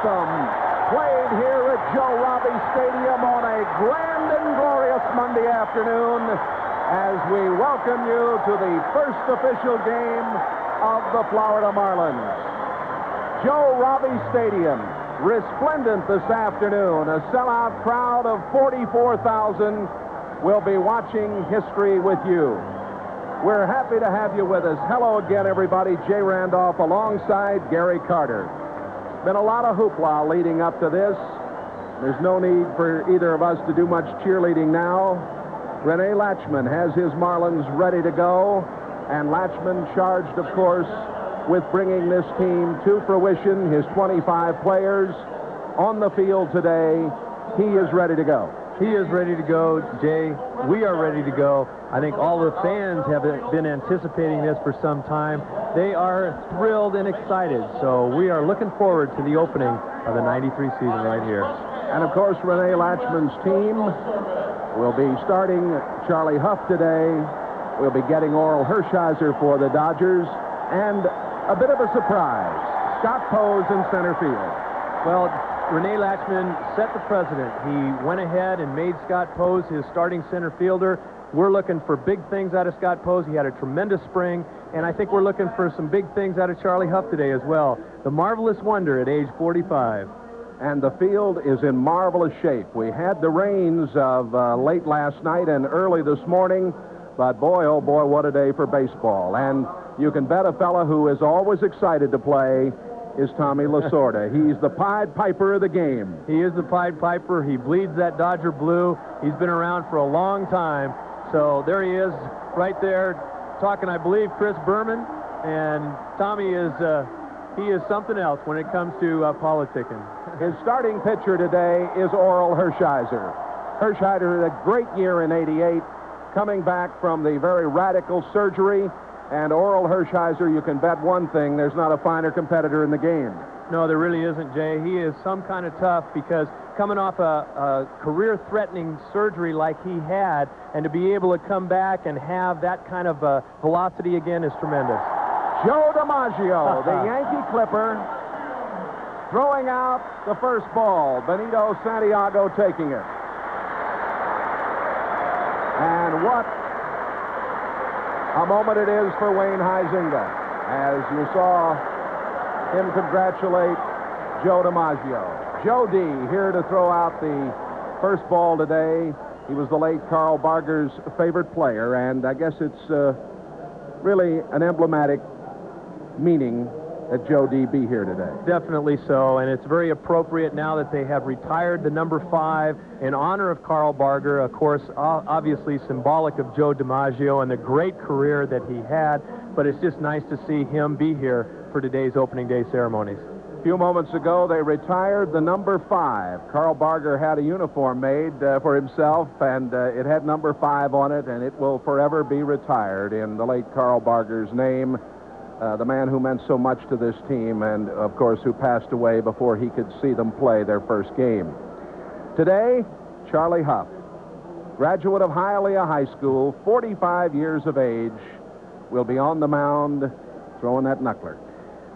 anthem played here at Joe Robbie Stadium on a grand and glorious Monday afternoon as we welcome you to the first official game of the Florida Marlins. Joe Robbie Stadium, resplendent this afternoon. A sellout crowd of 44,000 will be watching history with you. We're happy to have you with us. Hello again, everybody. Jay Randolph alongside Gary Carter. Been a lot of hoopla leading up to this. There's no need for either of us to do much cheerleading now. Rene Latchman has his Marlins ready to go, and Latchman charged, of course, with bringing this team to fruition. His 25 players on the field today. He is ready to go. He is ready to go, Jay. We are ready to go. I think all the fans have been anticipating this for some time. They are thrilled and excited, so we are looking forward to the opening of the 93 season right here. And, of course, Rene Latchman's team will be starting Charlie Hough today. We'll be getting Orel Hershiser for the Dodgers, and a bit of a surprise, Scott Pose in center field. Well, Rene Latchman set the precedent. He went ahead and made Scott Pose his starting center fielder. We're looking for big things out of Scott Pose. He had a tremendous spring, and I think we're looking for some big things out of Charlie Hough today as well. The marvelous wonder at age 45. And the field is in marvelous shape. We had the rains of late last night and early this morning, but boy, oh boy, what a day for baseball. And you can bet a fella who is always excited to play is Tommy Lasorda. He's the Pied Piper of the game. He is the Pied Piper. He bleeds that Dodger blue. He's been around for a long time. So there he is right there talking, I believe, Chris Berman. And Tommy is he is something else when it comes to politicking. His starting pitcher today is Orel Hershiser. Hershiser had a great year in '88, coming back from the very radical surgery. And Orel Hershiser, you can bet one thing, there's not a finer competitor in the game. No, there really isn't, Jay. He is some kind of tough because coming off a career-threatening surgery like he had, and to be able to come back and have that kind of velocity again is tremendous. Joe DiMaggio, the Yankee Clipper, throwing out the first ball. Benito Santiago taking it. And what a moment it is for Wayne Huizinga, as you saw him congratulate Joe DiMaggio. Joe D here to throw out the first ball today. He was the late Carl Barger's favorite player, and I guess it's really an emblematic meaning that Joe D be here today. Definitely so, and it's very appropriate now that they have retired the number 5 in honor of Carl Barger, of course, obviously symbolic of Joe DiMaggio and the great career that he had, but it's just nice to see him be here for today's opening day ceremonies. A few moments ago, they retired the number 5. Carl Barger had a uniform made for himself, and it had number 5 on it, and it will forever be retired in the late Carl Barger's name. The man who meant so much to this team and, of course, who passed away before he could see them play their first game. Today, Charlie Hough, graduate of Hialeah High School, 45 years of age, will be on the mound throwing that knuckler.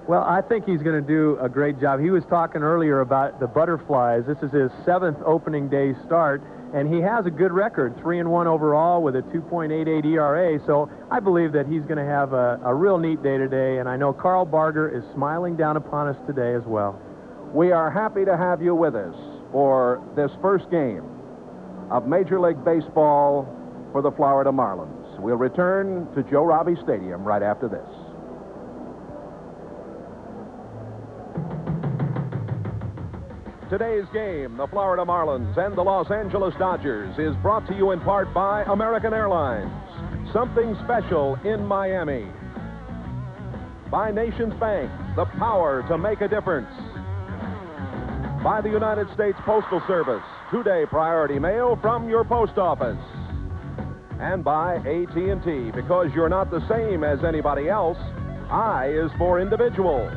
Well, I think he's going to do a great job. He was talking earlier about the butterflies. This is his 7th opening day start, and he has a good record, 3-1 overall with a 2.88 ERA, so I believe that he's going to have a real neat day today, and I know Carl Barger is smiling down upon us today as well. We are happy to have you with us for this first game of Major League Baseball for the Florida Marlins. We'll return to Joe Robbie Stadium right after this. Today's game, the Florida Marlins and the Los Angeles Dodgers, is brought to you in part by American Airlines. Something special in Miami. By Nations Bank, the power to make a difference. By the United States Postal Service, 2-day priority mail from your post office. And by AT&T, because you're not the same as anybody else, I is for individual.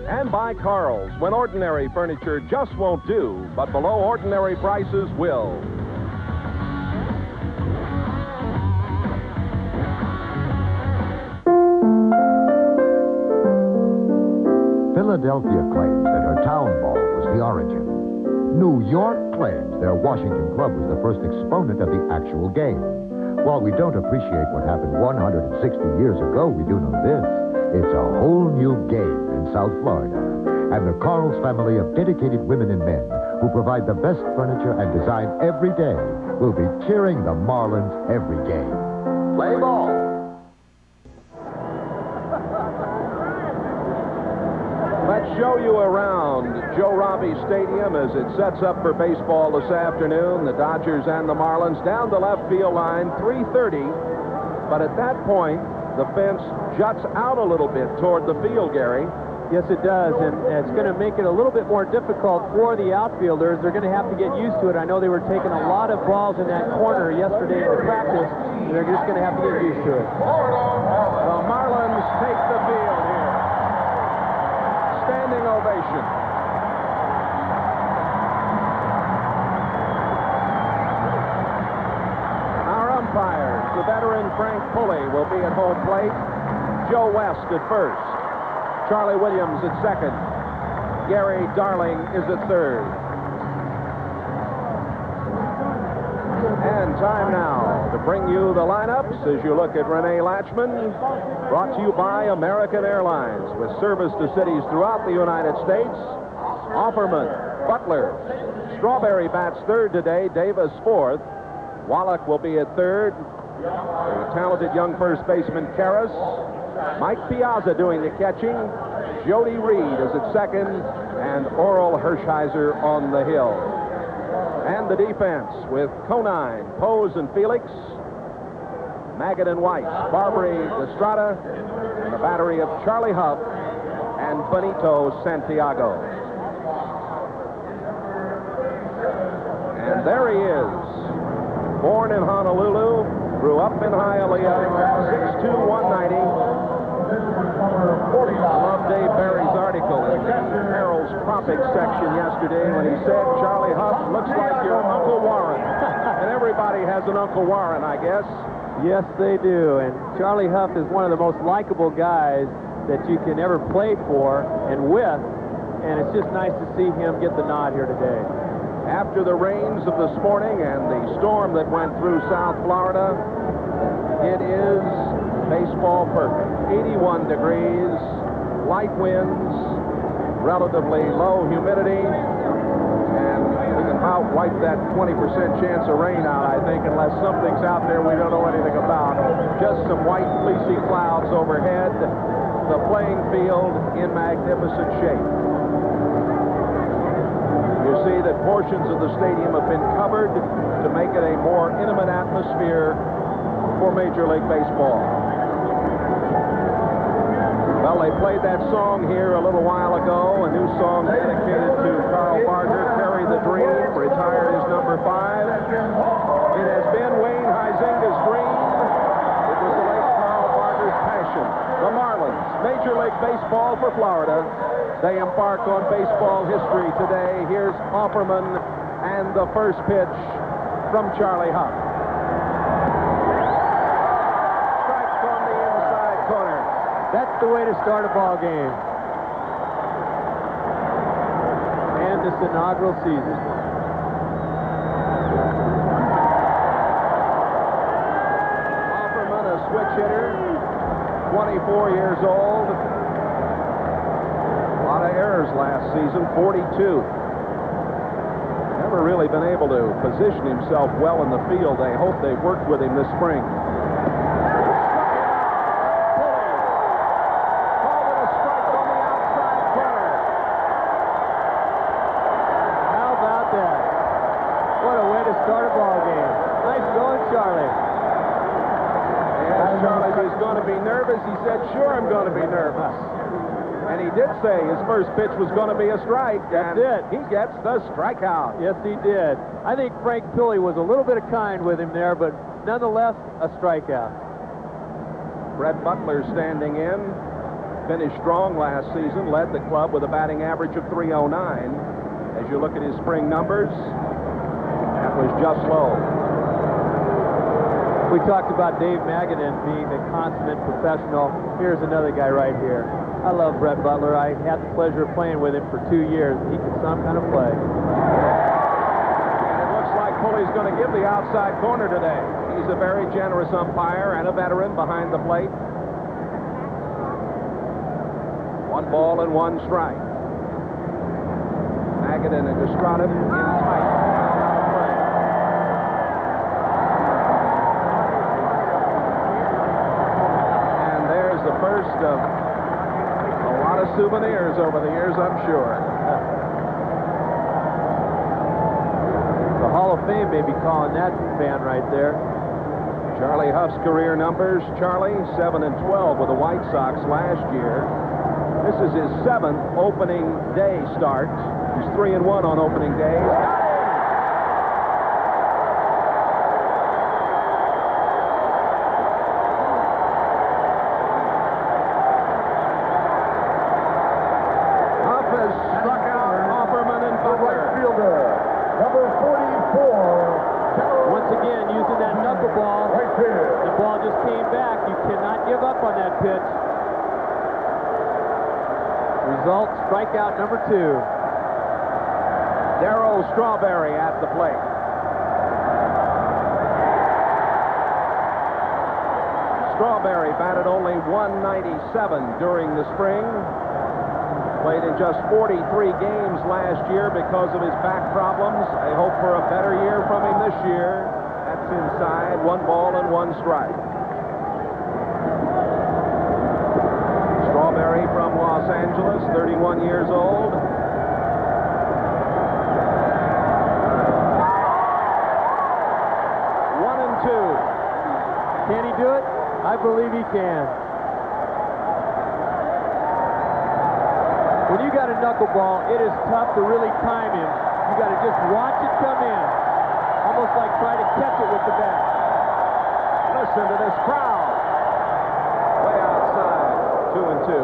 And by Carl's, when ordinary furniture just won't do, but below ordinary prices will. Philadelphia claims that her town ball was the origin. New York claims their Washington club was the first exponent of the actual game. While we don't appreciate what happened 160 years ago, we do know this. It's a whole new game in South Florida. And the Carl's family of dedicated women and men who provide the best furniture and design every day will be cheering the Marlins every game. Play ball. Let's show you around Joe Robbie Stadium as it sets up for baseball this afternoon. The Dodgers and the Marlins down the left field line, 3:30. But at that point, the fence juts out a little bit toward the field, Gary. Yes, it does, and it's going to make it a little bit more difficult for the outfielders. They're going to have to get used to it. I know they were taking a lot of balls in that corner yesterday in the practice, and they're just going to have to get used to it. The Marlins take the field here. Standing ovation. Our umpires, the veteran Frank Pulley, will be at home plate. Joe West at first. Charlie Williams at second. Gary Darling is at third. And time now to bring you the lineups as you look at Renee Latchman. Brought to you by American Airlines with service to cities throughout the United States. Offerman, Butler. Strawberry bats third today. Davis fourth. Wallach will be at third. The talented young first baseman Karras. Mike Piazza doing the catching. Jody Reed is at second, and Orel Hershiser on the hill. And the defense with Conine, Pose, and Felix, Maggott and White, Barbary, Estrada, and a battery of Charlie Hough and Benito Santiago. And there he is, born in Honolulu, grew up in Hialeah, 6'2", 190. I love Dave Barry's article in the Herald's Tropics section yesterday when he said Charlie Hough looks like your Uncle Warren. And everybody has an Uncle Warren, I guess. Yes, they do. And Charlie Hough is one of the most likable guys that you can ever play for and with. And it's just nice to see him get the nod here today. After the rains of this morning and the storm that went through South Florida, it is baseball perfect. 81 degrees, light winds, relatively low humidity, and we can about wipe that 20% chance of rain out, I think, unless something's out there we don't know anything about. Just some white fleecy clouds overhead, the playing field in magnificent shape. You see that portions of the stadium have been covered to make it a more intimate atmosphere for Major League Baseball. Well, they played that song here a little while ago, a new song dedicated to Carl Barger, Carry the Dream, retired as number 5. It has been Wayne Huizinga's dream. It was the late Carl Barger's passion. The Marlins, Major League Baseball for Florida. They embark on baseball history today. Here's Offerman and the first pitch from Charlie Hough. That's the way to start a ball game. And this inaugural season. Offerman, a switch hitter, 24 years old. A lot of errors last season, 42. Never really been able to position himself well in the field. They hope they've worked with him this spring. He said, sure, I'm going to be nervous. And he did say his first pitch was going to be a strike. That's it. He gets the strikeout. Yes, he did. I think Frank Pulley was a little bit kind with him there, but nonetheless, a strikeout. Brett Butler standing in. Finished strong last season. Led the club with a batting average of .309. As you look at his spring numbers, that was just low. We talked about Dave Magadan being the consummate professional. Here's another guy right here. I love Brett Butler. I had the pleasure of playing with him for 2 years. He can some kind of play. And it looks like Pulley's going to give the outside corner today. He's a very generous umpire and a veteran behind the plate. 1 ball and 1 strike. Magadan and Estrada in tight. And there's the first of a lot of souvenirs over the years, I'm sure. The Hall of Fame may be calling that fan right there. Charlie Hough's career numbers. Charlie, 7 and 12 with the White Sox last year. This is his 7th opening day start. He's 3 and 1 on opening day. Hough has struck out Offerman and Butler. Fielder, number 44. Once again, using that knuckleball. Right here. The ball just came back. You cannot give up on that pitch. Result, strikeout number 2. Darryl Strawberry at the plate. Strawberry batted only .197 during the spring. Played in just 43 games last year because of his back problems. They hope for a better year from him this year. That's inside. 1 ball and 1 strike. Strawberry from Los Angeles, 31 years old. 1 and 2. Can he do it? I believe he can. When you got a knuckleball, it is tough to really time him. You got to just watch it come in. Almost like trying to catch it with the bat. Listen to this crowd. Way outside. 2 and 2.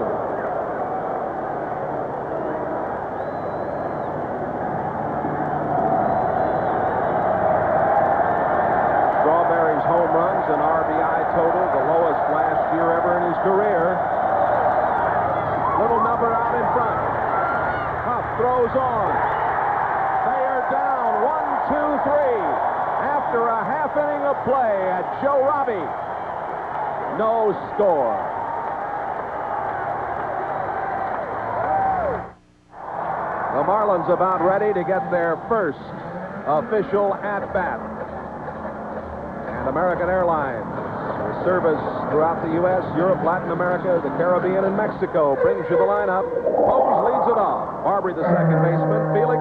Strawberry's home runs and RBI total, the lowest last year ever in his career. Little number out in front. Hough throws on. They are down 1, 2, 3. After a half inning of play at Joe Robbie. No score. The Marlins about ready to get their first official at-bat. And American Airlines, with service throughout the U.S., Europe, Latin America, the Caribbean, and Mexico, brings you the lineup. Pose leads it off. Barbary, the second baseman. Felix.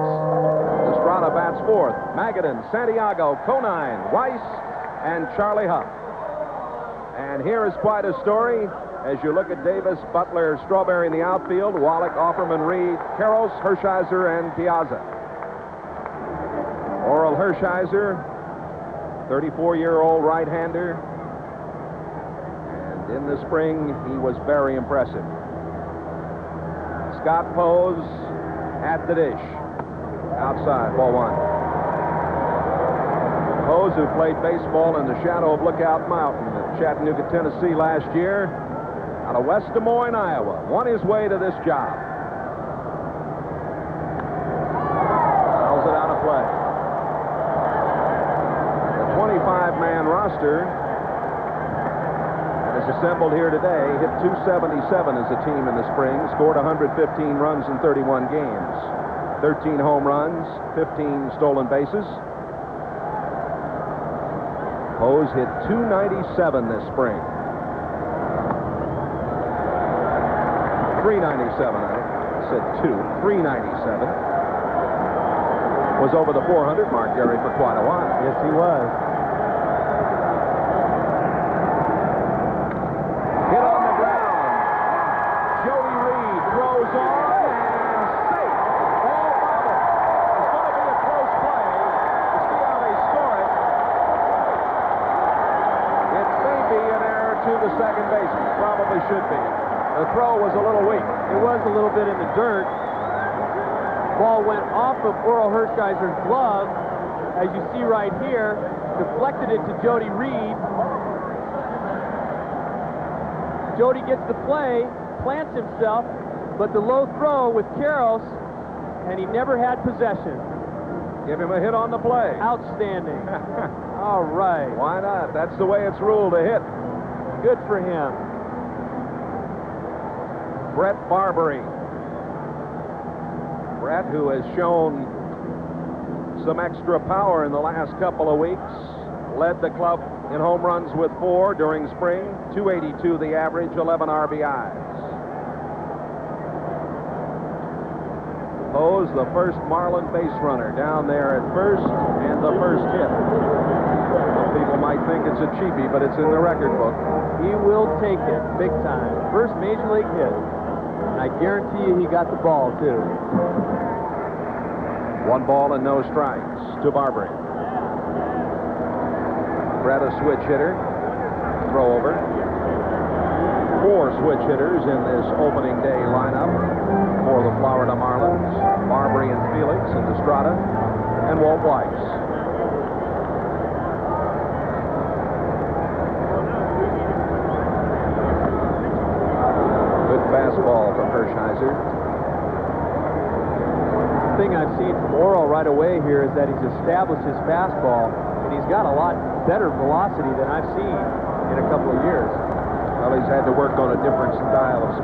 Estrada bats 4th. Magadan, Santiago, Conine, Weiss, and Charlie Hough. And here is quite a story as you look at Davis, Butler, Strawberry in the outfield, Wallach, Offerman, Reed, Karros, Hershiser, and Piazza. Orel Hershiser, 34-year-old right-hander. And in the spring, he was very impressive. Scott Pose at the dish. Outside, ball 1. Pose, who played baseball in the shadow of Lookout Mountain at Chattanooga, Tennessee last year, out of West Des Moines, Iowa, won his way to this job. Fouls it out of play. The 25-man roster that is assembled here today hit .277 as a team in the spring, scored 115 runs in 31 games. 13 home runs, 15 stolen bases. Pose hit .297 this spring. 397, I said 397. Was over the 400 mark, Gary, for quite a while. Yes, he was. Hit on the ground. Jody Reed throws on and safe. Ball bobbled. It's going to be a close play. We'll see how they score it. It may be an error to the second baseman. Probably should be. The throw was a little weak. It was a little bit in the dirt. Ball went off of Orel Hershiser's glove, as you see right here, deflected it to Jody Reed, Jody gets the play, plants himself, but the low throw with Karros, and he never had possession. Give him a hit on the play. Outstanding. All right. Why not? That's the way it's ruled, a hit. Good for him. Brett Barbary. Brett, who has shown some extra power in the last couple of weeks, led the club in home runs with 4 during spring, 282 the average, 11 RBIs. Pose, the first Marlin base runner down there at first, and the first hit. Some people might think it's a cheapie, but it's in the record book. He will take it big time. First major league hit. And I guarantee you he got the ball, too. 1 ball and no strikes to Barbary. Brett, a switch hitter. Throw over. 4 switch hitters in this opening day lineup for the Florida Marlins. Barbary and Felix and Estrada and Walt Weiss. Good fastball from Hershiser. The thing I've seen from Orel right away here is that he's established his fastball, and he's got a lot better velocity than I've seen in a couple of years. Well, he's had to work on a different style of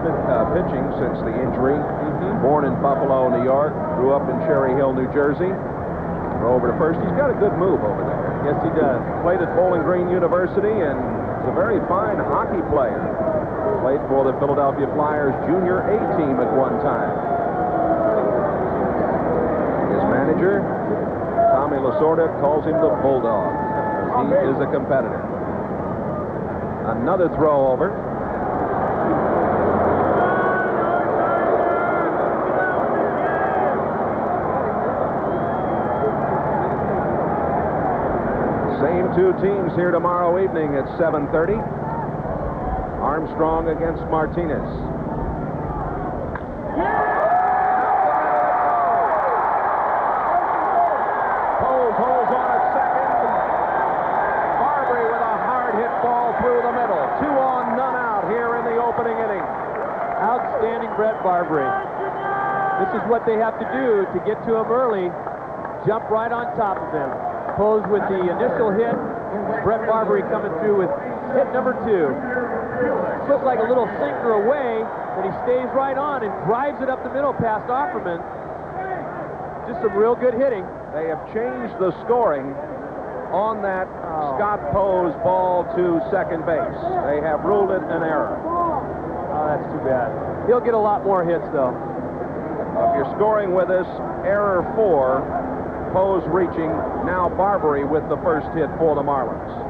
pitching since the injury. Born in Buffalo, New York, grew up in Cherry Hill, New Jersey. Throw over to first. He's got a good move over there. Yes, he does. Played at Bowling Green University and is a very fine hockey player. Played for the Philadelphia Flyers Junior A team at one time. His manager, Tommy Lasorda, calls him the Bulldog. He is a competitor. Another throw over. Same 2 teams here tomorrow evening at 7:30. Armstrong against Martinez. Pose holds on at second. Barbary with a hard hit ball through the middle. 2 on, none out here in the opening inning. Outstanding Brett Barbary. This is what they have to do to get to him early. Jump right on top of him. Pose with the initial hit. Brett Barbary coming through with hit number 2. Looked like a little sinker away, but he stays right on and drives it up the middle past Offerman. Just some real good hitting. They have changed the scoring on that Scott Pose ball to second base. They have ruled it an error. Oh, that's too bad. He'll get a lot more hits, though. If you're scoring with us, error 4, Pose reaching. Now Barbary with the first hit for the Marlins.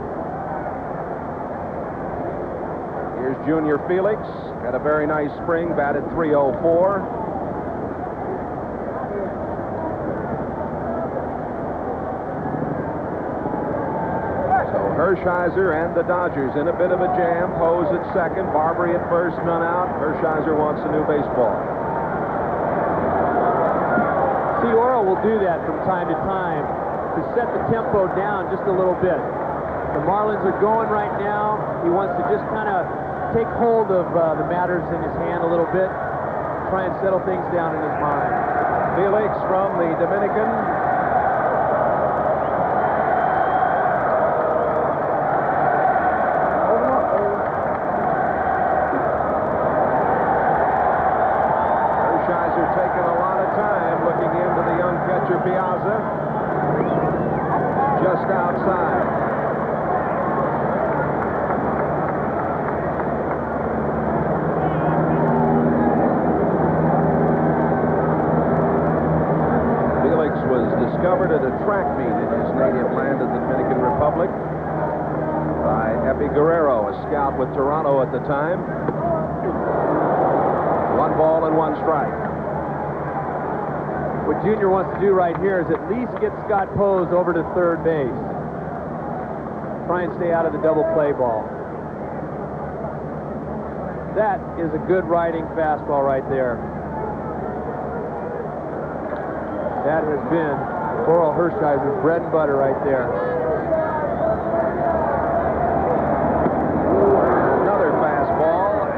Here's Junior Felix. Had a very nice spring, batted .304. Hershiser and the Dodgers in a bit of a jam. Pose at second, Barbary at first, none out. Hershiser wants a new baseball. See, Orel will do that from time to time to set the tempo down just a little bit. The Marlins are going right now. He wants to just kind of take hold of the matters in his hand a little bit, try and settle things down in his mind. Felix from the Dominican. Taking a lot of time looking into the young catcher Piazza. Just outside. Felix was discovered at a track meet in his native land of the Dominican Republic by Epi Guerrero, a scout with Toronto at the time. 1 ball and 1 strike. What Junior wants to do right here is at least get Scott Pose over to third base. Try and stay out of the double play ball. That is a good riding fastball right there. That has been Orel Hershiser's bread and butter right there. Another fastball,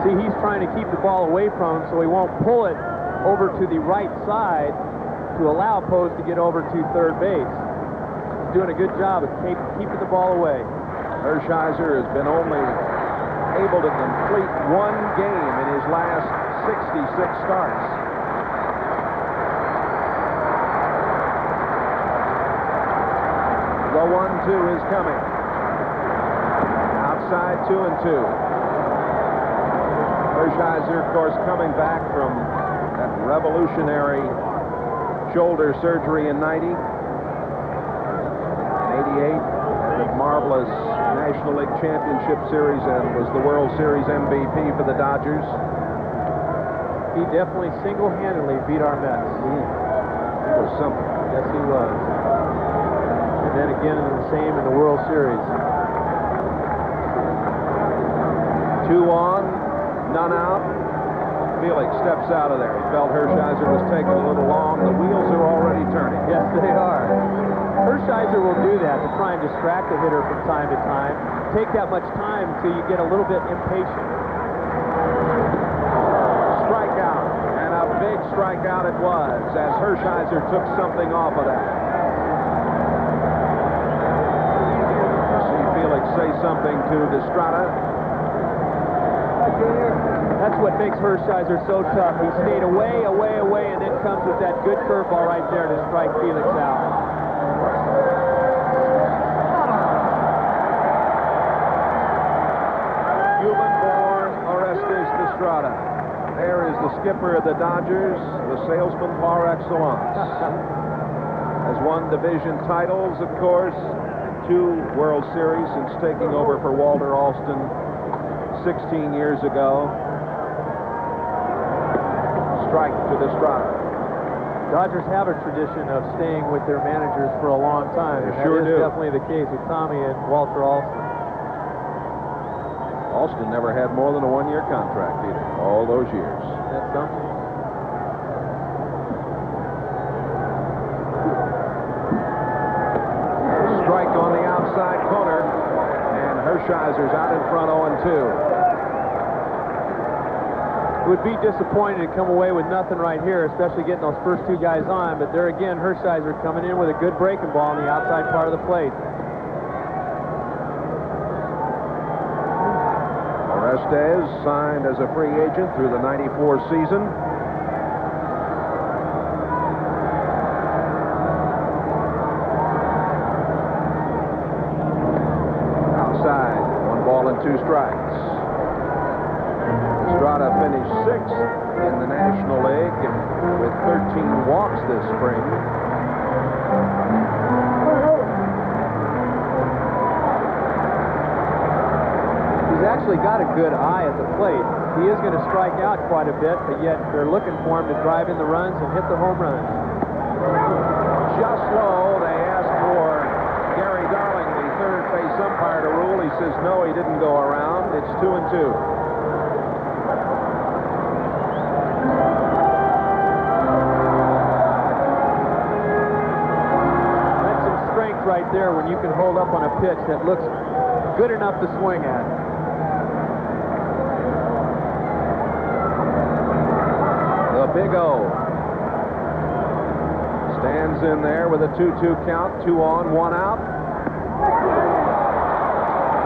See, he's trying to keep the ball away from him so he won't pull it over to the right side to allow Post to get over to third base. He's doing a good job of keeping the ball away. Hershiser has been only able to complete one game in his last 66 starts. The 1-2 is coming. Outside 2-2. Hershiser, of course, coming back from that revolutionary shoulder surgery in 90. In 88, the marvelous National League Championship Series and was the World Series MVP for the Dodgers. He definitely single-handedly beat our Mets. He was something. Yes, he was. And then again, the same in the World Series. 2 on, none out. Felix steps out of there. He felt Hershiser was taking a little long. The wheels are already turning. Yes, they are. Hershiser will do that to try and distract the hitter from time to time. Take that much time until you get a little bit impatient. Strikeout, and a big strikeout it was as Hershiser took something off of that. You see Felix say something to Destrada. That's what makes Hershiser so tough. He stayed away, and then comes with that good curveball right there to strike Felix out. Cuban-born Orestes Destrada. There is the skipper of the Dodgers, the salesman par excellence. Has won division titles, of course, 2 World Series since taking over for Walter Alston 16 years ago. Strike to Destrada. Dodgers have a tradition of staying with their managers for a long time. They and sure that is do. definitely the case with Tommy and Walter Alston. Alston never had more than a 1-year contract either, all those years. That's something. Strike on the outside corner, and Hershiser's out in front 0-2. It would be disappointing to come away with nothing right here, especially getting those first 2 guys on. But there again, Hershiser coming in with a good breaking ball on the outside part of the plate. Orestes signed as a free agent through the 94 season. Outside, 1 ball and 2 strikes. Estrada finished 6th in the National League with 13 walks this spring. He's actually got a good eye at the plate. He is going to strike out quite a bit, but yet they're looking for him to drive in the runs and hit the home runs. Just low, they asked for Gary Darling, the third base umpire, to rule. He says no, he didn't go around. It's 2-2. Right there when you can hold up on a pitch that looks good enough to swing at. The Big O stands in there with a 2-2 count, 2 on, 1 out.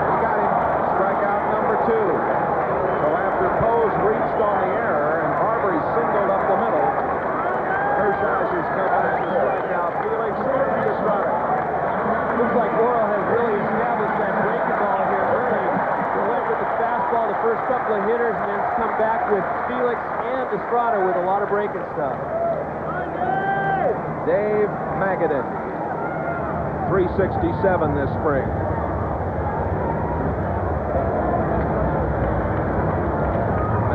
He got him. Strikeout number 2. So after Post reached on the error and Harbury singled up the middle, Hershiser's come back to strike out Felix and Estrada. Looks like Orel has really established that breaking ball here early. He went with the fastball the first couple of hitters and then come back with Felix and Estrada with a lot of breaking stuff. Dave Magadan, 367 this spring.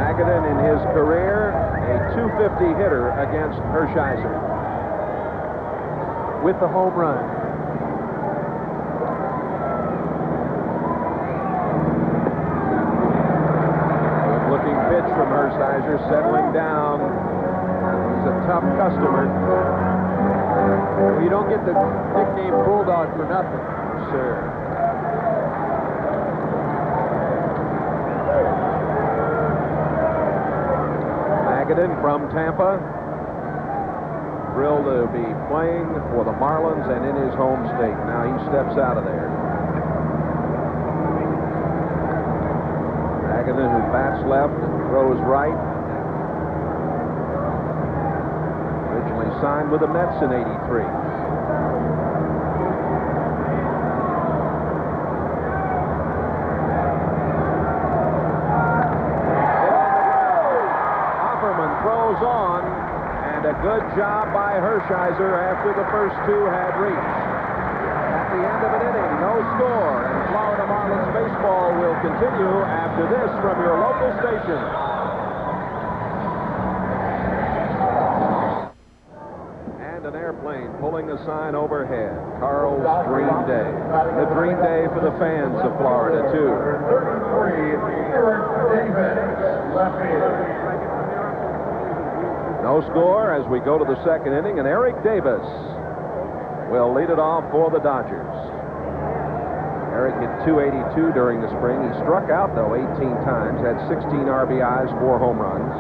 Magadan in his career, a .250 hitter against Hershiser. With the home run. Pitch from Hershiser, settling down. He's a tough customer. Well, you don't get the nickname Bulldog for nothing. Sure. from Tampa. Thrilled to be playing for the Marlins and in his home state. Now he steps out of there. Magadan, who bats left and throws right. Originally signed with the Mets in '83. Throws on, and a good job by Hershiser after the first two had reached. At the end of an inning, no score, and Florida Marlins baseball will continue after this from your local station. And an airplane pulling a sign overhead. Carl's Dream Day. The dream day for the fans of Florida, too. 33, left field. No score as we go to the second inning, and Eric Davis will lead it off for the Dodgers. Eric hit .282 during the spring. He struck out, though, 18 times, had 16 RBIs, 4 home runs.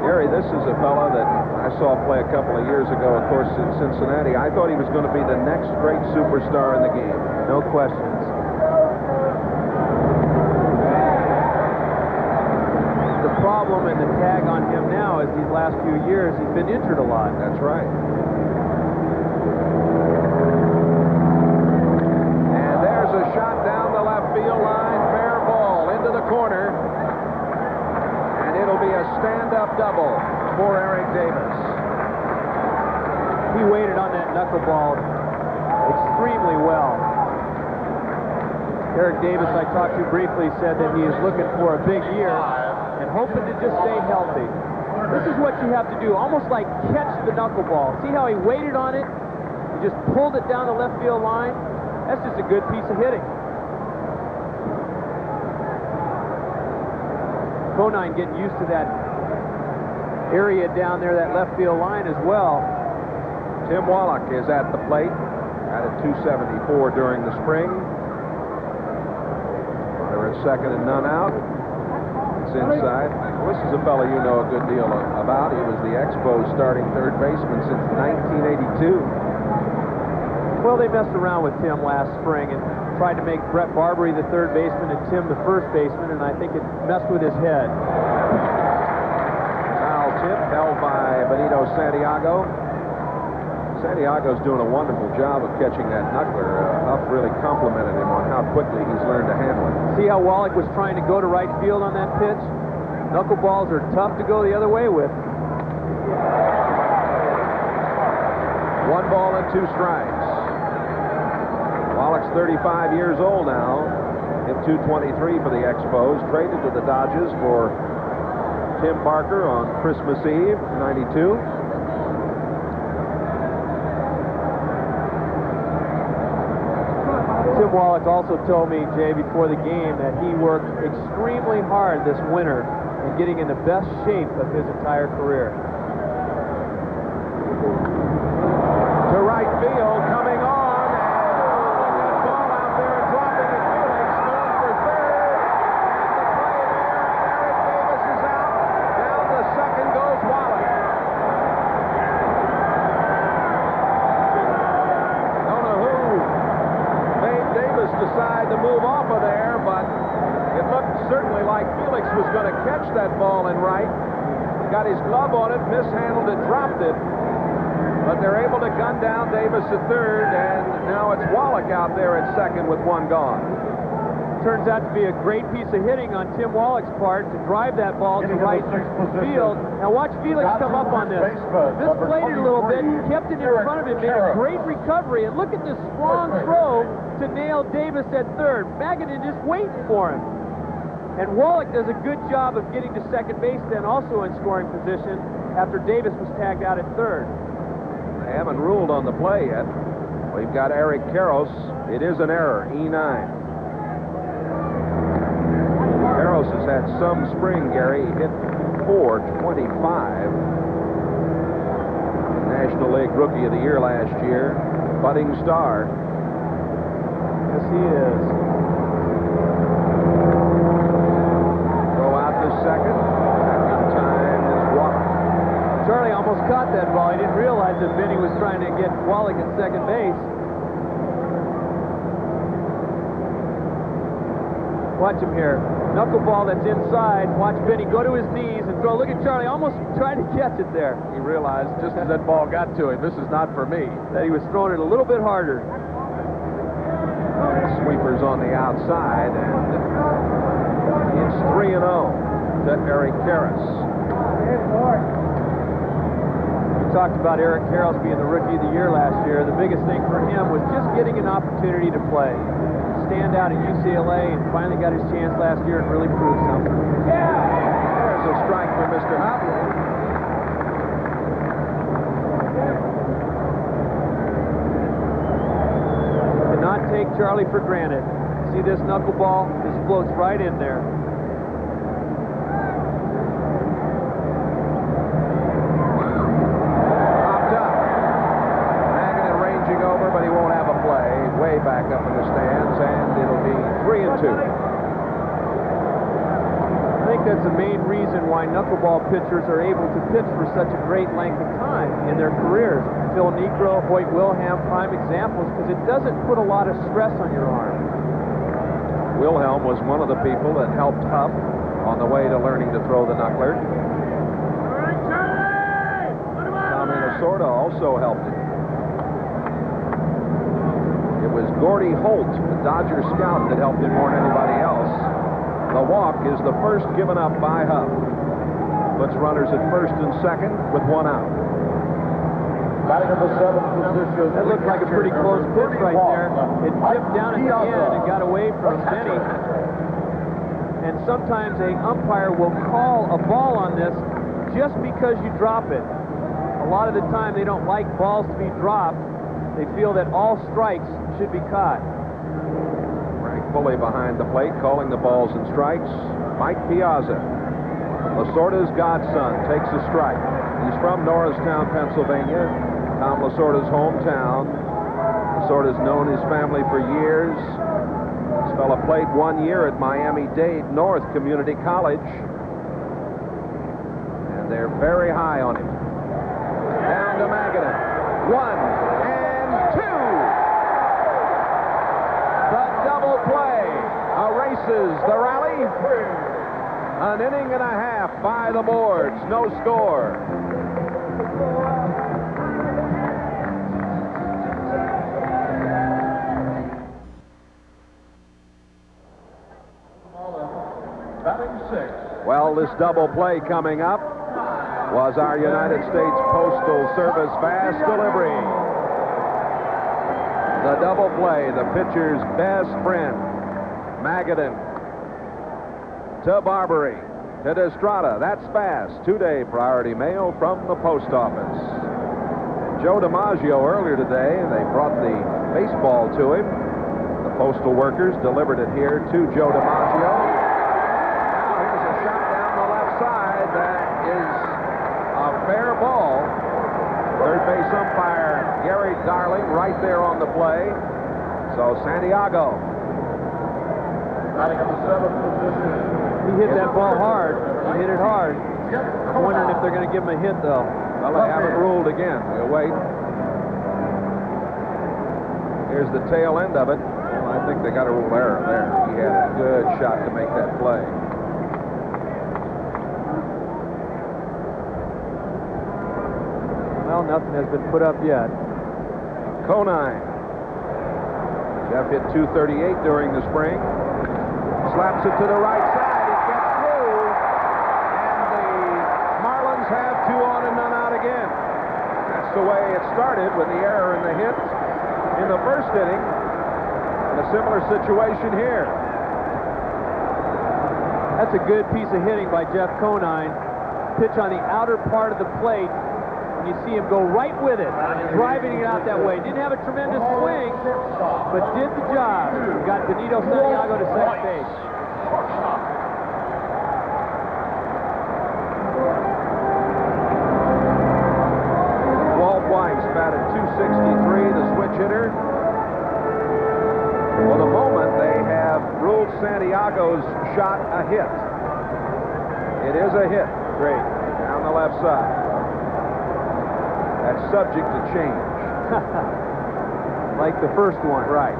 Gary, this is a fella that I saw play a couple of years ago, of course, in Cincinnati. I thought he was going to be the next great superstar in the game. No questions. The problem and the tag on him now is these last few years he's been injured a lot. That's right. And there's a shot down the left field line, fair ball into the corner, and it'll be a stand-up double for Eric Davis. He waited on that knuckleball extremely well. Eric Davis, I talked to briefly, said that he is looking for a big year and hoping to just stay healthy. This is what you have to do, almost like catch the knuckleball. See how he waited on it? He just pulled it down the left field line. That's just a good piece of hitting. Conine getting used to that area down there, that left field line as well. Tim Wallach is at the plate. Had a .274 during the spring. They're at second and none out. It's inside. Well, this is a fellow you know a good deal about. He was the Expos starting third baseman since 1982. Well, they messed around with Tim last spring and tried to make Brett Barbary the third baseman and Tim the first baseman, and I think it messed with his head. Foul tip held by Benito Santiago. Santiago's doing a wonderful job of catching that knuckler. Huff really complimented him on how quickly he's learned to handle it. See how Wallach was trying to go to right field on that pitch? Knuckleballs are tough to go the other way with. 1 ball and 2 strikes. Wallach's 35 years old now. Hit .223 for the Expos. Traded to the Dodgers for Tim Barker on Christmas Eve, '92. Tim Wallach also told me, Jay, before the game that he worked extremely hard this winter in getting in the best shape of his entire career. To right field, coming on, and rolling that ball out there and dropping it. Felix going for third. And the play there, and Eric Davis is out. Down to second goes Wallach. Don't know who made Davis decide to move off of there, but it looked certainly like Felix was going to catch that ball in right. Got his glove on it, mishandled it, dropped it. But they're able to gun down Davis at third, and now it's Wallach out there at second with 1 gone. Turns out to be a great piece of hitting on Tim Wallach's part to drive that ball to right field. Now watch Felix come up on this. This played it a little bit, kept it in front of him, made a great recovery, and look at this strong throw to nail Davis at third. Magadan just waiting for him. And Wallach does a good job of getting to second base then also in scoring position after Davis was tagged out at third. They haven't ruled on the play yet. We've got Eric Karros. It is an error, E9. Karros has had some spring, Gary. He hit .425. National League Rookie of the Year last year. Budding star. Yes, he is. Throw out to second. Second time caught that ball. He didn't realize that Phenia was trying to get Wallach at second base. Watch him here. Knuckleball that's inside. Watch Phenia go to his knees and throw. Look at Charlie almost trying to catch it there. He realized just as that ball got to him, this is not for me. That he was throwing it a little bit harder. Sweepers on the outside, and it's 3-0 to Eric Karras. We talked about Eric Karras being the Rookie of the Year last year. The biggest thing for him was just getting an opportunity to play. Stand out at UCLA, and finally got his chance last year and really proved something. There's a strike for Mr. Hough. Cannot take Charlie for granted. See this knuckleball? This floats right in there. Popped up. Magadan ranging over, but he won't have a play. Way back up in the stands, and it'll be 3-2. I think that's the main reason why knuckleball pitchers are able to pitch for such a great length of time in their careers. Phil Niekro, Hoyt Wilhelm, prime examples, because it doesn't put a lot of stress on your arm. Wilhelm was one of the people that helped Hough on the way to learning to throw the knuckler. Tommy Lasorda also helped him. It was Gordy Holt, the Dodger scout, that helped him more than anybody else. The walk is the first given up by Hough. Puts runners at first and second with one out. That looked like a pretty close pitch right there. It tipped down at the end and got away from Benny. And sometimes an umpire will call a ball on this just because you drop it. A lot of the time they don't like balls to be dropped. They feel that all strikes should be caught. Frank Pulley behind the plate, calling the balls and strikes. Mike Piazza, Lasorda's godson, takes a strike. He's from Norristown, Pennsylvania, Tom Lasorda's hometown. Lasorda's known his family for years. This fella played 1 year at Miami-Dade North Community College. And they're very high on him. Down to Magadan. 1 and 2. The double play erases the rally. An inning and a half by the boards. No score. Well, this double play coming up was our United States Postal Service fast delivery. The double play, the pitcher's best friend. Magadan to Barbary to Destrada. That's fast. 2-day priority mail from the post office. Joe DiMaggio earlier today, they brought the baseball to him. The postal workers delivered it here to Joe DiMaggio. That is a fair ball. Third base umpire Gary Darling right there on the play. So Santiago. He hit that ball hard. He hit it hard. I'm wondering if they're going to give him a hit, though. Well, they haven't ruled again. We'll wait. Here's the tail end of it. Well, I think they got a rule error there. He had a good shot to make that play. Well, nothing has been put up yet. Conine. Jeff hit .238 during the spring. Slaps it to the right side. It gets through. And the Marlins have 2 on and none out again. That's the way it started with the error in the hit in the first inning. In a similar situation here. That's a good piece of hitting by Jeff Conine. Pitch on the outer part of the plate. You see him go right with it, driving it out that way. Didn't have a tremendous swing, but did the job. Got Benito Santiago to second base. Walt Weiss batted .263, the switch hitter. For the moment, they have ruled Santiago's shot a hit. It is a hit. Great. Down the left side. That's subject to change. Like the first one. Right.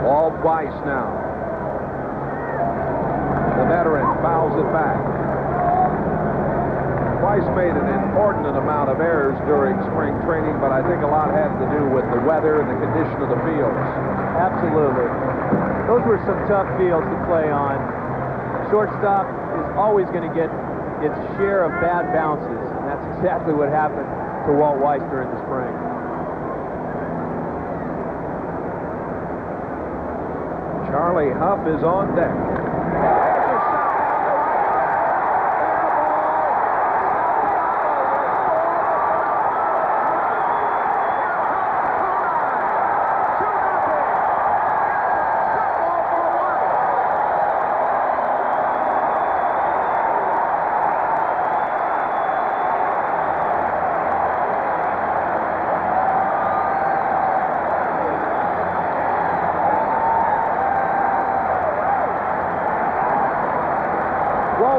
Walt Weiss now. The veteran fouls it back. Weiss made an inordinate amount of errors during spring training, but I think a lot had to do with the weather and the condition of the fields. Absolutely. Those were some tough fields to play on. Shortstop is always going to get its share of bad bounces, and that's exactly what happened to Walt Weiss during the spring. Charlie Hough is on deck.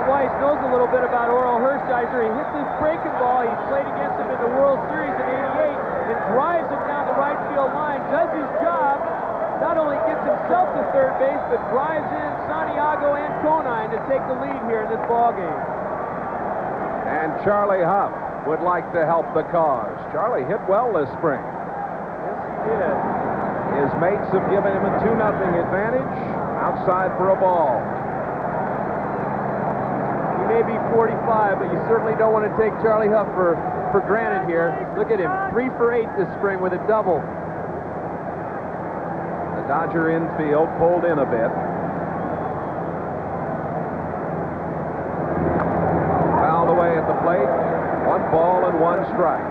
Weiss knows a little bit about Orel Hershiser. He hits this breaking ball. He played against him in the World Series in '88 and drives it down the right field line. Does his job. Not only gets himself to third base, but drives in Santiago and Conine to take the lead here in this ball game. And Charlie Hough would like to help the cause. Charlie hit well this spring. Yes, he did. His mates have given him a 2-0 advantage. Outside for a ball. May be 45, but you certainly don't want to take Charlie Hough for granted here. Look at him, 3 for 8 this spring with a double. The Dodger infield pulled in a bit. Fouled away at the plate. 1 ball and 1 strike.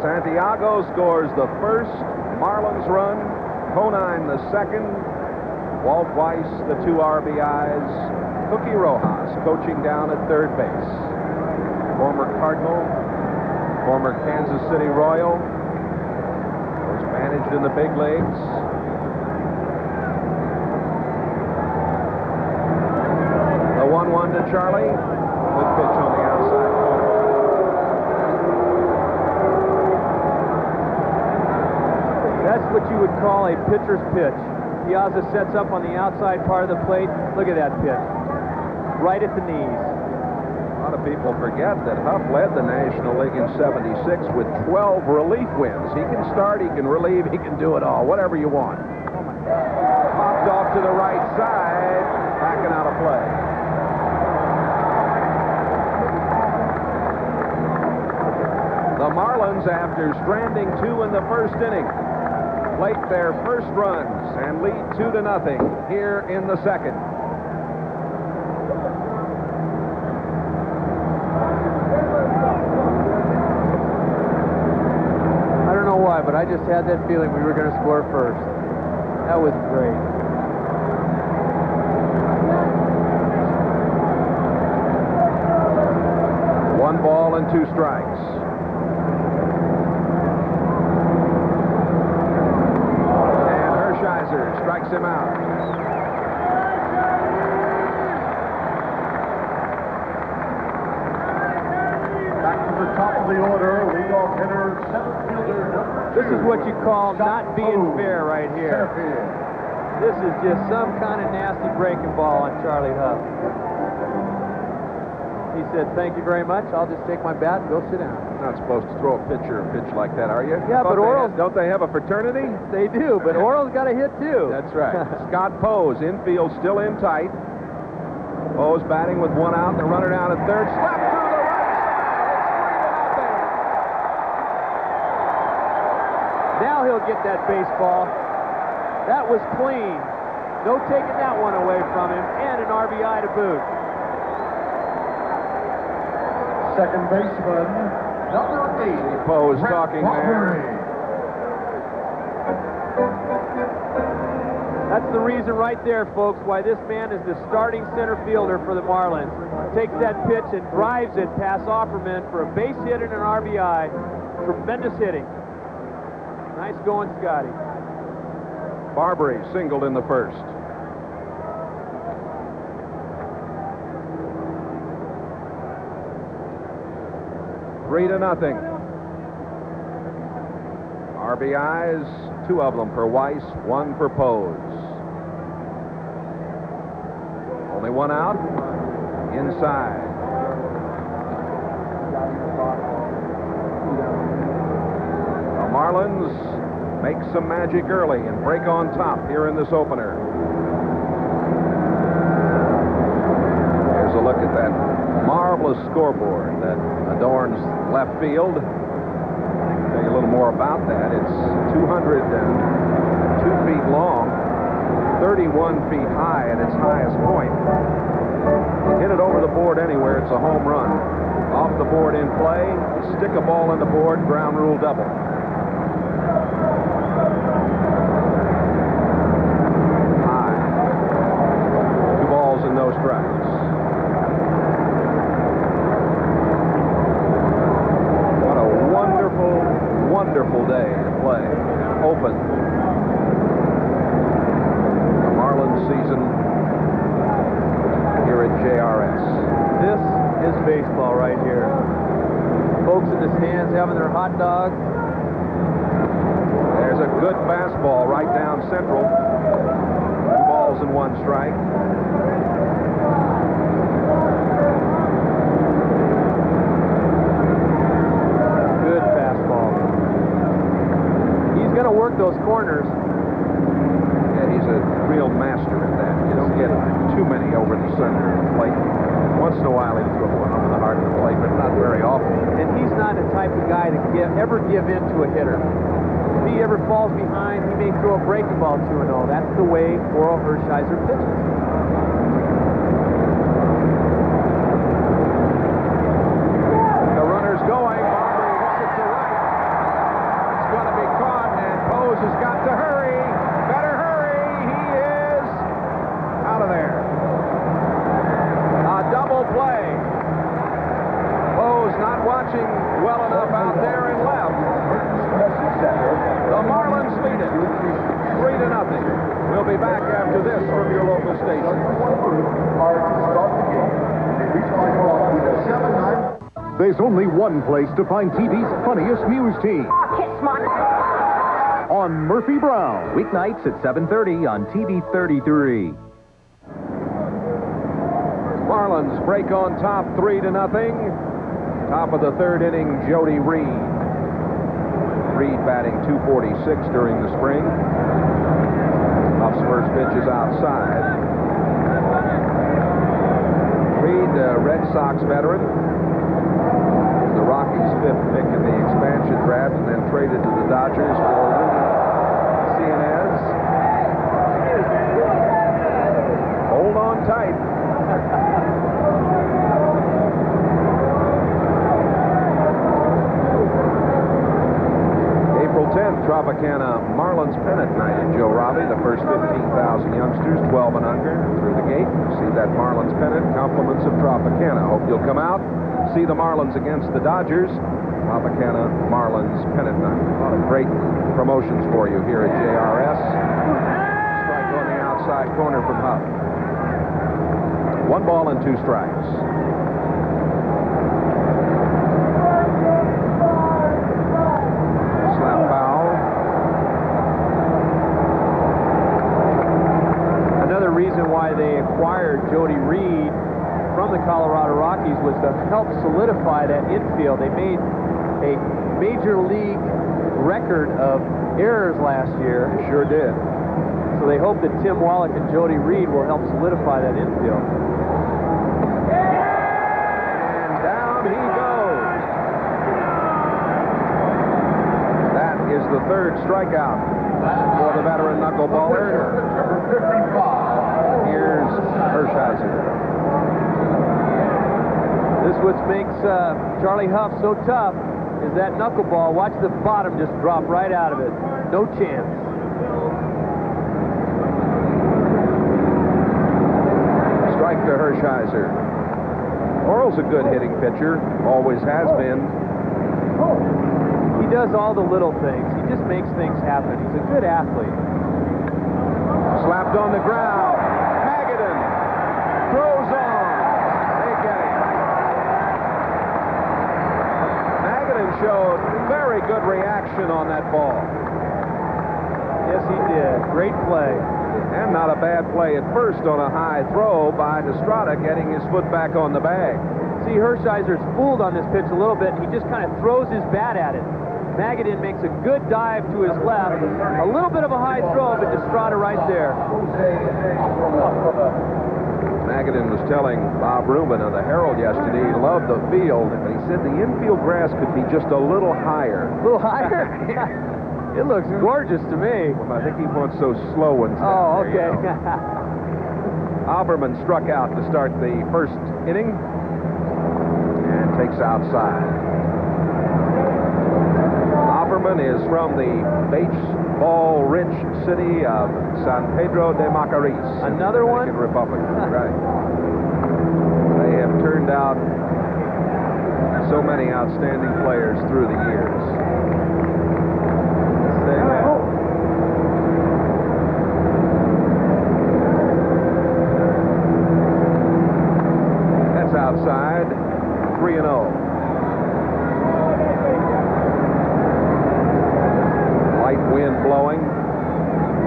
Santiago scores the first Marlins run. Conine the second. Walt Weiss the 2 RBIs. Cookie Rojas coaching down at third base. Former Cardinal, former Kansas City Royal, was managed in the big leagues. The 1-1 to Charlie. Good pitch on the outside corner. That's what you would call a pitcher's pitch. Piazza sets up on the outside part of the plate. Look at that pitch. Right at the knees. A lot of people forget that Hough led the National League in '76 with 12 relief wins. He can start, he can relieve, he can do it all, whatever you want. Popped off to the right side, backing out of play. The Marlins, after stranding 2 in the first inning, plate their first runs and lead 2-0 here in the second. But I just had that feeling we were going to score first. That was great. One ball and 2 strikes. And Hershiser strikes him out. Back to the top of the order, leadoff hitter, center fielder. This is what you call not being fair right here. This is just some kind of nasty breaking ball on Charlie Hough. He said, "Thank you very much. I'll just take my bat and go sit down." You're not supposed to throw a pitcher a pitch like that, are you? Yeah, but Orel... Don't they have a fraternity? They do, but Orel's got a hit, too. That's right. Scott Pose, infield still in tight. Pose batting with 1 out and the runner down at third. Slap through the right side. Now he'll get that baseball. That was clean. No taking that one away from him, and an RBI to boot. Second baseman, number 8. Pose talking there. That's the reason right there, folks, why this man is the starting center fielder for the Marlins. Takes that pitch and drives it past Offerman for a base hit and an RBI. Tremendous hitting. Nice going, Scotty. Barbary singled in the first. 3-0. RBIs, 2 of them for Weiss, 1 for Pose. Only 1 out. Inside. The Marlins make some magic early and break on top here in this opener. Here's a look at that marvelous scoreboard that adorns left field. Tell you a little more about that. It's 202 feet long, 31 feet high at its highest point. You hit it over the board anywhere, it's a home run. Off the board in play, stick a ball in the board, ground rule double. High. 2 balls and no strikes. What a wonderful, wonderful day to play. Open the Marlins season here at JRS. This is baseball right here. Folks in the stands having their hot dogs. There's a good fastball right down central. 2 balls and 1 strike. Good fastball. He's going to work those corners. Yeah, he's a real master at that. You don't get too many over the center of the plate. Once in a while he'll throw one over the heart of the plate, but not very often. And he's not the type of guy to ever give in to a hitter. If he ever falls behind, he may throw a breaking ball 2-0. That's the way Orel Hershiser pitches. The runner's going. Bobby hits it to right. It's going to be caught, and Pose has got to hurry. Better hurry. He is out of there. A double play. Pose not watching well enough out there and left. The Marlins lead it 3-0. We'll be back after this from your local station. There's only one place to find TV's funniest news team. On Murphy Brown. Weeknights at 7:30 on TV 33. Marlins break on top 3-0. Top of the 3rd inning, Jody Reed. Reed batting .246 during the spring. Hough's first pitch is outside. Reed, Red Sox veteran, the Rockies' 5th pick in the expansion draft, and then traded to the Dodgers for CNS. Hold on tight. April 10th, Tropicana Marlins pennant night at Joe Robbie. The first 15,000 youngsters, 12 and under, through the gate. See that Marlins pennant, compliments of Tropicana. Hope you'll come out, see the Marlins against the Dodgers. Tropicana Marlins pennant night. A lot of great promotions for you here at JRS. Strike on the outside corner from Hough. 1 ball and 2 strikes. Slap foul. Another reason why they acquired Jody Reed from the Colorado Rockies was to help solidify that infield. They made a major league record of errors last year. They sure did. So they hope that Tim Wallach and Jody Reed will help solidify that infield. And down he goes. That is the 3rd strikeout for the veteran knuckleballer. Here's Hershiser. This what makes Charlie Hough so tough is that knuckleball. Watch the bottom just drop right out of it. No chance. Strike to Hershiser. Orel's a good hitting pitcher. Always has been. He does all the little things. He just makes things happen. He's a good athlete. Slapped on the ground. Hagedorn throws on. They get him. showed very good reaction on that ball. Yes, he did. Great play. And not a bad play at first on a high throw by Estrada, getting his foot back on the bag. See, Hershiser's fooled on this pitch a little bit. He just kind of throws his bat at it. Magadan makes a good dive to his left. A little bit of a high throw, but Estrada right there. Magadan was telling Bob Rubin of the Herald yesterday he loved the field, but he said the infield grass could be just a little higher. A little higher? It looks gorgeous to me. Well, I think he wants those slow ones. Oh, okay. Alberman struck out to start the first inning and takes outside. Alberman is from the baseball-rich city of San Pedro de Macorís. Another one? Dominican Republic. Right. They have turned out so many outstanding players through the years. That's outside. 3-0. Light wind blowing.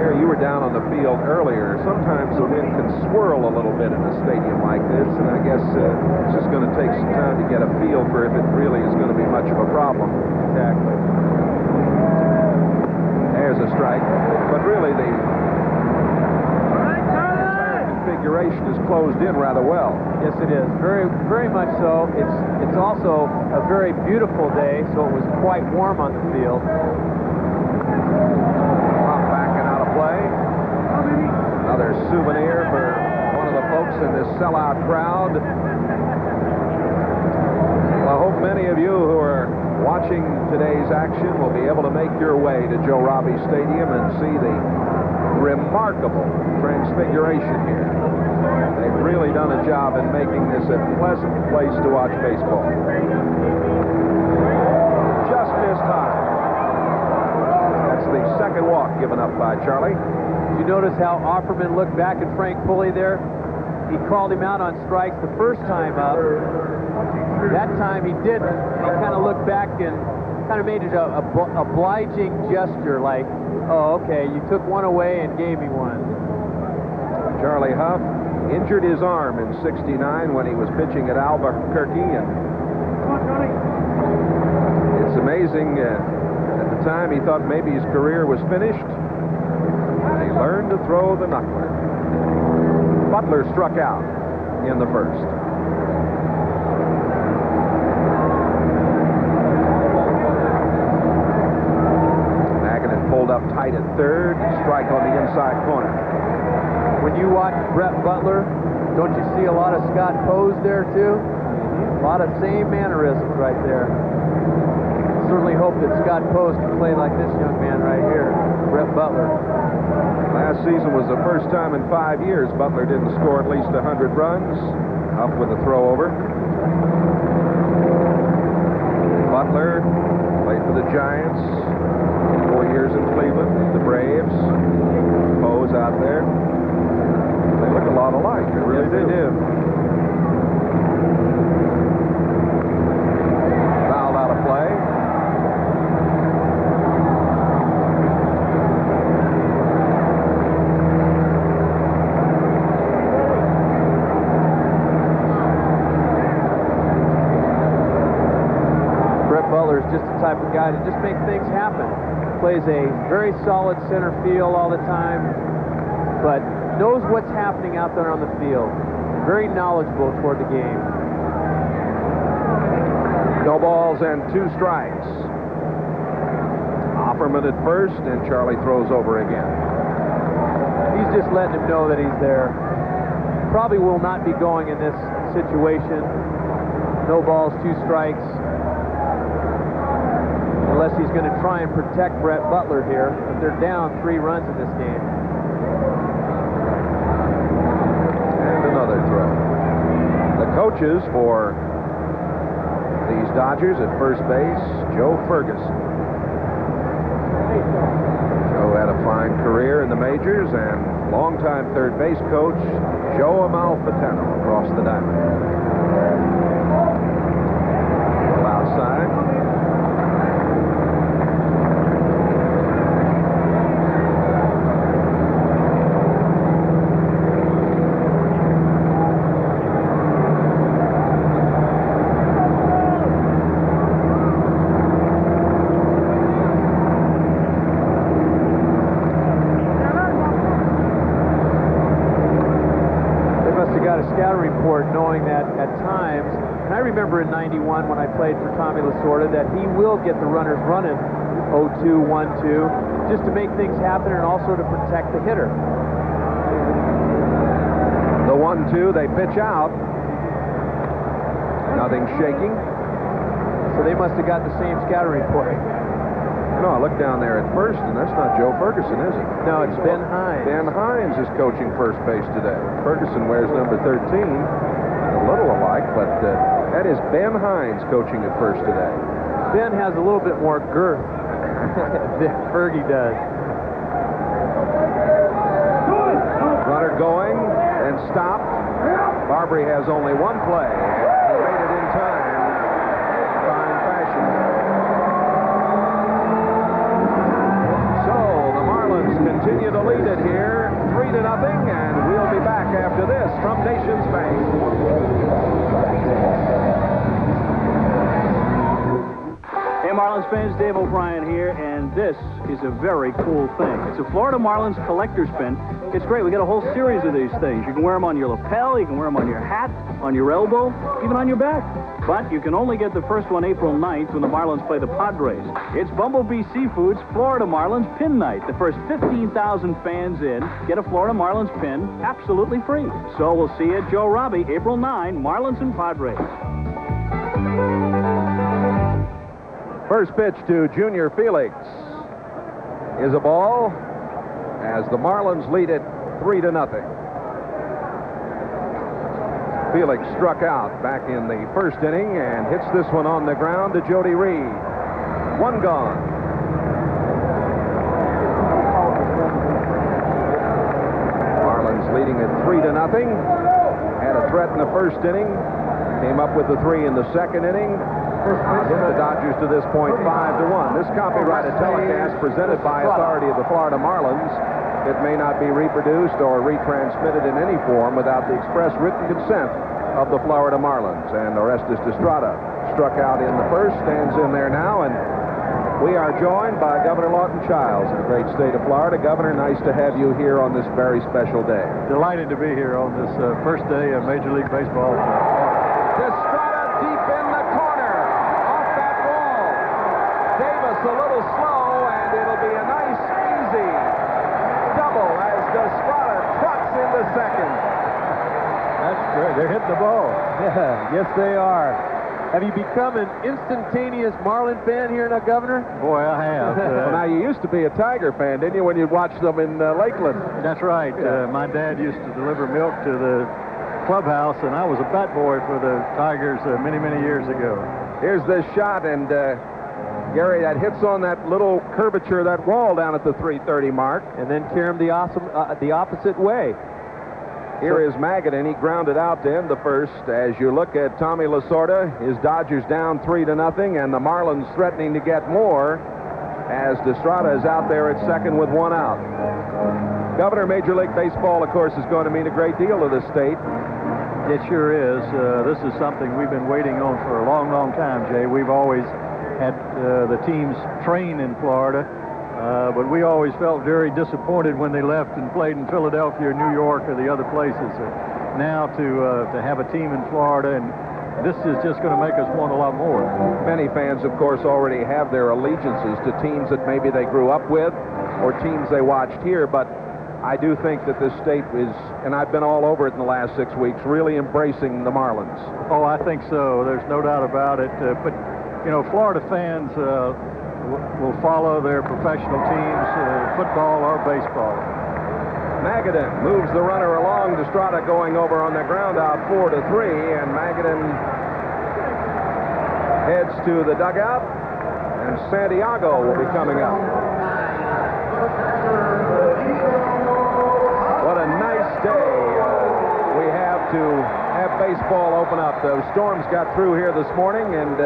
Here, you were down on the field earlier. Sometimes the wind can swirl a little bit in a stadium like this, and I guess it's just going to take some time to get a feel for if it really is going to be much of a problem. Exactly. There's a strike, but really the entire configuration is closed in rather well. Yes, it is. Very, very much so. It's also a very beautiful day, so it was quite warm on the field. Backing out of play. Another souvenir for one of the folks in this sellout crowd. Well, I hope many of you who are watching today's action will be able to make your way to Joe Robbie Stadium and see the remarkable transfiguration here. They've really done a job in making this a pleasant place to watch baseball. Just missed high. That's the second walk given up by Charlie. You notice how Offerman looked back at Frank Pulley there? He called him out on strikes the first time up. That time he didn't. He kind of looked back and kind of made it a obliging gesture like, oh, okay, you took one away and gave me one. Charlie Hough injured his arm in '69 when he was pitching at Albuquerque, and it's amazing. At the time, he thought maybe his career was finished, and he learned to throw the knuckler. Butler struck out in the first. Magadan pulled up tight at third, strike on the inside corner. When you watch Brett Butler, don't you see a lot of Scott Pose there too? A lot of same mannerisms right there. Certainly hope that Scott Pose can play like this young man right here, Brett Butler. Last season was the first time in 5 years Butler didn't score at least 100 runs. Up with a throw over. Butler played for the Giants, 4 years in Cleveland, the Braves. Pose out there. They look a lot alike. They really do. Fouled out of play. Butler's just the type of guy to just make things happen. Plays a very solid center field all the time, but knows what's happening out there on the field. Very knowledgeable toward the game. No balls and 2 strikes. Offerman at first, and Charlie throws over again. He's just letting him know that he's there. Probably will not be going in this situation. No balls, 2 strikes. Unless he's going to try and protect Brett Butler here. But they're down 3 runs in this game. And another throw. The coaches for these Dodgers at first base, Joe Ferguson. Joe had a fine career in the majors, and longtime third base coach Joe Amalfitano across the diamond. Outside. scouting report knowing that at times, and I remember in '91 when I played for Tommy Lasorda, that he will get the runners running 0-2, 1-2, just to make things happen and also to protect the hitter. The 1-2, they pitch out. Nothing shaking. So they must have got the same scouting report. No, I look down there at first, and that's not Joe Ferguson, is it? No, it's Ben Hines. Ben Hines is coaching first base today. Ferguson wears number 13. A little alike, but that is Ben Hines coaching at first today. Ben has a little bit more girth than Fergie does. Runner going and stopped. Barbary has only one play. He made it in time. Fine fashion. So the Marlins continue to lead it here, 3-0, and we'll be back after this from Nations Bank. Hey Marlins fans, Dave O'Brien here, and this is a very cool thing. It's a Florida Marlins collector's pin. It's great. We got a whole series of these things. You can wear them on your lapel, you can wear them on your hat, on your elbow, even on your back. But you can only get the first one April 9th when the Marlins play the Padres. It's Bumblebee Seafood's Florida Marlins Pin Night. The first 15,000 fans in get a Florida Marlins pin absolutely free. So we'll see you at Joe Robbie, April 9, Marlins and Padres. First pitch to Junior Felix is a ball as the Marlins lead it 3-0. Felix struck out back in the first inning and hits this one on the ground to Jody Reed. One gone. Marlins leading it 3-0. Had a threat in the first inning. Came up with the 3 in the second inning. Hit the Dodgers to this point 5-1. This copyrighted telecast presented by authority of the Florida Marlins. It may not be reproduced or retransmitted in any form without the express written consent of the Florida Marlins. And Orestes Estrada struck out in the first, stands in there now, and we are joined by Governor Lawton Childs in the great state of Florida. Governor, nice to have you here on this very special day. Delighted to be here on this first day of Major League Baseball. Estrada deep in the corner, off that wall. Davis a little slow, and it'll be a nice, easy double as Estrada trucks into second. That's great. They're hitting the ball. Yeah, yes they are. Have you become an instantaneous Marlin fan here now, Governor? Boy, I have. Well, now, you used to be a Tiger fan, didn't you, when you watched them in Lakeland? That's right. My dad used to deliver milk to the clubhouse, and I was a bat boy for the Tigers many, many years ago. Here's this shot, and Gary, that hits on that little curvature of that wall down at the 330 mark. And then carry him the opposite way. Here is Magadan. He grounded out to end the first. As you look at Tommy Lasorda, his Dodgers down 3-0, and the Marlins threatening to get more as Estrada is out there at second with one out. Governor, Major League Baseball, of course, is going to mean a great deal to the state. It sure is. This is something we've been waiting on for a long, long time, Jay. We've always had the teams train in Florida. But we always felt very disappointed when they left and played in Philadelphia or New York or the other places. Now to have a team in Florida, and this is just going to make us want a lot more. Many fans, of course, already have their allegiances to teams that maybe they grew up with or teams they watched here, but I do think that this state is, and I've been all over it in the last 6 weeks, really embracing the Marlins. Oh, I think so. There's no doubt about it. But, you know, Florida fans will follow their professional teams, football or baseball. Magadan moves the runner along. Estrada going over on the ground out 4-3, and Magadan heads to the dugout, and Santiago will be coming up. What a nice day we have to have baseball open up. The storms got through here this morning, and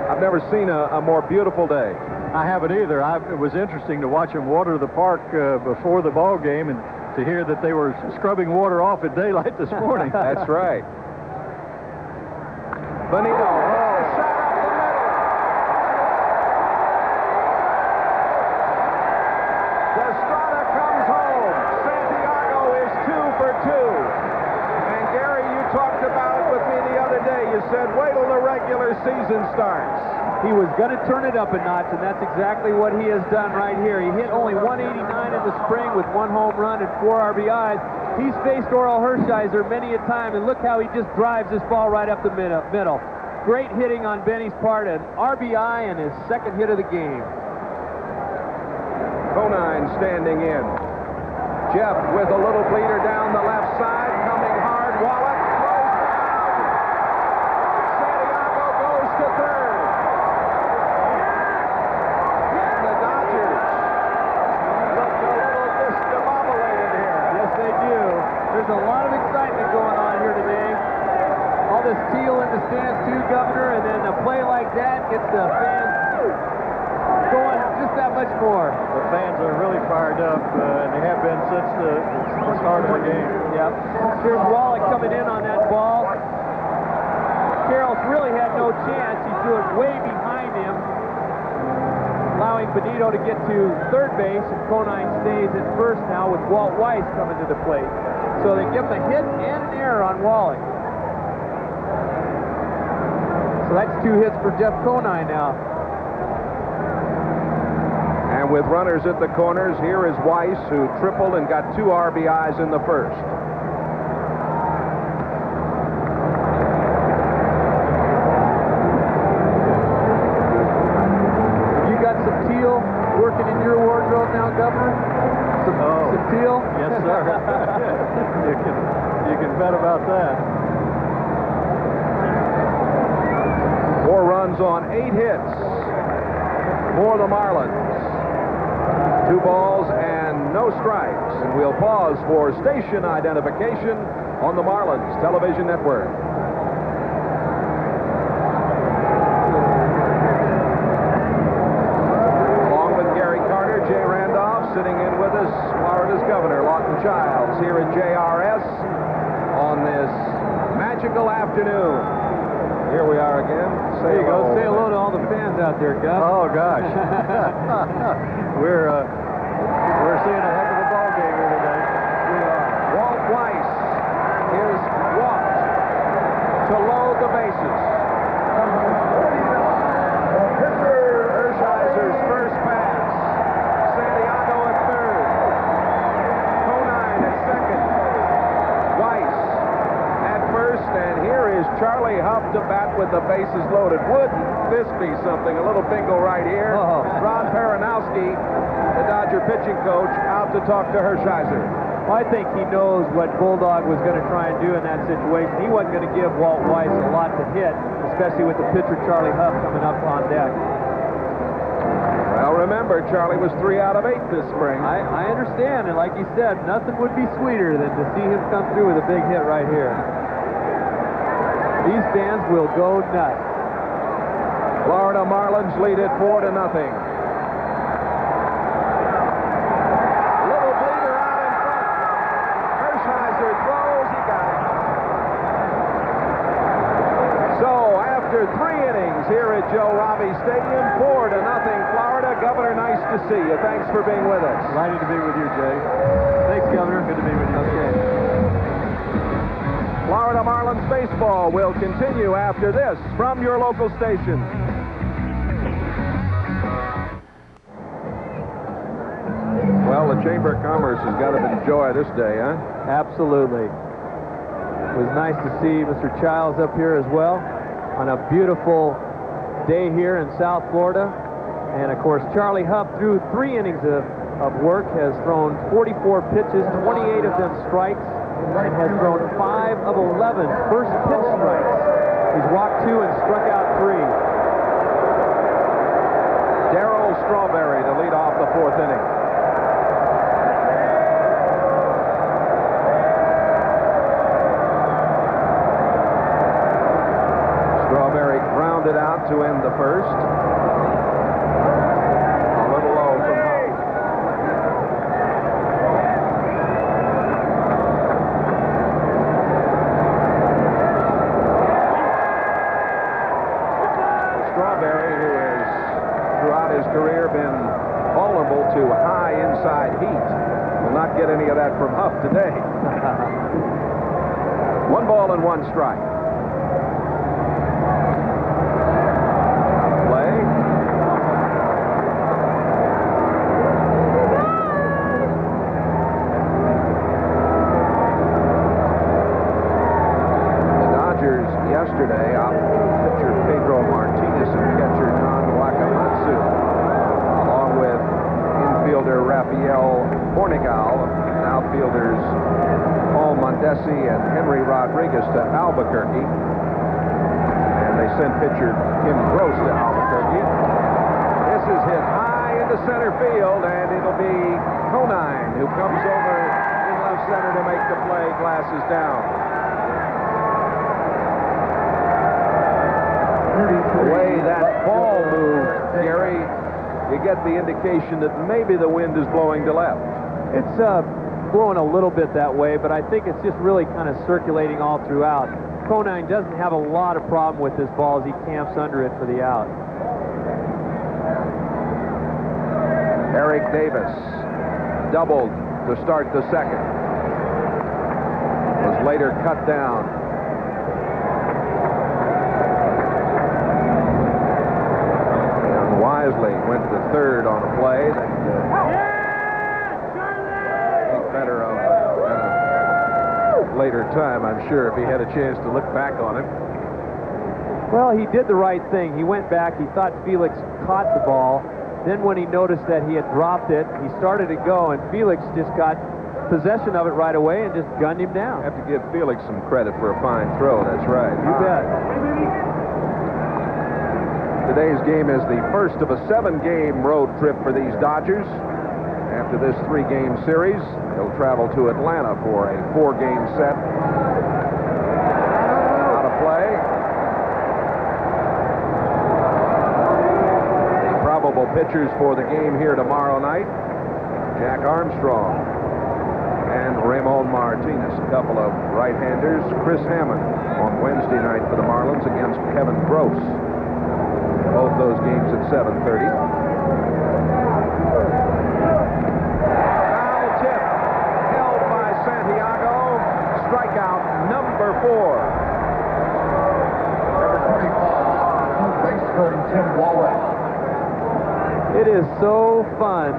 I've never seen a more beautiful day. I haven't either. It was interesting to watch them water the park before the ball game, and to hear that they were scrubbing water off at daylight this morning. That's right. Benito, shot up the middle. Estrada comes home. Santiago is 2 for 2. And Gary, said, wait till the regular season starts. He was going to turn it up a notch, and that's exactly what he has done right here. He hit only 189 in the spring with 1 home run and 4 RBIs. He's faced Orel Hershiser many a time, and look how he just drives this ball right up the middle. Great hitting on Benny's part, an RBI and his second hit of the game. Conine standing in. Jeff with a little bleeder down the left side, coming hard. Wallach throws down. Santiago goes to third. And the Dodgers look a little discombobulated here. Yes, they do. There's a lot of excitement going on here today. All this teal in the stands too, Governor, and then a play like that gets the fans going just that much more. The fans are really fired up, and they have been since the start of the game. Yep. Here's Wallach coming in on that ball. Carroll's really had no chance. He threw it way behind him, allowing Benito to get to third base, and Conine stays at first now with Walt Weiss coming to the plate. So they give him a hit and an error on Wallach. So that's 2 hits for Jeff Conine now. And with runners at the corners, here is Weiss, who tripled and got 2 RBIs in the first. You got some teal working in your wardrobe now, Governor? Some teal? Yes, sir. you can bet about that. 4 runs on 8 hits for the Marlins. 2 balls and no strikes. And we'll pause for station identification on the Marlins television network. Along with Gary Carter, Jay Randolph sitting in with us, Florida's Governor Lawton Childs here at JRS on this magical afternoon. Here we are again. There you go. Say hello to all the fans out there, Gov. Oh, gosh. We're seeing a heck of a ball game here today. We are. Walt Weiss is walked to load the bases. Hershiser's first pass. Santiago at third. Conine at second. Weiss at first, and here is Charlie Hough to bat with the bases loaded. Wouldn't this be something? A little bingo right here. Ron Peronowski, the Dodger pitching coach, out to talk to Hershiser. Well, I think he knows what Bulldog was going to try and do in that situation. He wasn't going to give Walt Weiss a lot to hit, especially with the pitcher Charlie Hough coming up on deck. Well, remember, Charlie was 3 out of 8 this spring. I understand, and like you said, nothing would be sweeter than to see him come through with a big hit right here. These fans will go nuts. Florida Marlins lead it 4-0. Little bleeder out in front. Hershiser throws, he got it. So after 3 innings here at Joe Robbie Stadium, 4-0 Florida. Governor, nice to see you. Thanks for being with us. Delighted to be with you, Jay. Thanks, Governor. Good to be with you. Okay. Florida Marlins baseball will continue after this from your local station. Well, the Chamber of Commerce has got to enjoy this day, huh? Absolutely. It was nice to see Mr. Childs up here as well on a beautiful day here in South Florida. And, of course, Charlie Hough, through 3 innings of work, has thrown 44 pitches, 28 of them strikes, and has thrown 5 of 11 first pitch strikes. He's walked 2 and struck out 3. Darryl Strawberry to lead off the 4th inning. Strawberry grounded out to end the first. A little low from Hough. Strawberry, who has throughout his career been vulnerable to high inside heat, will not get any of that from Hough today. 1 ball and 1 strike. infielder Rafael Hornigal, outfielders Paul Mondesi and Henry Rodriguez to Albuquerque. And they sent pitcher Tim Gross to Albuquerque. This is hit high into center field, and it'll be Conine who comes over in left center to make the play. Glasses down. The way that ball moved, Gary, you get the indication that maybe the wind is blowing to left. It's blowing a little bit that way, but I think it's just really kind of circulating all throughout. Conine doesn't have a lot of problem with this ball as he camps under it for the out. Eric Davis doubled to start the second. Was later cut down. And Wisely went to third on a play that think better of later time, I'm sure, if he had a chance to look back on it. Well, he did the right thing. He went back. He thought Felix caught the ball. Then when he noticed that he had dropped it, he started to go, and Felix just got possession of it right away and just gunned him down. Have to give Felix some credit for a fine throw. That's right. You bet. Today's game is the first of a 7-game road trip for these Dodgers. After this 3-game series, they'll travel to Atlanta for a 4-game set. Out of play. The probable pitchers for the game here tomorrow night, Jack Armstrong and Ramon Martinez. A couple of right-handers. Chris Hammond on Wednesday night for the Marlins against Kevin Gross. Both those games at 7:30. Foul tip held by Santiago. Strikeout number 4. Number 25, baseman Tim Wallach. It is so fun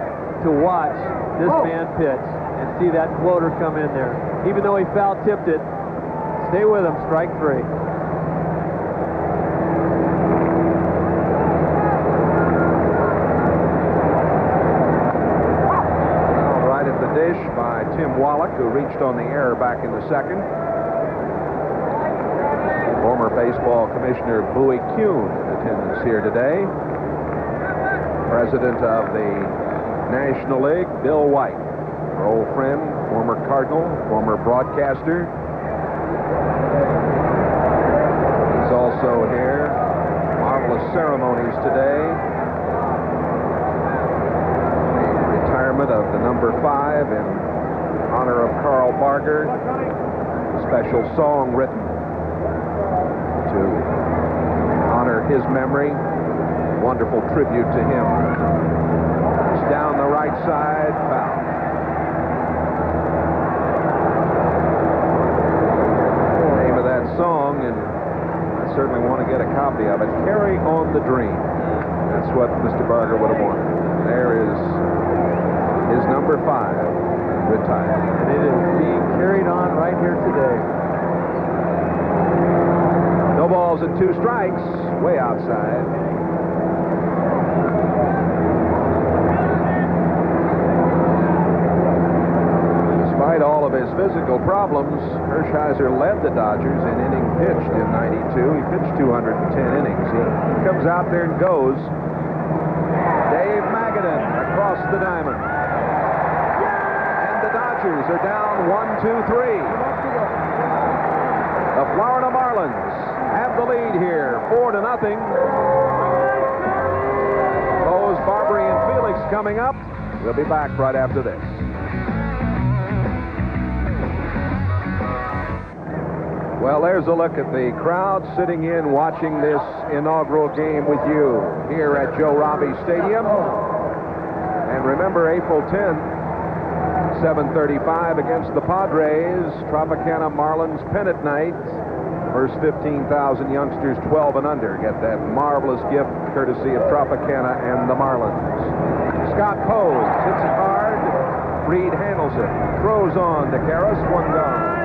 to watch this man pitch and see that floater come in there. Even though he foul-tipped it, stay with him, strike 3. By Tim Wallach, who reached on the error back in the second. Former baseball commissioner Bowie Kuhn in attendance here today. President of the National League, Bill White, our old friend, former Cardinal, former broadcaster. He's also here. Marvelous ceremonies today. Of the number 5 in honor of Carl Barger. A special song written to honor his memory. Wonderful tribute to him. It's down the right side, foul. The name of that song, and I certainly want to get a copy of it, Carry on the Dream. That's what Mr. Barger would have wanted. There is his number 5 retired. And it is being carried on right here today. No balls and 2 strikes, way outside. Despite all of his physical problems, Hershiser led the Dodgers in inning pitched in '92. He pitched 210 innings. He comes out there and goes. Dave Magadan across the diamond. Dodgers are down 1-2-3. The Florida Marlins have the lead here, 4-0. Bose, Barbary, and Felix coming up. We'll be back right after this. Well, there's a look at the crowd sitting in watching this inaugural game with you here at Joe Robbie Stadium. And remember, April 10th, 7:35 against the Padres, Tropicana Marlins pennant night. First 15,000 youngsters 12 and under get that marvelous gift courtesy of Tropicana and the Marlins. Scott Pose hits it hard. Reed handles it. Throws on to Karras. 1 gone.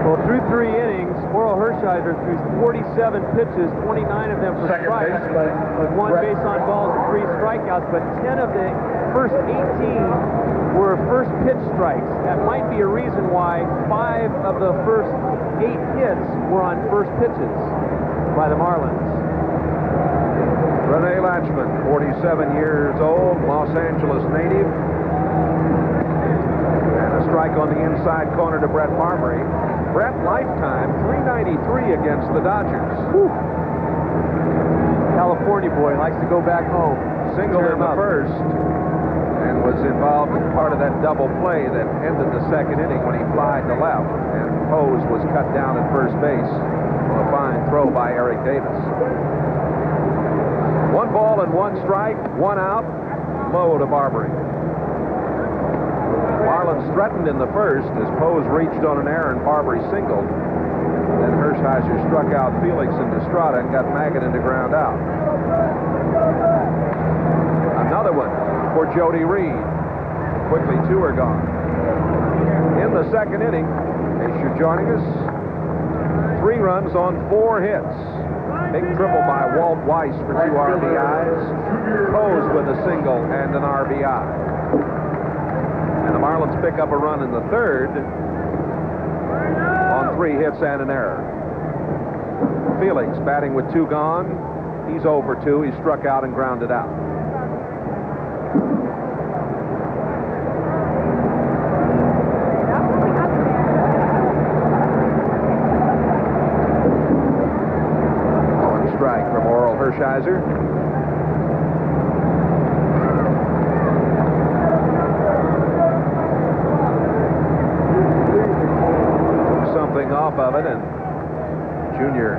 Well, through 3 innings, Orel Hershiser threw 47 pitches, 29 of them for strikes, with 1 base on balls and 3 strikes. strikeouts, but 10 of the first 18 were first pitch strikes. That might be a reason why 5 of the first 8 hits were on first pitches by the Marlins. Rene Latchman, 47 years old, Los Angeles native. And a strike on the inside corner to Brett Marbury. Brett, lifetime, .393 against the Dodgers. Whew. California boy likes to go back home. Singled in the first and was involved in part of that double play that ended the second inning when he flied to left. And Pose was cut down at first base on a fine throw by Eric Davis. 1 ball and 1 strike, 1 out, low to Marbury. Marlins threatened in the first as Pose reached on an error and Marbury singled. Then Hershiser struck out Felix and Estrada and got Maggott into ground out. Another one for Jody Reed. Quickly 2 are gone. In the second inning, in case you're joining us, 3 runs on 4 hits. Big triple by Walt Weiss for 2 RBIs. Pose with a single and an RBI. And the Marlins pick up a run in the third on 3 hits and an error. Felix batting with 2 gone. He's 0 for 2. He struck out and grounded out. On strike from Orel Hershiser. Off of it, and Junior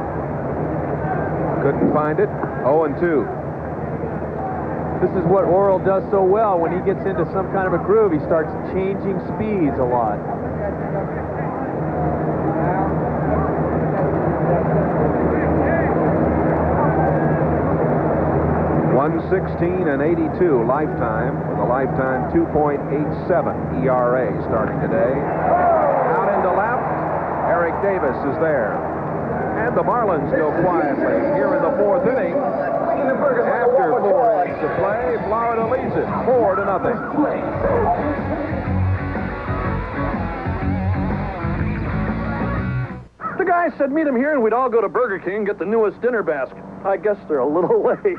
couldn't find it. 0-2. This is what Orel does so well. When he gets into some kind of a groove, he starts changing speeds a lot. .116 and 82 lifetime, with a lifetime 2.87 ERA starting today. Out into left. Eric Davis is there. And the Marlins go quietly here in the 4th inning. After 4 innings of play, Florida leads it 4-0. The guy said meet him here and we'd all go to Burger King and get the newest dinner basket. I guess they're a little late.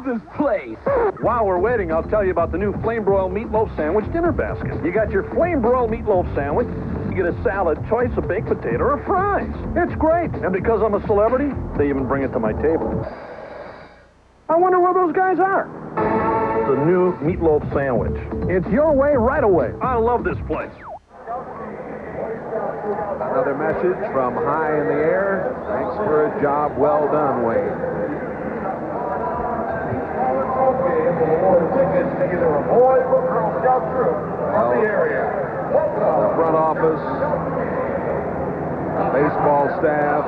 This place. While we're waiting, I'll tell you about the new flame broiled meatloaf sandwich dinner basket. You got your flame broiled meatloaf sandwich, you get a salad, choice of baked potato or fries. It's great, and because I'm a celebrity, they even bring it to my table. I wonder where those guys are. The new meatloaf sandwich. It's your way right away. I love this place. Another message from high in the air. Thanks for a job well done, Wayne. The front office, the baseball staff,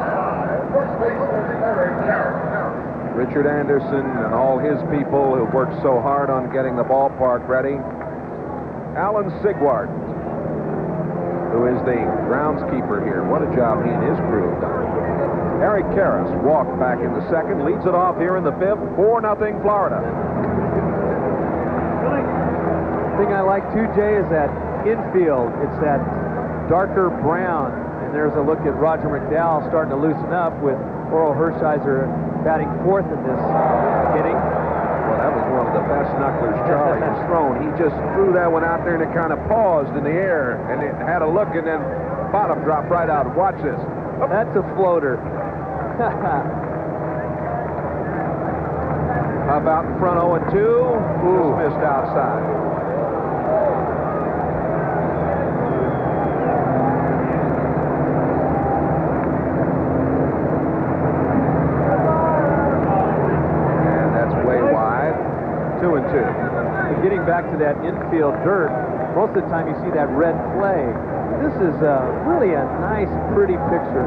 Richard Anderson and all his people who worked so hard on getting the ballpark ready. Alan Sigwart, who is the groundskeeper here. What a job he and his crew have done. Eric Karras walked back in the second, leads it off here in the 5th, 4-0 Florida. The thing I like too, Jay, is that infield. It's that darker brown. And there's a look at Roger McDowell starting to loosen up with Orel Hershiser batting 4th in this inning. Well, that was one of the best knucklers Charlie has thrown. He just threw that one out there and it kind of paused in the air and it had a look and then bottom dropped right out. Watch this. Oh. That's a floater. How about in front 0-2? Just missed outside. And that's way wide. 2-2. But getting back to that infield dirt, most of the time you see that red clay. This is really a nice, pretty picture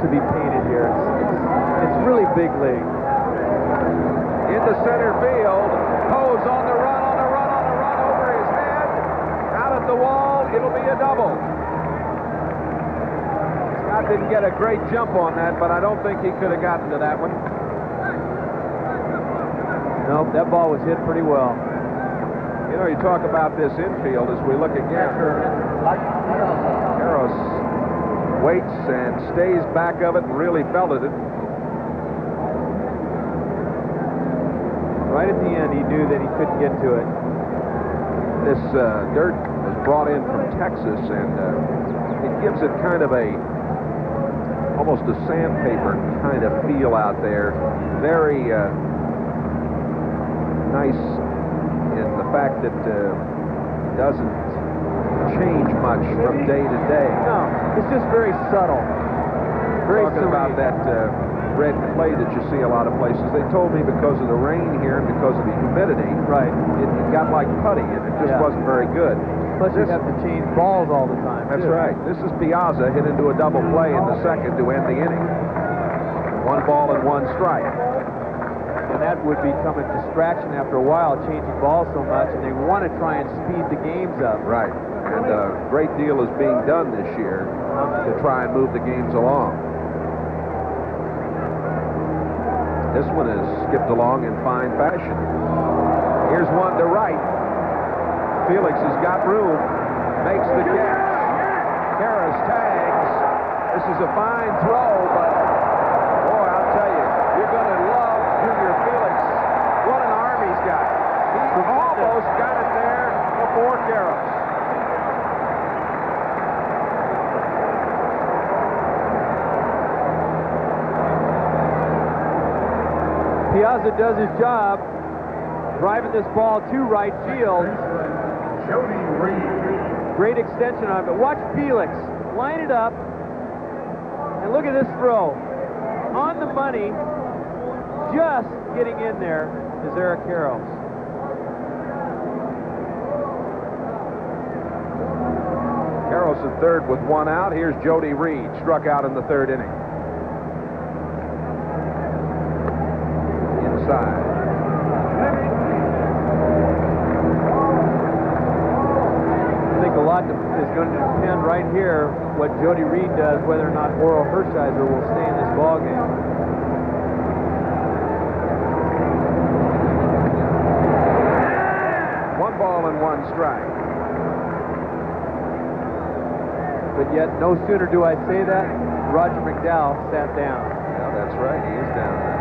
to be painted here. It's really big league. Into center field. Pose on the run over his head. Out at the wall. It'll be a double. Scott didn't get a great jump on that, but I don't think he could have gotten to that one. Nope, that ball was hit pretty well. You know, you talk about this infield as we look again. Karros waits and stays back of it and really belted it. Right at the end, he knew that he couldn't get to it. This dirt was brought in from Texas, and it gives it kind of almost a sandpaper kind of feel out there. Very nice in the fact that it doesn't change much from day to day. No, it's just very subtle. Very Talking about that red clay that you see a lot of places. They told me because of the rain here and because of the humidity, right, it got like putty, and it just wasn't very good. Plus you have to change balls all the time. That's right. This is Piazza hit into a double play in the second to end the inning. 1 ball and 1 strike. And that would become a distraction after a while, changing balls so much, and they want to try and speed the games up. Right. And a great deal is being done this year to try and move the games along. This one is skipped along in fine fashion. Here's one to right. Felix has got room, makes the catch. Karros tags. This is a fine throw, but boy, I'll tell you, you're going to love Junior Felix. What an arm he's got. He almost got it there before Karros. Piazza does his job, driving this ball to right field. Great extension on it, but watch Felix line it up, and look at this throw. On the money, just getting in there is Eric Karros. Karros at third with 1 out. Here's Jody Reed, struck out in the 3rd inning. Inside. I think a lot is going to depend right here what Jody Reed does, whether or not Orel Hershiser will stay in this ball game. One ball and 1 strike. But yet, no sooner do I say that, Roger McDowell sat down. Yeah, that's right. He is down there.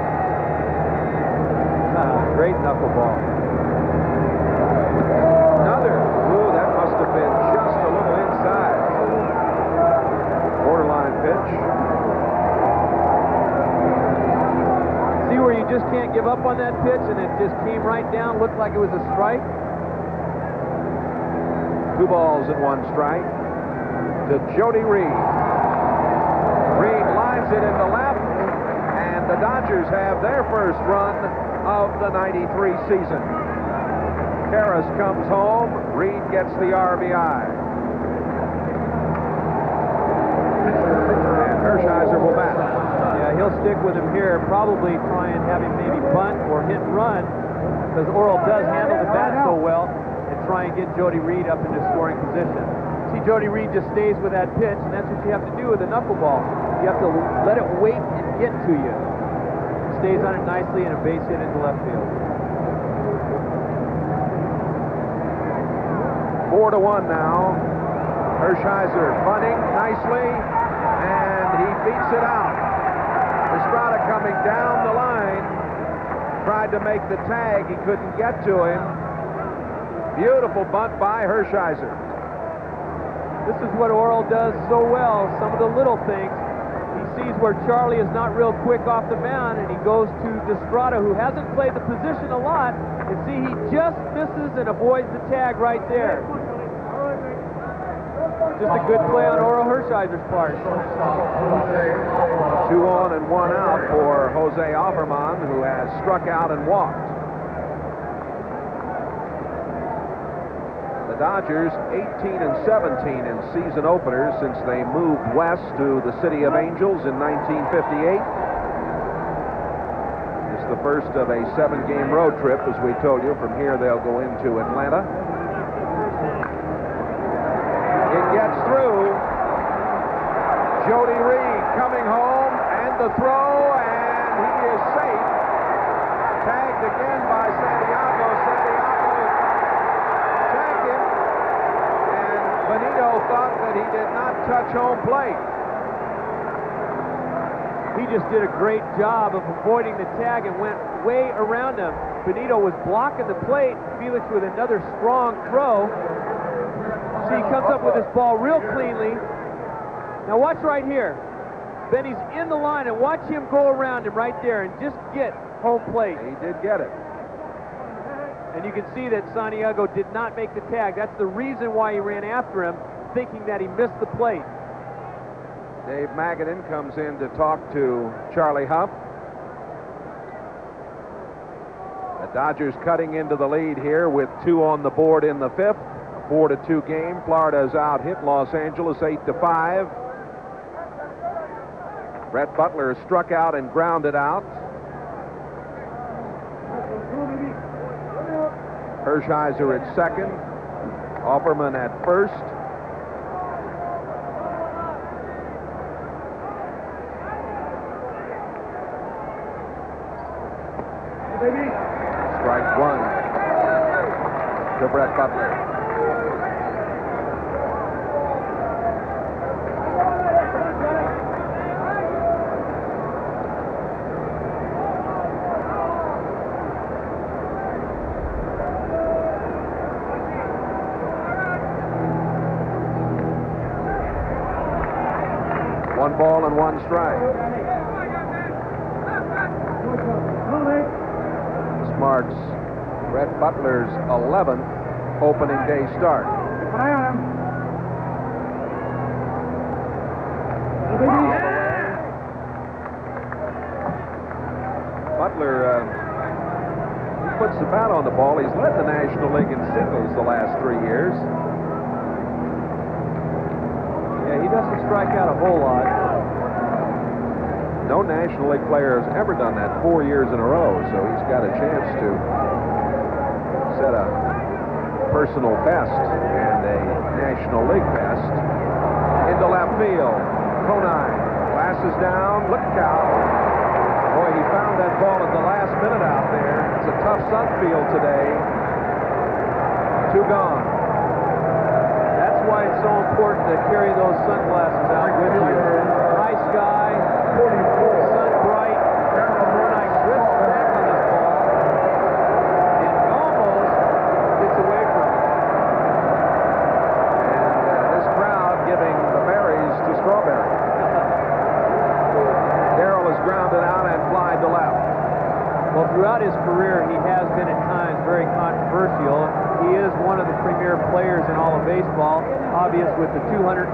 Great knuckleball. Another. Ooh, that must have been just a little inside. Borderline pitch. See where you just can't give up on that pitch, and it just came right down, looked like it was a strike? 2 balls and 1 strike to Jody Reed. Reed lines it in the left, and the Dodgers have their first run of the '93 season. Karros comes home. Reed gets the RBI. And Hershiser will bat. Yeah, he'll stick with him here, probably try and have him maybe bunt or hit and run, because Orel does handle the bat so well, and try and get Jody Reed up into scoring position. See, Jody Reed just stays with that pitch, and that's what you have to do with a knuckleball. You have to let it wait and get to you. Stays on it nicely, and a base hit into left field. 4-1 now. Hershiser bunting nicely, and he beats it out. Estrada coming down the line, tried to make the tag. He couldn't get to him. Beautiful bunt by Hershiser. This is what Orel does so well, some of the little things. He sees where Charlie is not real quick off the mound, and he goes to Estrada, who hasn't played the position a lot, and see, he just misses and avoids the tag right there. Just a good play on Orel Hershiser's part. 2 on and 1 out for Jose Offerman, who has struck out and walked. The Dodgers 18-17 in season openers since they moved west to the City of Angels in 1958. It's the first of a 7-game road trip, as we told you. From here, they'll go into Atlanta. It gets through. Jody Reed coming home, and the throw, and he is safe. Tagged again by did not touch home plate. He just did a great job of avoiding the tag and went way around him. Benito was blocking the plate. Felix with another strong throw. See, he comes up with this ball real cleanly. Now watch right here. Benny's in the line, and watch him go around him right there and just get home plate. He did get it. And you can see that Santiago did not make the tag. That's the reason why he ran after him, thinking that he missed the plate. Dave Magadan comes in to talk to Charlie Hough. The Dodgers cutting into the lead here with 2 on the board in the 5th. A 4-2 game. Florida's out hit Los Angeles 8-5. Brett Butler struck out and grounded out. Hershiser at second. Offerman at first. Strike 1 to Brett Butler. One ball and 1 strike. This marks Brett Butler's 11th opening day start. Butler he puts the bat on the ball. He's led the National League in singles the last 3 years. Yeah, he doesn't strike out a whole lot. No National League player has ever done that 4 years in a row, so he's got a chance to set a personal best and a National League best. Into left field. Conine glasses down. Look out. Boy, he found that ball at the last minute out there. It's a tough sun field today. 2 gone. That's why it's so important to carry those sunglasses out with you. High sky, sun bright. Conine grips back on this ball and almost gets away from it. And this crowd giving the berries to Strawberry. Darrell is grounded out and flied to left. Well, throughout his career, he has been at times very controversial. He is one of the premier players in all of baseball, obvious with the 285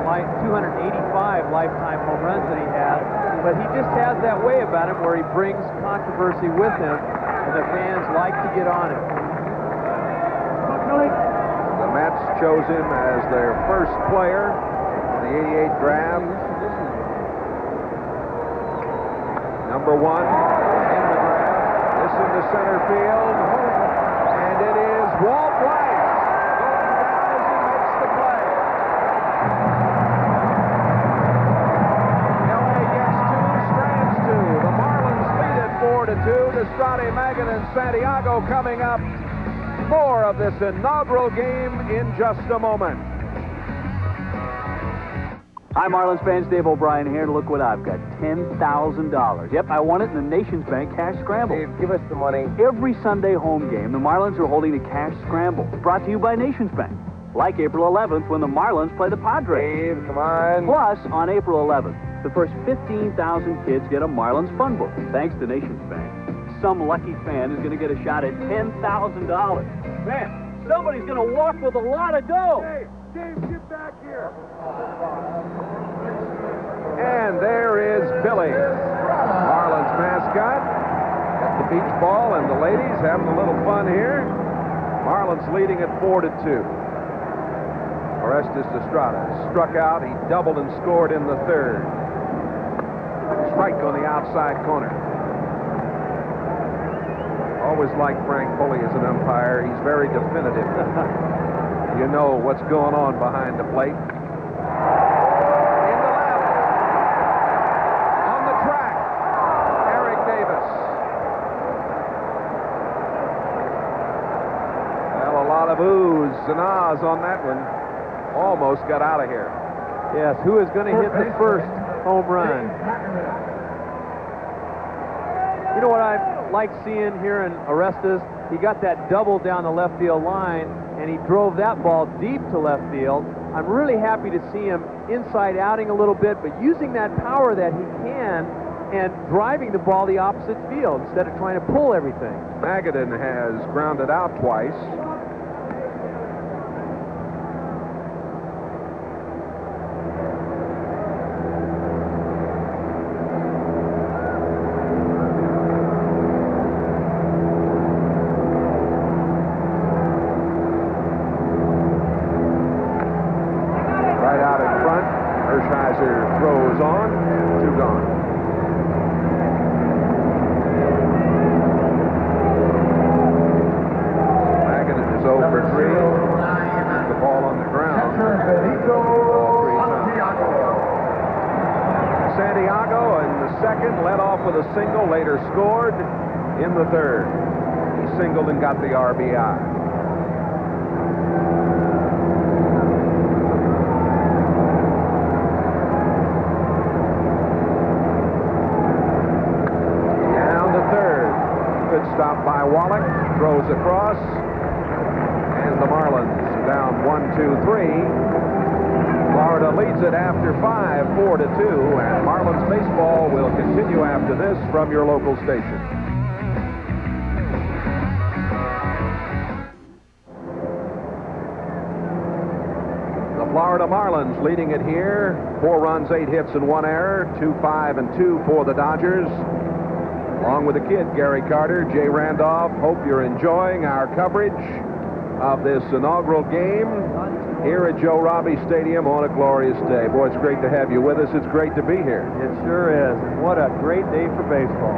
lifetime home runs that he has. But he just has that way about him where he brings controversy with him, and the fans like to get on him. The Mets chose him as their first player in the '88 draft. Number 1 in the draft. This into center field, and it is Walt Weiss going down as he makes the play. LA gets 2, strands 2. The Marlins lead it 4-2. Destrade, Magan, and Santiago coming up. More of this inaugural game in just a moment. Hi, Marlins fans. Dave O'Brien here, and look what I've got. $10,000. Yep, I won it in the Nations Bank Cash Scramble. Dave, give us the money. Every Sunday home game, the Marlins are holding a Cash Scramble, brought to you by Nations Bank. Like April 11th when the Marlins play the Padres. Dave, come on. Plus, on April 11th, the first 15,000 kids get a Marlins fun book, thanks to Nations Bank. Some lucky fan is going to get a shot at $10,000. Man, somebody's going to walk with a lot of dough. Hey, Dave, get back here. And there is Billy, Marlins mascot. Got the beach ball, and the ladies having a little fun here. Marlins leading at 4-2. Orestes Estrada struck out. He doubled and scored in the 3rd. Strike on the outside corner. Always liked Frank Foley as an umpire. He's very definitive. You know what's going on behind the plate. Oohs and ahs on that one. Almost got out of here. Yes, who is going to hit the first home run? You know what I like seeing here in Orestes? He got that double down the left field line, and he drove that ball deep to left field. I'm really happy to see him inside outing a little bit, but using that power that he can and driving the ball the opposite field instead of trying to pull everything. Magadan has grounded out twice. Right out in front, Hershiser throws on, 2 gone. For 3, the ball on the ground. Ball 3 times. Santiago in the second led off with a single, later scored in the third. He singled and got the RBI. Down to third. Good stop by Wallach. Throws across. And the Marlins down 1-2-3. Florida leads it after 5, 4-2, and Marlins baseball will continue after this from your local station. The Florida Marlins leading it here. 4 runs, 8 hits, and 1 error. 2-5-2 for the Dodgers. Along with the kid, Gary Carter, Jay Randolph. Hope you're enjoying our coverage of this inaugural game here at Joe Robbie Stadium on a glorious day. Boy, it's great to have you with us. It's great to be here. It sure is. And what a great day for baseball.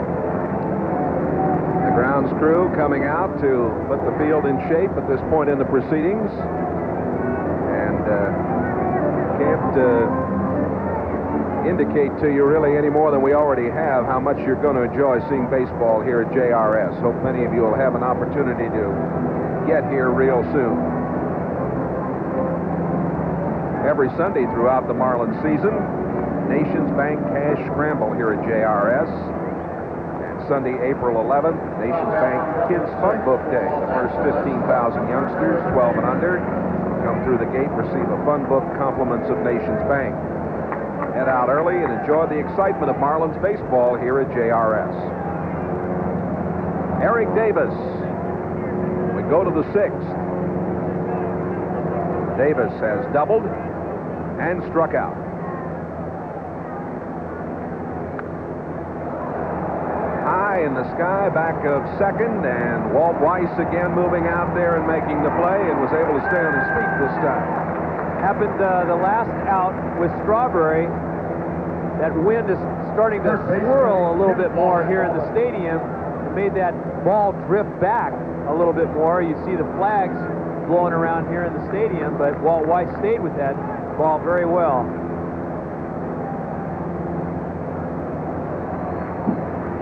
The grounds crew coming out to put the field in shape at this point in the proceedings. And can't indicate to you really any more than we already have how much you're going to enjoy seeing baseball here at JRS. Hope many of you will have an opportunity to get here real soon. Every Sunday throughout the Marlins season, Nations Bank Cash Scramble here at JRS. And Sunday, April 11th, Nations Bank Kids Fun Book Day. The first 15,000 youngsters, 12 and under, come through the gate, receive a fun book, compliments of Nations Bank. Head out early and enjoy the excitement of Marlins baseball here at JRS. Eric Davis. We go to the 6th. Davis has doubled and struck out. High in the sky, back of second, and Walt Weiss again moving out there and making the play, and was able to stay on his feet this time. Happened the last out with Strawberry. That wind is starting to swirl a little bit more here in the stadium. It made that ball drift back a little bit more. You see the flags blowing around here in the stadium, but Walt Weiss stayed with that ball very well.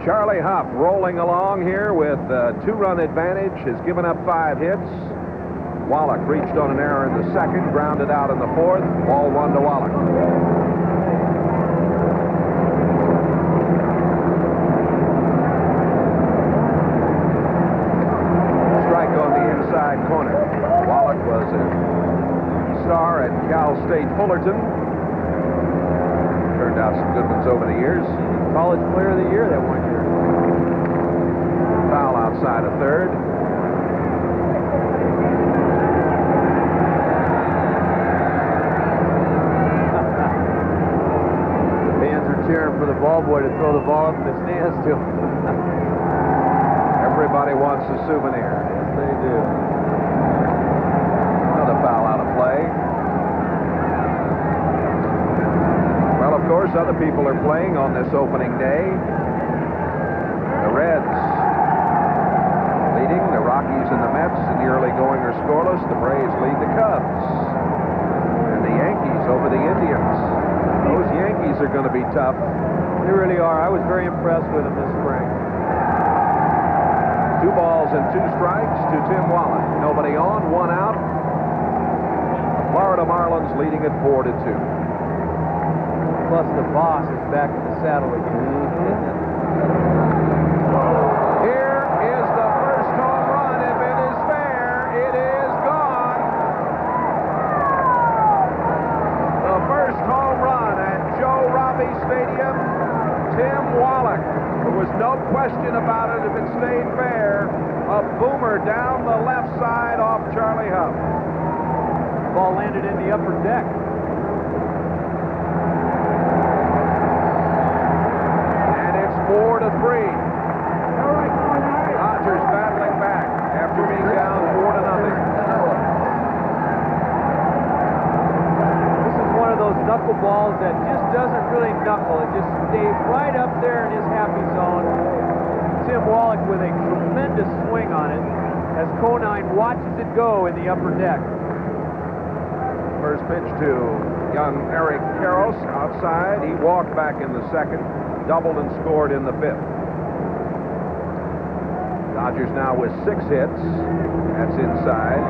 Charlie Hough rolling along here with a 2-run advantage, has given up 5 hits. Wallach reached on an error in the second, grounded out in the fourth. Ball 1 to Wallach. Strike on the inside corner. Wallach was a star at Cal State Fullerton. Turned out some good ones over the years. College Player of the Year that one year. Foul outside of third. Cheering for the ball boy to throw the ball up in the stands to him. Everybody wants a souvenir. Yes, they do. Another foul out of play. Well, of course, other people are playing on this opening day. The Reds leading, the Rockies and the Mets in the early going are scoreless. The Braves lead the Cubs. And the Yankees over the Indians. Those Yankees are going to be tough. They really are. I was very impressed with them this spring. 2 balls and 2 strikes to Tim Wallach. Nobody on, 1 out. The Florida Marlins leading at 4-2. plus the boss is back in the saddle again. Here is the first home run. If it is fair, it is gone. The first home run at Joe Robbie Stadium, Tim Wallach. There was no question about it if it stayed fair. A boomer down the left side off Charlie Hough. Ball landed in the upper deck. And it's 4-3. Dodgers battling back after being down 4-0. This is one of those knuckleballs that just doesn't really knuckle. It just stays right up there in his happy zone. Tim Wallach with a tremendous swing on it as Conine watches it go in the upper deck. First pitch to young Eric Karros outside. He walked back in the second, doubled and scored in the fifth. Dodgers now with 6 hits. That's inside.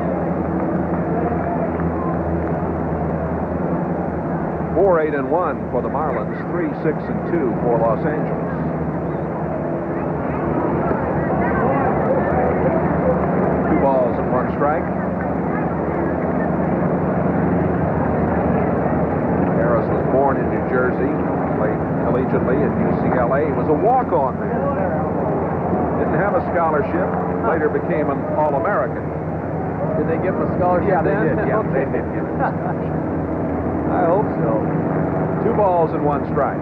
4-8-1 for the Marlins, 3-6-2 for Los Angeles. Balls and 1 strike. Harris was born in New Jersey, played collegiately at UCLA. He was a walk-on man. Didn't have a scholarship. Later became an All-American. Did they give him a scholarship? Yeah, they then? did. Yeah, Okay. they did give him a scholarship. I hope so. 2 balls and 1 strike.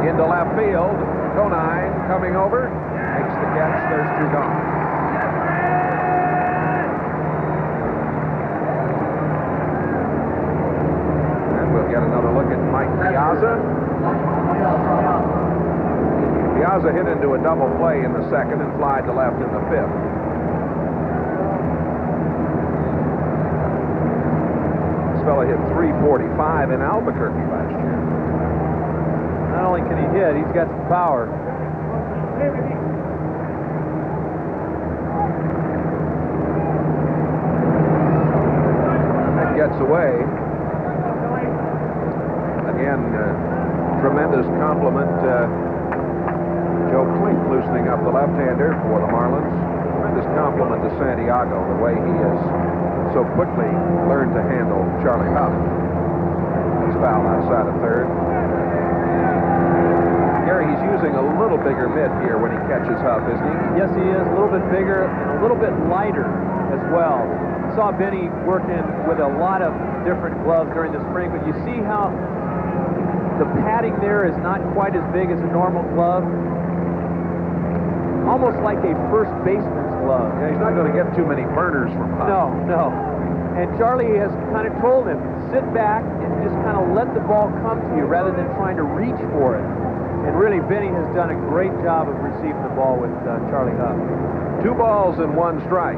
Into left field. Conine coming over, makes the catch. There's 2 gone. And we'll get another look at Mike Piazza. Piazza hit into a double play in the second and flied to left in the fifth. This fella hit .345 in Albuquerque last year. Not only can he hit, he's got some power. That gets away. Again, tremendous compliment. Joe Klink loosening up the left-hander for the Marlins. Tremendous compliment to Santiago, the way he has so quickly learned to handle Charlie Hough. He's fouled outside of third. Gary, he's using a little bigger mitt here when he catches Hough, isn't he? Yes, he is. A little bit bigger and a little bit lighter as well. Saw Benny working with a lot of different gloves during the spring, but you see how the padding there is not quite as big as a normal glove. Almost like a first baseman's glove. Yeah, he's not going to get too many burners from Hough. No, no. And Charlie has kind of told him, sit back and just kind of let the ball come to you rather than trying to reach for it. And really, Benny has done a great job of receiving the ball with Charlie Hough. 2 balls and 1 strike.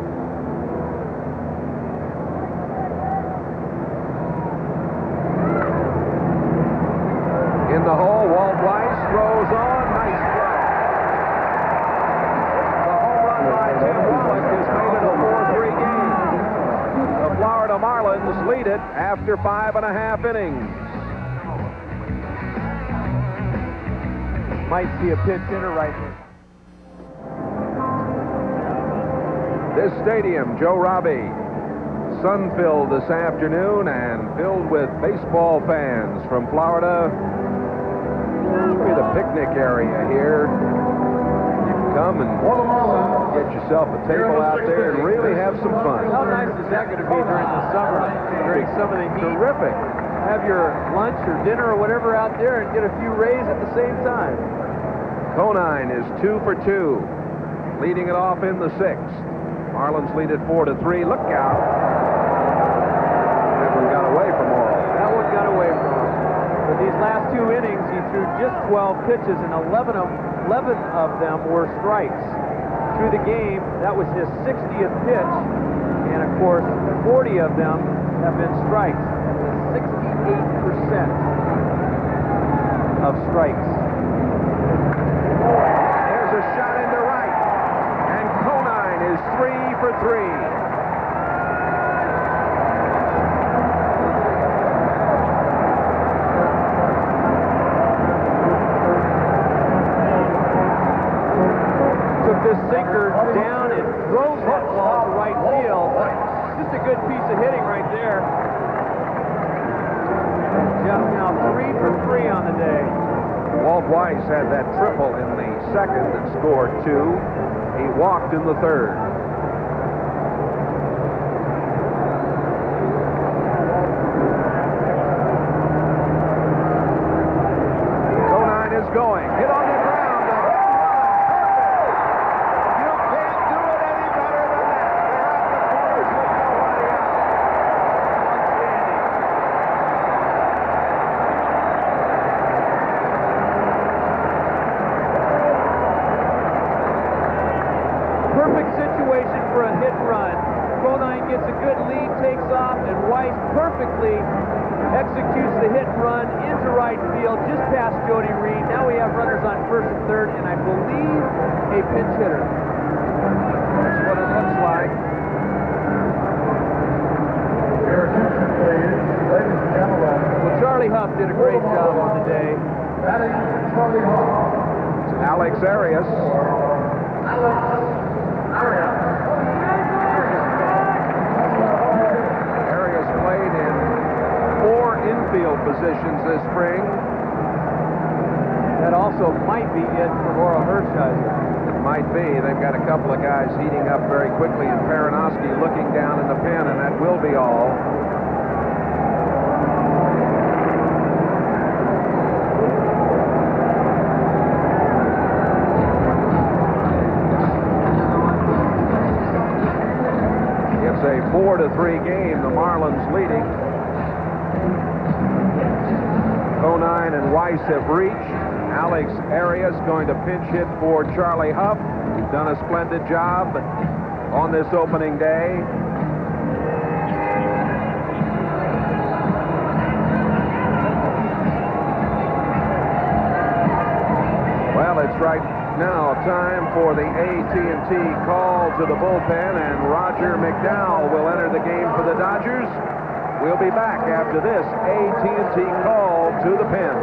In the hole, Walt Weiss throws on. Nice play. The home run by Tim Wallach has made it a 4-3 game. The Florida Marlins lead it after 5.5 innings. Might see a pinch hitter right here. This stadium, Joe Robbie, sun-filled this afternoon and filled with baseball fans from Florida. This will be the picnic area here. You can come and get yourself a table out there and really have some fun. How nice is that going to be during the summer, during some of the heat? Terrific. Have your lunch or dinner or whatever out there and get a few rays at the same time. Conine is 2 for 2, leading it off in the 6th. Marlins lead it 4-3. Look out. That one got away from Orel. That one got away from him. But these last 2 innings, he threw just 12 pitches, and 11 of them were strikes. Through the game, that was his 60th pitch, and of course, 40 of them have been strikes. That's a 68% of strikes. There's a shot into right, and Conine is 3 for 3. this sinker down and throws that ball to right field. Just a good piece of hitting right there. Jeff now 3 for 3 on the day. Walt Weiss had that triple in the second and scored 2. He walked in the third. Going. Hit on the ground. A hit and run. Perfect. You can't do it any better than that. They're at the corners with nobody out. Outstanding. Perfect situation for a hit and run. Conine gets a good lead, takes off, and Weiss perfectly executes the hit and run into right field, just past Jody Reed. Now we have runners on first and third, and I believe a pinch hitter. That's what it looks like. Your attention, please, ladies and gentlemen. Well, Charlie Hough did a great job on the day. Batting Charlie Hough. Alex Arias. Arias played in 4 infield positions this spring. That also might be it for Orel Hershiser. It might be. They've got a couple of guys heating up very quickly, and Perinoski looking down in the pen, and that will be all. It's a 4-3 game. The Marlins leading. Conine and Weiss have reached. Alex Arias going to pinch hit for Charlie Hough. He's done a splendid job on this opening day. Well, it's right now time for the AT&T call to the bullpen, and Roger McDowell will enter the game for the Dodgers. We'll be back after this AT&T call to the pen.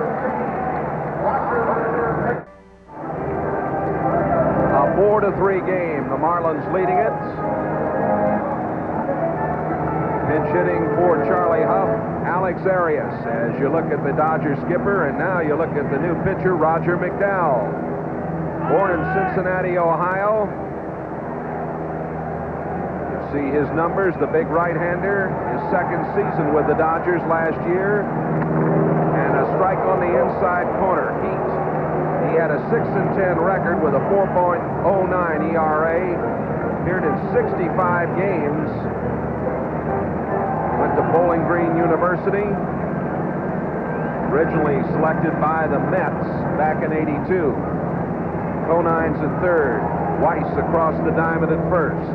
A 4-3 game. The Marlins leading it. Pinch hitting for Charlie Hough, Alex Arias. As you look at the Dodgers skipper, and now you look at the new pitcher, Roger McDowell. Born in Cincinnati, Ohio. See his numbers, the big right-hander, his second season with the Dodgers last year, and a strike on the inside corner, Heat. He had a 6-10 record with a 4.09 ERA, appeared in 65 games, went to Bowling Green University, originally selected by the Mets back in '82. Conine's at third, Weiss across the diamond at first.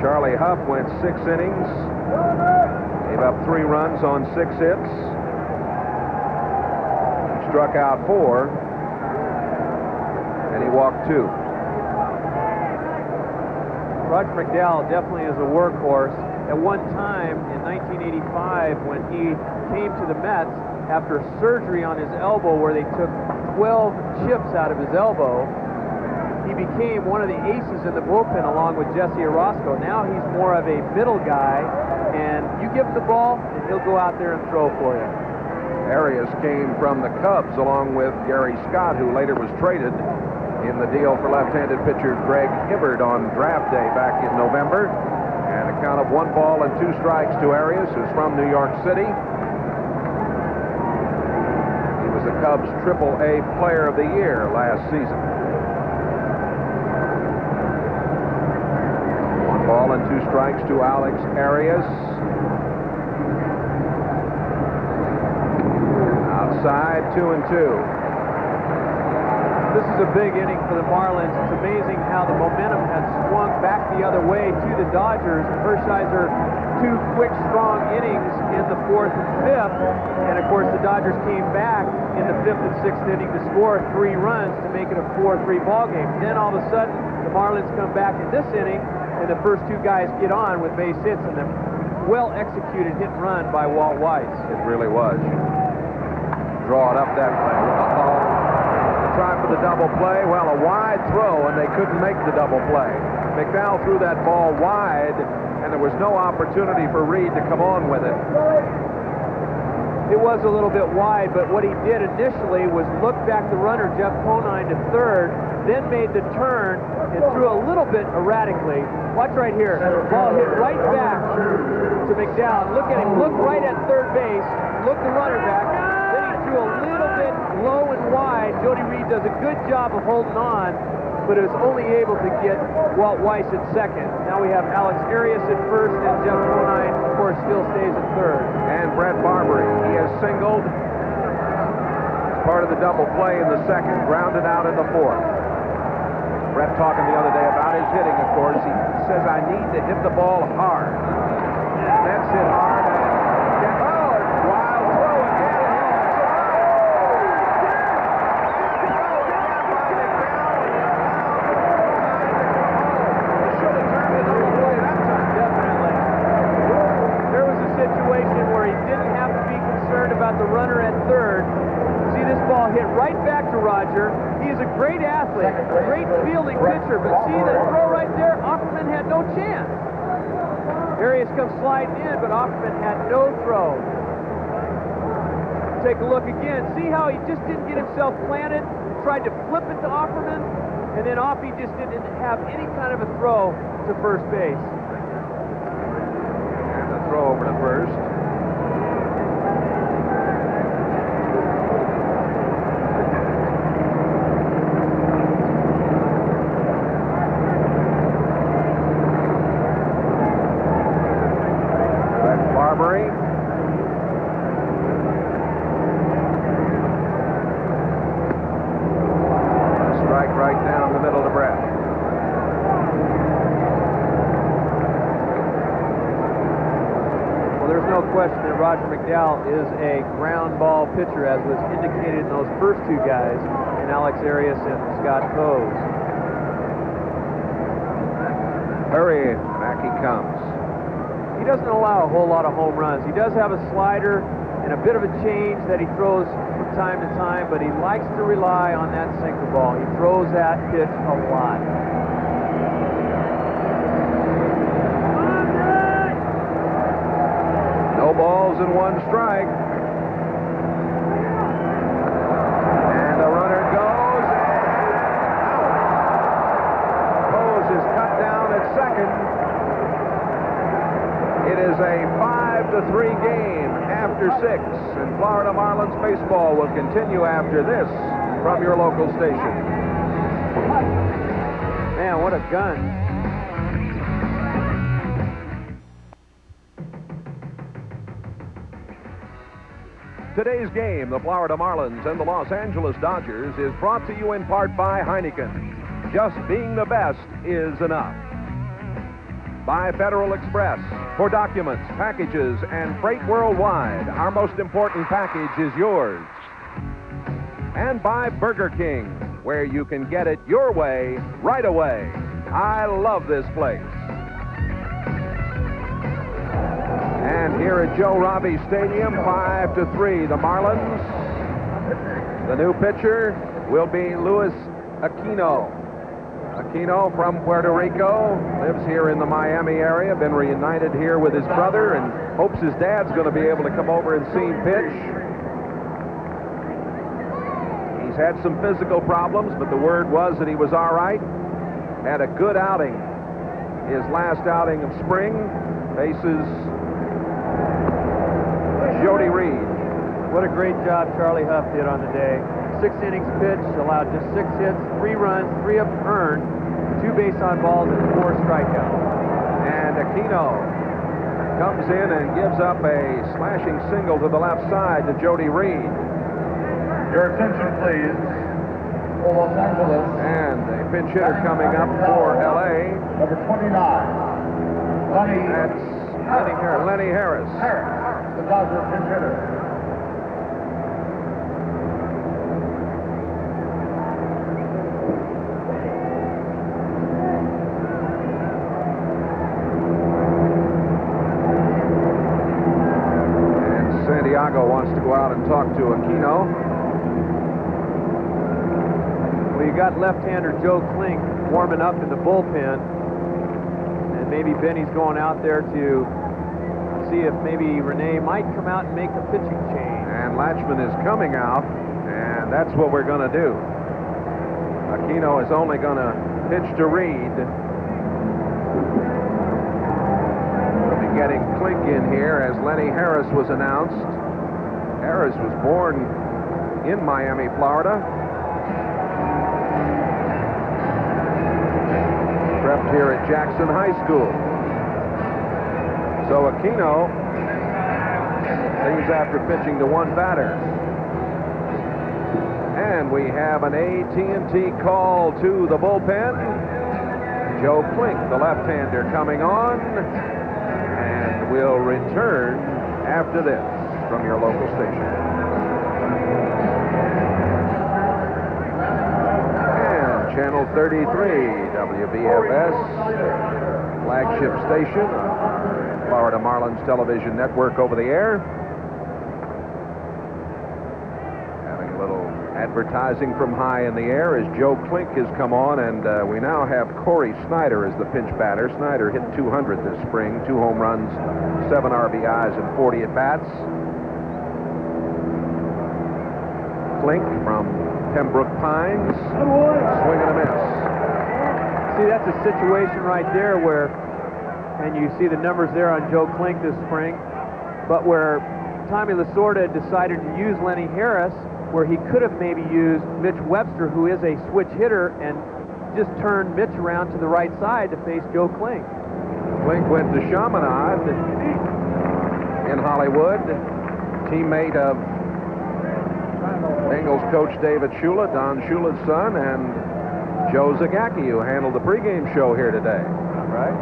Charlie Hough went 6 innings, gave up 3 runs on 6 hits, struck out 4, and he walked 2. Roger McDowell definitely is a workhorse. At one time in 1985, when he came to the Mets after surgery on his elbow where they took 12 chips out of his elbow, he became one of the aces in the bullpen along with Jesse Orozco. Now he's more of a middle guy, and you give him the ball, and he'll go out there and throw for you. Arias came from the Cubs along with Gary Scott, who later was traded in the deal for left-handed pitcher Greg Hibbert on draft day back in November. And a count of 1 ball and 2 strikes to Arias, who's from New York City. He was the Cubs Triple-A Player of the Year last season. 1 ball and 2 strikes to Alex Arias. Outside, 2-2. This is a big inning for the Marlins. It's amazing how the momentum has swung back the other way to the Dodgers. Hershiser, 2 quick, strong innings in the 4th and 5th. And, of course, the Dodgers came back in the 5th and 6th inning to score 3 runs to make it a 4-3 ball game. Then, all of a sudden, the Marlins come back in this inning, and the first 2 guys get on with base hits, and a well-executed hit and run by Walt Weiss. It really was. draw it up that way. Uh-oh. To try for the double play. Well, a wide throw, and they couldn't make the double play. McDowell threw that ball wide, and there was no opportunity for Reed to come on with it. It was a little bit wide, but what he did initially was look back the runner, Jeff Conine, to third, then made the turn and threw a little bit erratically. Watch right here. Ball hit right back to McDowell. Look at him. Look right at third base. Look the runner back. Then he threw a little bit low and wide. Jody Reed does a good job of holding on, but is only able to get Walt Weiss at second. Now we have Alex Arias at first, and Jeff Conine, of course, still stays at third. And Brett Barbary, he has singled. Part of the double play in the second, grounded out in the fourth. Brett talking the other day about his hitting, of course. He says, I need to hit the ball hard. That's hit hard. Wild throw again. Should have turned the double play that time. Definitely. There was a situation where he didn't have to be concerned about the runner at third. See this ball hit right back to Roger. He is a great athlete, a great fielding pitcher, but see that throw right there? Offerman had no chance. Arias comes sliding in, but Offerman had no throw. Take a look again. See how he just didn't get himself planted, tried to flip it to Offerman, and then Offie just didn't have any kind of a throw to first base. And the throw over to first. Roger McDowell is a ground ball pitcher, as was indicated in those first two guys, in Alex Arias and Scott Coes. Hurry, back he comes. He doesn't allow a whole lot of home runs. He does have a slider and a bit of a change that he throws from time to time, but he likes to rely on that sinker ball. He throws that pitch a lot. No balls and one strike. And the runner goes out. Coes is cut down at second. It is a 5-3 game after 6, and Florida Marlins baseball will continue after this from your local station. Man, what a gun. Today's game, the Florida Marlins and the Los Angeles Dodgers, is brought to you in part by Heineken. Just being the best is enough. By Federal Express. For documents, packages, and freight worldwide, our most important package is yours. And by Burger King, where you can get it your way, right away. I love this place. And here at Joe Robbie Stadium, 5-3, the Marlins. The new pitcher will be Luis Aquino. Aquino from Puerto Rico, lives here in the Miami area, been reunited here with his brother, and hopes his dad's going to be able to come over and see him pitch. He's had some physical problems, but the word was that he was all right. Had a good outing, his last outing of spring. Faces Jody Reed. What a great job Charlie Hough did on the day. 6 innings pitched, allowed just 6 hits, 3 runs, 3 of them earned, 2 base on balls, and 4 strikeouts. And Aquino comes in and gives up a slashing single to the left side to Jody Reed. Your attention, please. For Los Angeles. And a pinch hitter coming up for L.A. Number 29. That's Lenny Harris. The Dodger pinch hitter. Santiago wants to go out and talk to Aquino. Well, you got left-hander Joe Klink warming up in the bullpen. And maybe Benny's going out there to see if maybe Rene might come out and make a pitching change. And Latchman is coming out, and that's what we're going to do. Aquino is only going to pitch to Reed. We'll be getting Klink in here as Lenny Harris was announced. Harris was born in Miami, Florida. Prepped here at Jackson High School. So Aquino leaves after pitching to one batter. And we have an AT&T call to the bullpen. Joe Klink, the left-hander, coming on. And we'll return after this from your local station. And Channel 33, WBFS, flagship station, Florida Marlins television network over the air. Having a little advertising from high in the air as Joe Klink has come on, and we now have Corey Snyder as the pinch batter. Snyder hit 200 this spring, 2 home runs, 7 RBIs, and 40 at-bats. Klink from Pembroke Pines, swing and a miss. See, that's a situation right there where, and you see the numbers there on Joe Klink this spring, but where Tommy Lasorda decided to use Lenny Harris, where he could have maybe used Mitch Webster, who is a switch hitter, and just turned Mitch around to the right side to face Joe Klink. Klink went to Chaminade in Hollywood, teammate of Bengals coach David Shula, Don Shula's son, and Joe Zagacki, who handled the pregame show here today. Right?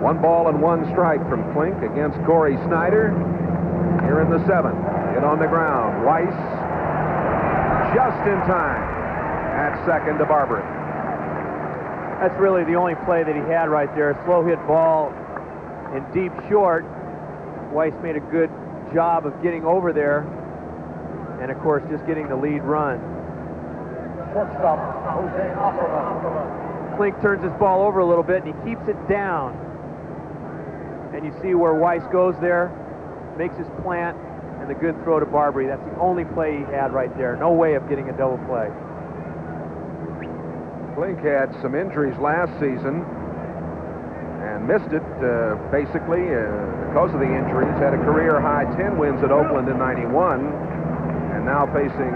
1 ball and 1 strike from Klink against Corey Snyder here in the 7th. Hit on the ground. Weiss just in time at second to Barbary. That's really the only play that he had right there. Slow hit ball in deep short. Weiss made a good job of getting over there, and of course just getting the lead run. Shortstop, Jose Ackerman. Klink turns his ball over a little bit and he keeps it down. And you see where Weiss goes there, makes his plant, and the good throw to Barbary. That's the only play he had right there. No way of getting a double play. Klink had some injuries last season and missed it basically because of the injuries. Had a career high 10 wins at Oakland in '91, and now facing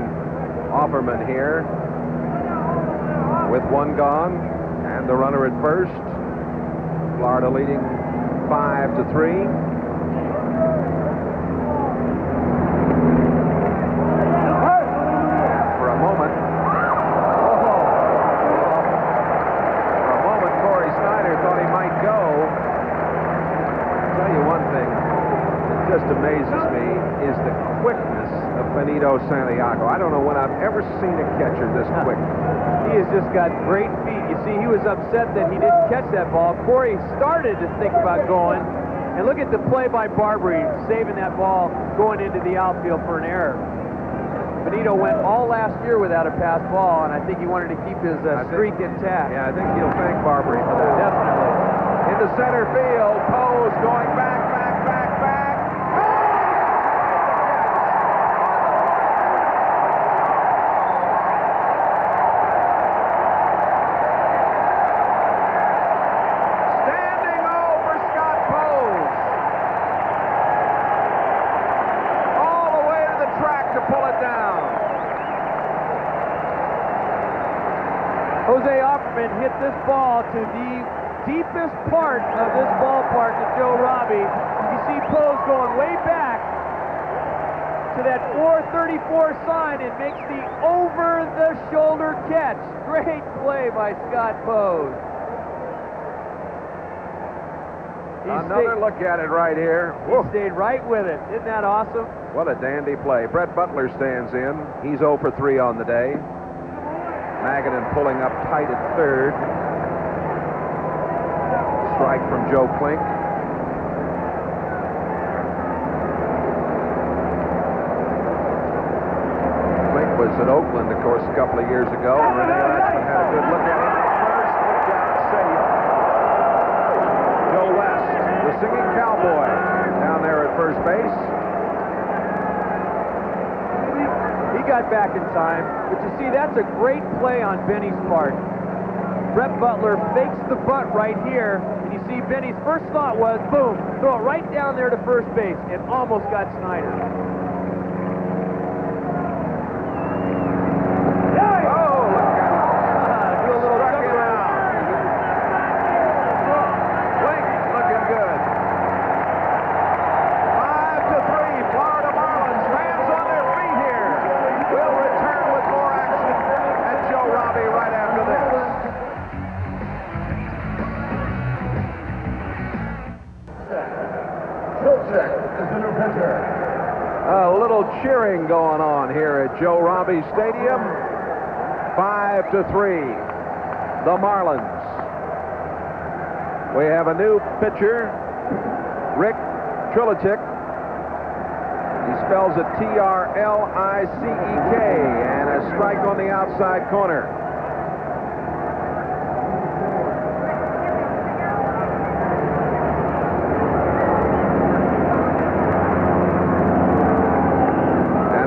Offerman here with 1 gone and the runner at first. Florida leading 5-3. For a moment, Corey Snyder thought he might go. I'll tell you one thing that just amazes me is the quickness of Benito Santiago. I don't know when I've ever seen a catcher this quick. He has just got great feet. You see, he was upset that he didn't catch that ball. Corey started to think about going, and look at the play by Barbary, saving that ball going into the outfield for an error. Benito went all last year without a pass ball, and I think he wanted to keep his streak intact. Yeah, I think he'll thank Barbary for that. Definitely. Into center field, Pose going back. Standing O for Scott Pose. All the way to the track to pull it down. Jose Offerman hit this ball to the deepest part of this ballpark at Joe Robbie. You see Pose going way back to that 434 sign and makes the over-the-shoulder catch. Great play by Scott Pose. Another look at it right here. He stayed right with it. Isn't that awesome? What a dandy play. Brett Butler stands in. He's 0 for 3 on the day. Magadan pulling up tight at third. Strike from Joe Klink. was at Oakland, of course, a couple of years ago. And Rene Lachemann had a good look at him at first. Looked out, safe. Joe West, the singing cowboy, down there at first base. He got back in time, but you see, that's a great play on Benny's part. Brett Butler fakes the butt right here, and you see Benny's first thought was, boom, throw it right down there to first base, and almost got Snyder. A little cheering going on here at Joe Robbie Stadium. 5-3, the Marlins. We have a new pitcher, Rick Trilicek. He spells it T-R-L-I-C-E-K, and a strike on the outside corner.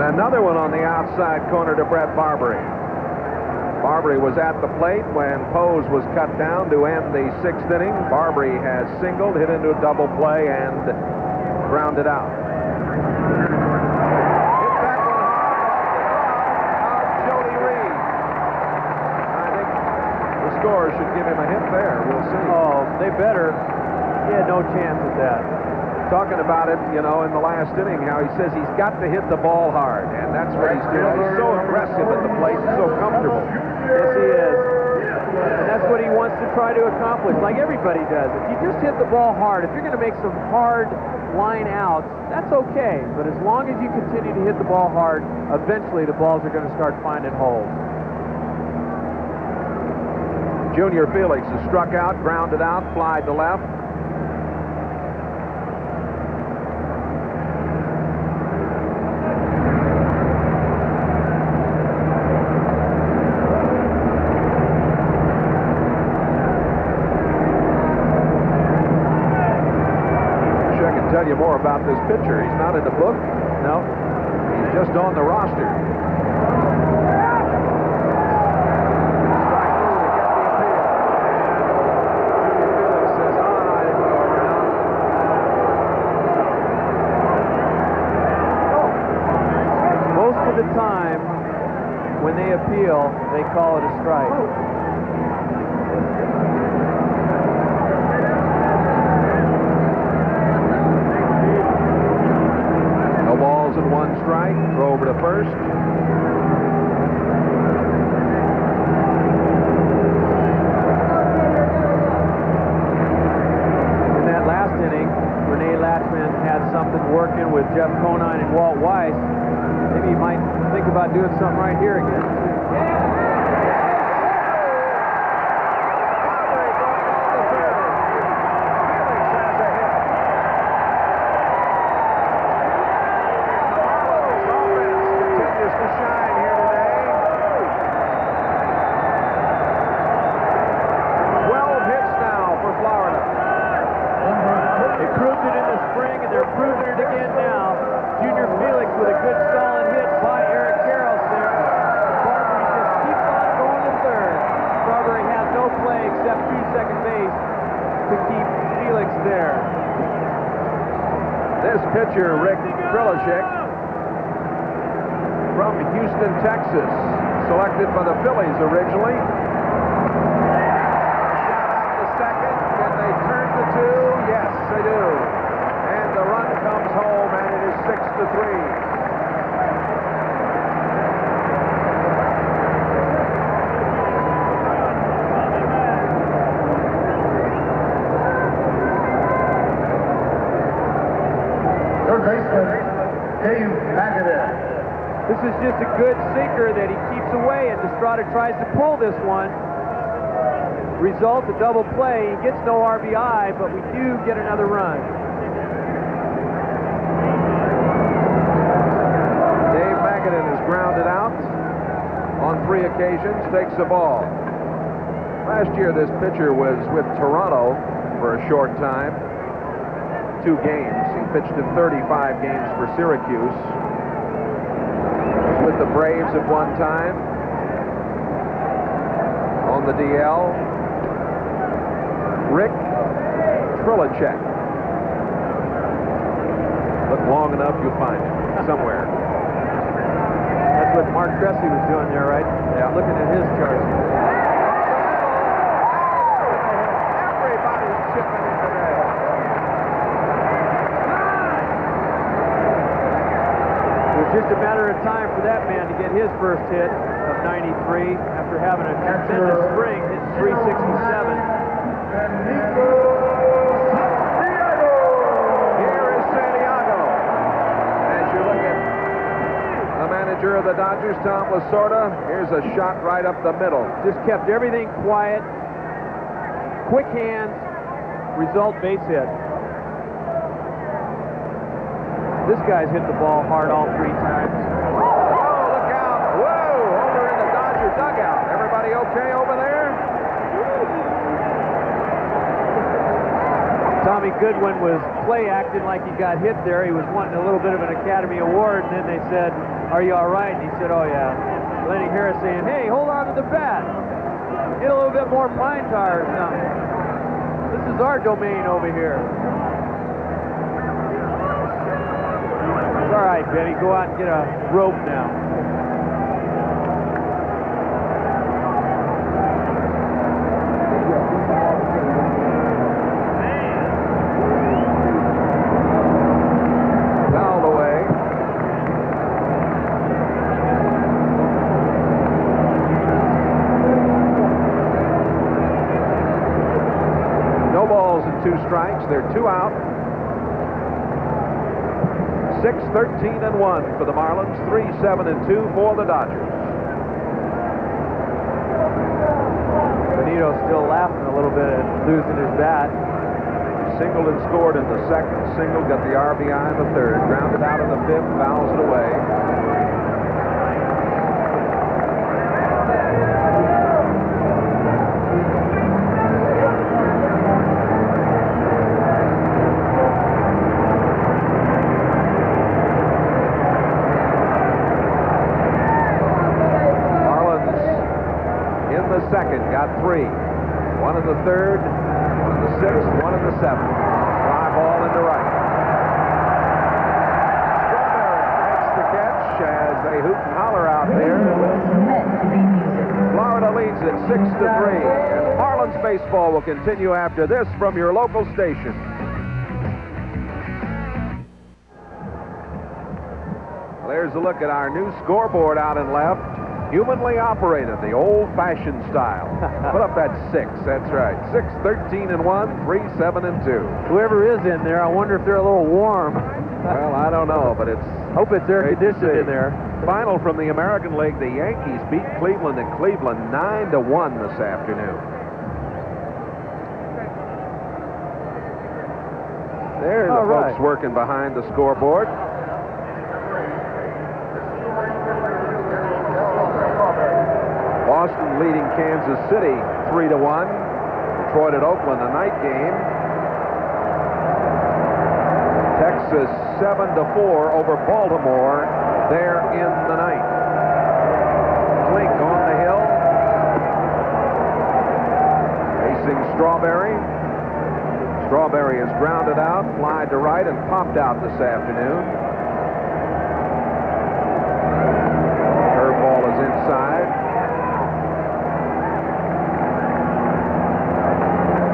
Another one on the outside corner to Brett Barbary. Barbary was at the plate when Pose was cut down to end the 6th inning. Barbary has singled, hit into a double play, and grounded out. Hit that one hard off the glove of Jody Reed. I think the score should give him a hit there. We'll see. Oh, they better. He had no chance at that. Talking about it, you know, in the last inning, how he says he's got to hit the ball hard, and that's what he's doing. He's so aggressive at the plate, so comfortable. Yes, he is. And that's what he wants to try to accomplish, like everybody does. If you just hit the ball hard, if you're going to make some hard line outs, that's okay. But as long as you continue to hit the ball hard, eventually the balls are going to start finding holes. Junior Felix is struck out, grounded out, fly to left. Tell you more about this pitcher. He's not in the book. No. He's just on the roster. Strike two to get the appeal. Junior Felix says, I didn't go around. Most of the time, when they appeal, they call it a strike. And one strike. Throw over to first. In that last inning, Rene Lachemann had something working with Jeff Conine and Walt Weiss. Maybe he might think about doing something right here again. Pitcher Rick Trilicek from Houston, Texas, selected by the Phillies originally. Shot out to second. Can they turn to two? Yes, they do. And the run comes home, and it is 6-3. This is just a good sinker that he keeps away, and Estrada tries to pull this one. Result, a double play. He gets no RBI, but we do get another run. Dave Magadan is grounded out. occasions, takes the ball. Last year, this pitcher was with Toronto for a short time. 2 games. He pitched in 35 games for Syracuse. Was with the Braves at one time. On the DL, Rick Trilicek. Look long enough, you'll find it somewhere. That's what Mark Cressy was doing there, right? Yeah. Looking at his charts. Everybody's chipping in today. It was just a matter of time for that man to get his first hit of 93 after having a tremendous spring, hitting 367. Manager of the Dodgers, Tom Lasorda. Here's a shot right up the middle. Just kept everything quiet. Quick hands. Result, base hit. This guy's hit the ball hard all 3 times. Oh, look out. Whoa, over in the Dodger dugout. Everybody okay over there? Tommy Goodwin was play acting like he got hit there. He was wanting a little bit of an Academy Award, and then they said, "Are you all right?" And he said, "Oh, yeah." Lenny Harris saying, "Hey, hold on to the bat. Get a little bit more pine tar or something. This is our domain over here." It's all right, Benny. Go out and get a rope now. Strikes. They're 2 out. 6-13-1 for the Marlins. 3-7-2 for the Dodgers. Benito's still laughing a little bit at losing his bat. Singled and scored in the second. Singled, got the RBI in the third. Grounded out in the fifth. Fouls it away. Second, got 3. 1 in the third, 1 in the sixth, 1 in the seventh. Fly ball into right. Strawberry makes the catch as they hoot and holler out there. Florida leads it 6-3. And Marlins baseball will continue after this from your local station. There's a look at our new scoreboard out in left. Humanly operated, the old-fashioned style. Put up that 6. That's right. 6-13-1, 3-7-2. Whoever is in there, I wonder if they're a little warm. Well, I don't know, but hope it's air conditioned in there. Final from the American League: the Yankees beat Cleveland in Cleveland 9-1 this afternoon. There's the folks working behind the scoreboard. Boston leading Kansas City 3-1. Detroit at Oakland, a night game. Texas 7-4 over Baltimore there in the night. Klink on the hill. Facing Strawberry. Strawberry is grounded out, flied to right, and popped out this afternoon. Curveball is inside.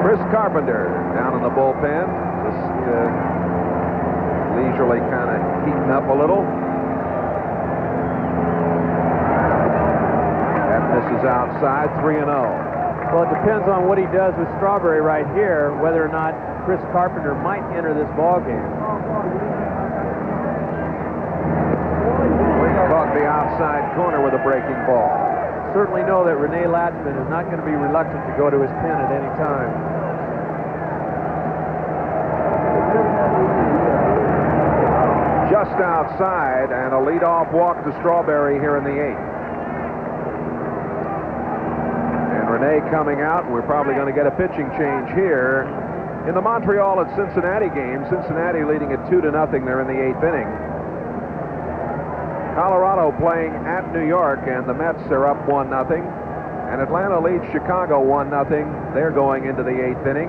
Chris Carpenter down in the bullpen, just leisurely kind of heating up a little. That misses outside, 3-0. Well, it depends on what he does with Strawberry right here, whether or not Chris Carpenter might enter this ball game. Caught the outside corner with a breaking ball. Certainly know that Rene Lachemann is not going to be reluctant to go to his pen at any time. Just outside, and a leadoff walk to Strawberry here in the 8th. Rene coming out. We're probably going to get a pitching change here. In the Montreal at Cincinnati game, Cincinnati leading it 2-0. They're in the 8th inning. Colorado playing at New York, and the Mets are up 1-0. And Atlanta leads Chicago 1-0. They're going into the 8th inning.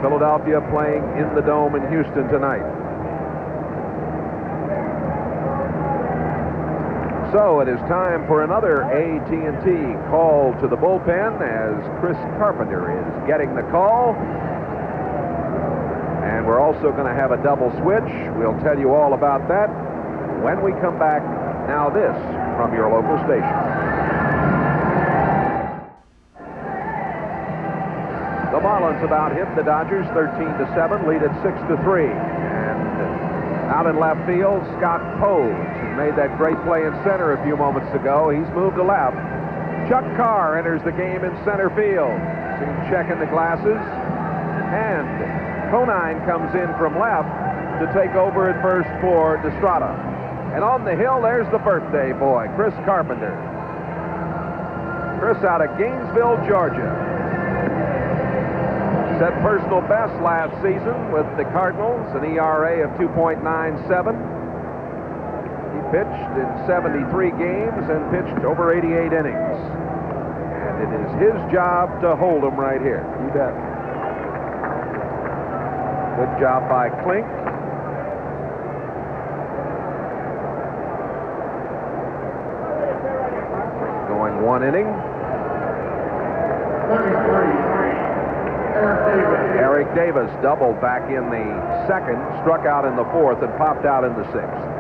Philadelphia playing in the Dome in Houston tonight. So it is time for another AT&T call to the bullpen as Chris Carpenter is getting the call. And we're also going to have a double switch. We'll tell you all about that when we come back. Now this from your local station. The Marlins about hit the Dodgers 13-7, lead at 6-3. And out in left field, Scott Pose made that great play in center a few moments ago. He's moved to left. Chuck Carr enters the game in center field. Seen checking the glasses. And Conine comes in from left to take over at first for Destrada. And on the hill, there's the birthday boy, Chris Carpenter. Chris out of Gainesville, Georgia. Set personal best last season with the Cardinals, an ERA of 2.97. He pitched in 73 games and pitched over 88 innings. And it is his job to hold them right here. You bet. Good job by Klink. Going 1 inning. Eric Davis doubled back in the 2nd, struck out in the 4th, and popped out in the 6th.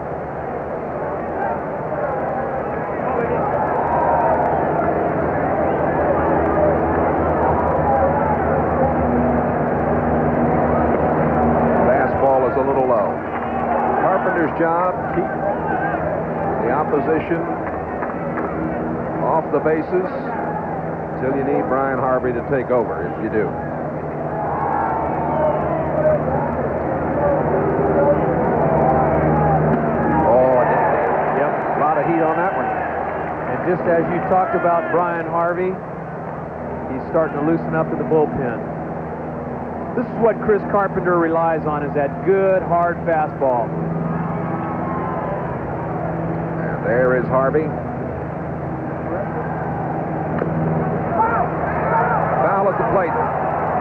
Fastball is a little low. Carpenter's job, keep the opposition off the bases until you need Brian Harvey to take over, if you do. Just as you talked about Brian Harvey, he's starting to loosen up in the bullpen. This is what Chris Carpenter relies on, is that good, hard fastball. And there is Harvey. Foul at the plate.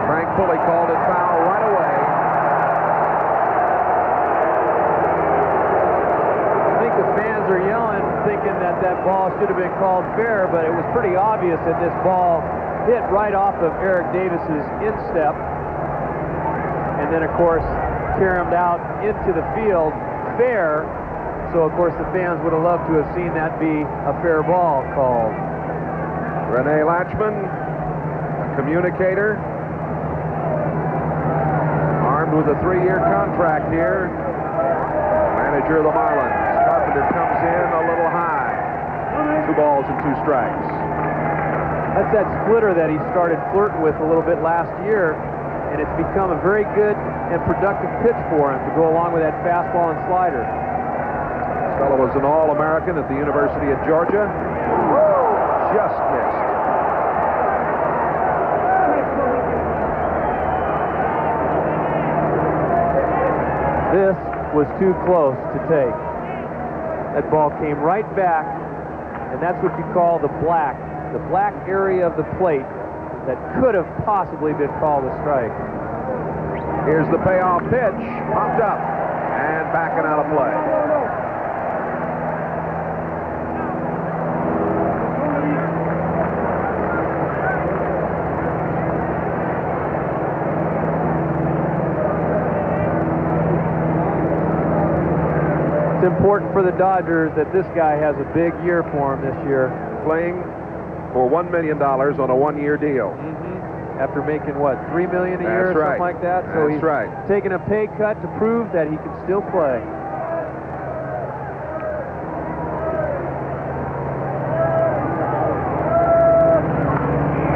Frank Pulley called it foul right away. I think the fans are yelling, thinking that ball should have been called fair, but it was pretty obvious that this ball hit right off of Eric Davis's instep, and then of course caromed out into the field fair. So of course the fans would have loved to have seen that be a fair ball called. Rene Latchman, a communicator, armed with a 3-year contract here. Manager of the Marlins. Carpenter comes in a little high. 2 balls and 2 strikes. That's that splitter that he started flirting with a little bit last year, and it's become a very good and productive pitch for him to go along with that fastball and slider. This fellow was an All-American at the University of Georgia. Just missed. This was too close to take. That ball came right back, and that's what you call the black area of the plate that could have possibly been called a strike. Here's the payoff pitch, popped up, and backing out of play. It's important for the Dodgers that this guy has a big year for him this year. Playing for $1 million on a 1-year deal. After making, what, $3 million a year or something like that? So he's taking a pay cut to prove that he can still play.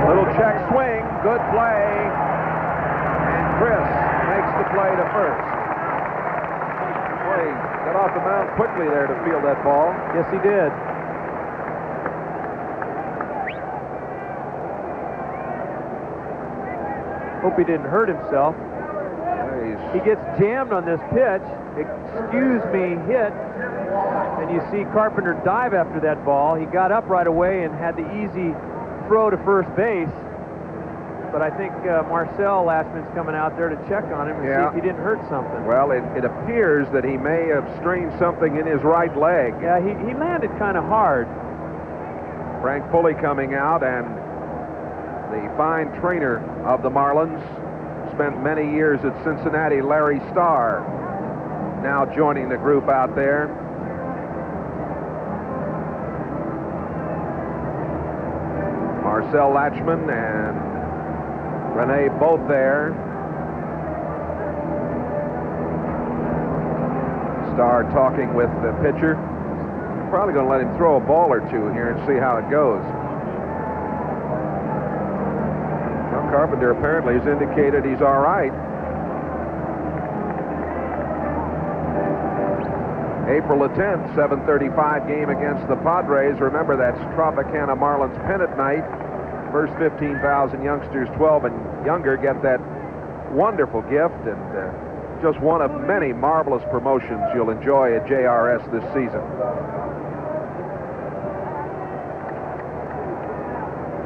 Little check swing, good play. And Chris makes the play to first. Boy, he got off the mound quickly there to field that ball. Yes, he did. Hope he didn't hurt himself. He gets jammed on this pitch. Excuse me, hit. And you see Carpenter dive after that ball. He got up right away and had the easy throw to first base. But I think Marcel Lashman's coming out there to check on him and see if he didn't hurt something. Well, it appears that he may have strained something in his right leg. Yeah, he landed kind of hard. Frank Pulley coming out, and the fine trainer of the Marlins, spent many years at Cincinnati, Larry Starr, now joining the group out there. Marcel Lachman and Rene both there. Starr talking with the pitcher. Probably going to let him throw a ball or two here and see how it goes. Well, Carpenter apparently has indicated he's all right. April the 10th, 7:35 game against the Padres. Remember, that's Tropicana Marlins pennant night. First 15,000 youngsters 12 and younger get that wonderful gift, and just one of many marvelous promotions you'll enjoy at JRS this season.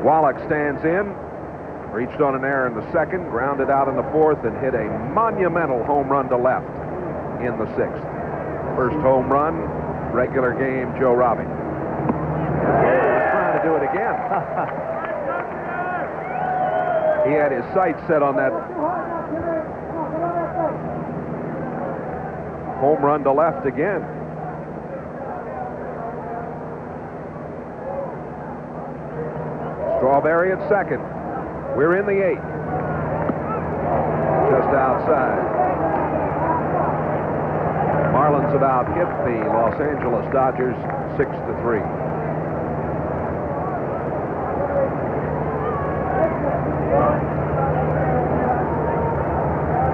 Wallach stands in, reached on an error in the second, grounded out in the fourth, and hit a monumental home run to left in the sixth. First home run, regular game, Joe Robbie. He's trying to do it again. He had his sights set on that home run to left again. Strawberry at second. We're in the eighth. Just outside. Marlins about hit the Los Angeles Dodgers 6-3.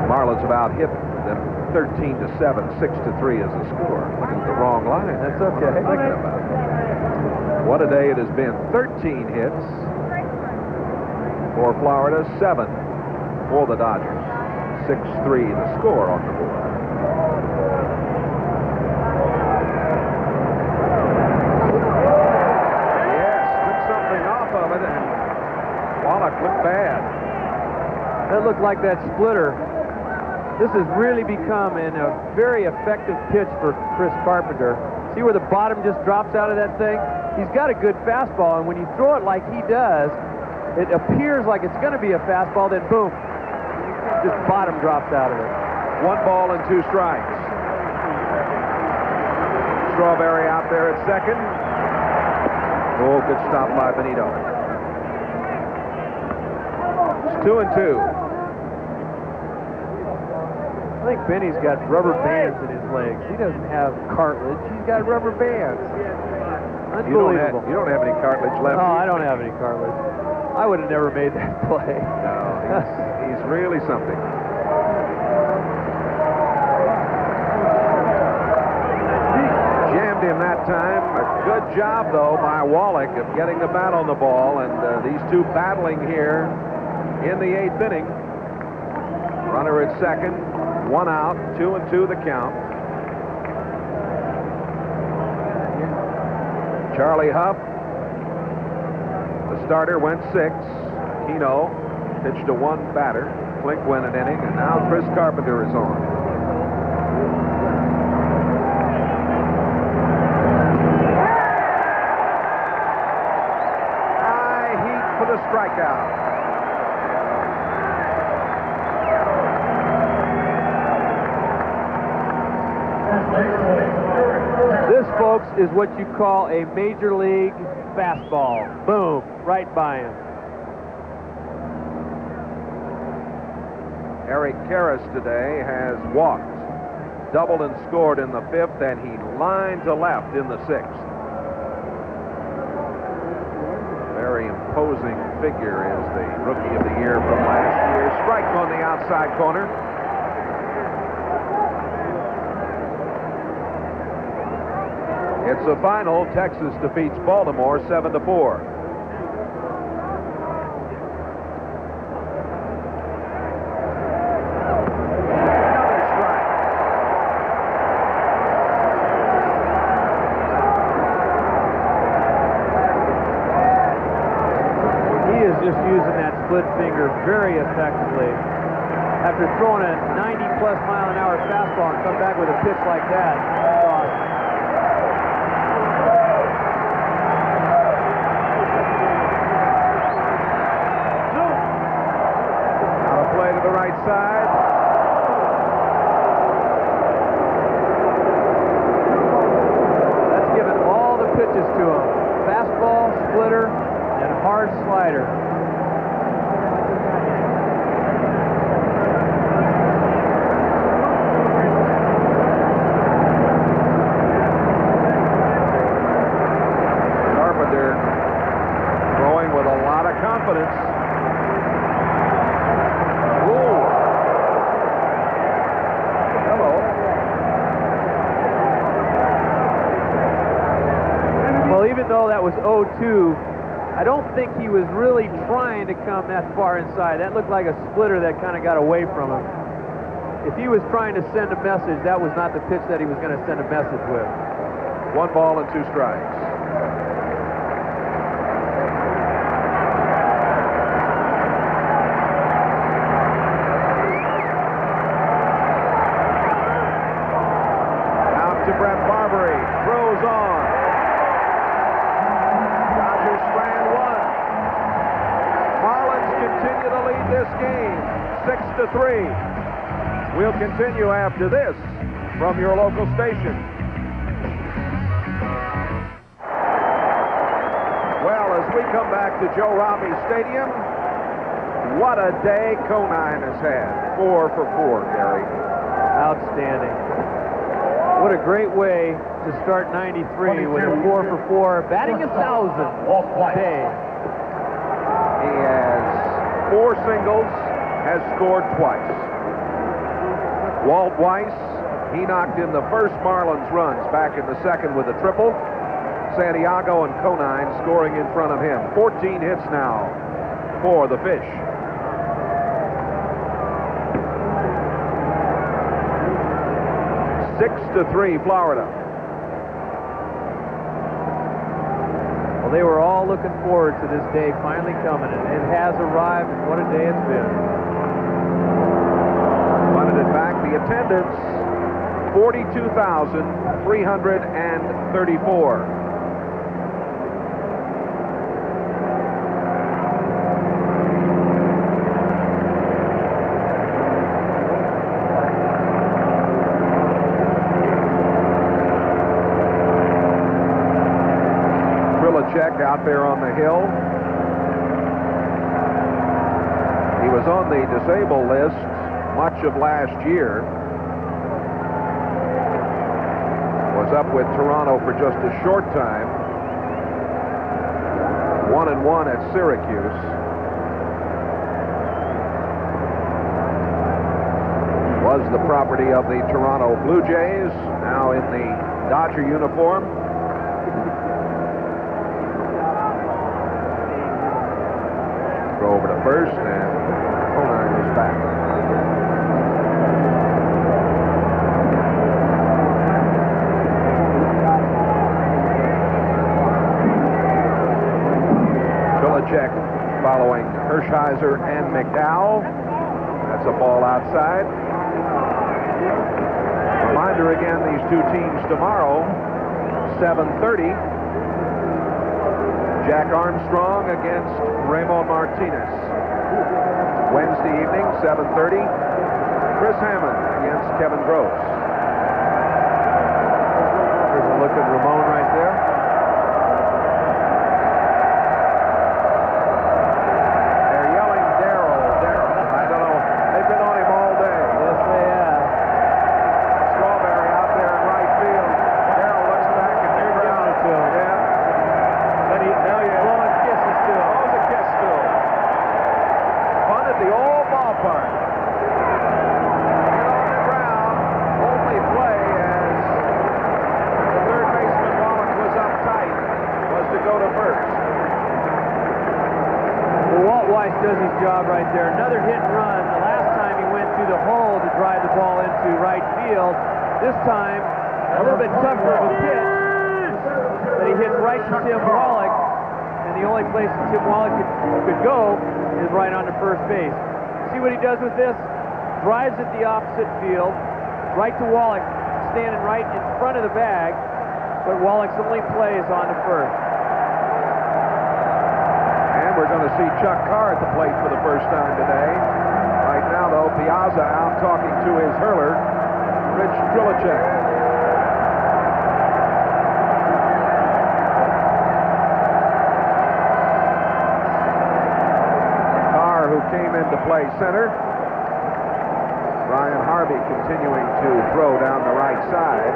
Marlins about hit them 13-7, 6-3 is the score. Looking at the wrong line. That's okay. What I'm thinking about. What a day it has been. 13 hits for Florida, 7 for the Dodgers. 6-3 the score on the board. Looked bad. That looked like that splitter. This has really become a very effective pitch for Chris Carpenter. See where the bottom just drops out of that thing? He's got a good fastball, and when you throw it like he does, it appears like it's going to be a fastball, then boom, just bottom drops out of it. 1 ball and 2 strikes. Strawberry out there at second. Oh, good stop by Benito. 2-2. I think Benny's got rubber bands in his legs. He doesn't have cartilage. He's got rubber bands. Unbelievable. You don't have any cartilage left. No, I don't have any cartilage. I would have never made that play. No, he's really something. Jammed him that time. A good job, though, by Wallach of getting the bat on the ball, and these two battling here in the 8th inning. Runner at second, 1 out, 2-2 the count. Charlie Hough, the starter, went 6. Keno pitched to 1 batter. Flink went an inning, and now Chris Carpenter is on. High heat for the strikeout. This, folks, is what you call a major league fastball. Boom, right by him. Eric Karras today has walked, doubled and scored in the 5th, and he lined to left in the 6th. Very imposing figure is the Rookie of the Year from last year. Strike on the outside corner. It's the final. Texas defeats Baltimore 7-4. just using that split finger very effectively. After throwing a 90-plus mile-an-hour fastball and come back with a pitch like that, that's awesome. Now a play to the right side. That's given all the pitches to him. Fastball, splitter, and hard slider. Throwing with a lot of confidence. Ooh. Hello. Well, even though that was 0-2, I don't think he was really trying to come that far inside. That looked like a splitter that kind of got away from him. If he was trying to send a message, that was not the pitch that he was going to send a message with. 1 ball and 2 strikes. To Brett Barbery, throws on. Dodgers strand 1. Marlins continue to lead this game, 6-3. We'll continue after this from your local station. Well, as we come back to Joe Robbie Stadium, what a day Conine has had. 4 for 4, Gary. Outstanding. What a great way to start 93 with a 4 for 4, batting 1,000 day. He has 4 singles, has scored twice. Walt Weiss, he knocked in the first Marlins runs back in the second with a triple. Santiago and Conine scoring in front of him. 14 hits now for the Fish. 6-3 Florida. Well, they were all looking forward to this day finally coming, and it has arrived, and what a day it's been. Wanted it back. The attendance, 42,334. Out there on the hill. He was on the disabled list much of last year. Was up with Toronto for just a short time. 1-1 at Syracuse. Was the property of the Toronto Blue Jays, now in the Dodger uniform. Throw over to first, and Conine is back. Belichick following Hershiser and McDowell. That's a ball outside. Reminder again, these two teams tomorrow, 7:30. Jack Armstrong against Ramon Martinez. Wednesday evening, 7:30. Chris Hammond against Kevin Gross. Here's a look at Ramon right there. They're yelling Darryl. I don't know. They've been on him all day. Yes, they have. Strawberry out there in right field. Darryl looks back and they're giving it to him. Yeah. Now you're blowing kisses to him. Blows a kiss to him. Fun at the old ballpark. On the ground, only play as the third baseman Wallach was uptight was to go to first. Well, Walt Weiss does his job right there. Another hit and run. The last time he went through the hole to drive the ball into right field. This time, a little bit tougher of a pitch. But he hits right to Tim Wallach. And the only place that Tim Wallach could go is right onto first base. See what he does with this? Drives it the opposite field, right to Wallach, standing right in front of the bag, but Wallach's only play is on to first. And we're going to see Chuck Carr at the plate for the first time today. Right now, though, Piazza out talking to his hurler, Rich Trilicek. Carr, who came into play center. Brian Harvey continuing to throw down the right side.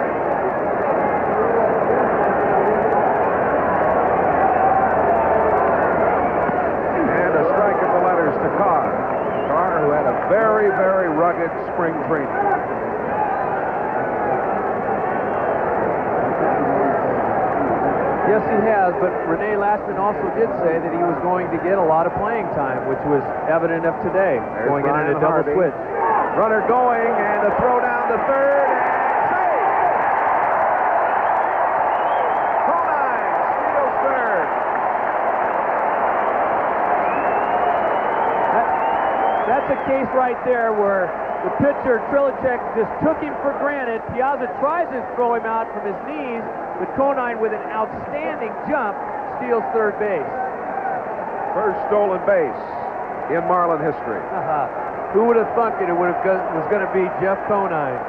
And a strike at the letters to Carr. Carr, who had a very, very rugged spring training. Yes, he has, but Rene Lashman also did say that he was going to get a lot of playing time, which was evident of today, going in a double switch. Runner going, and a throw down to third, and save! Conine steals third. That's a case right there where the pitcher, Trilicek, just took him for granted. Piazza tries to throw him out from his knees, but Conine, with an outstanding jump, steals third base. First stolen base in Marlin history. Who would have thunk it was going to be Jeff Conine?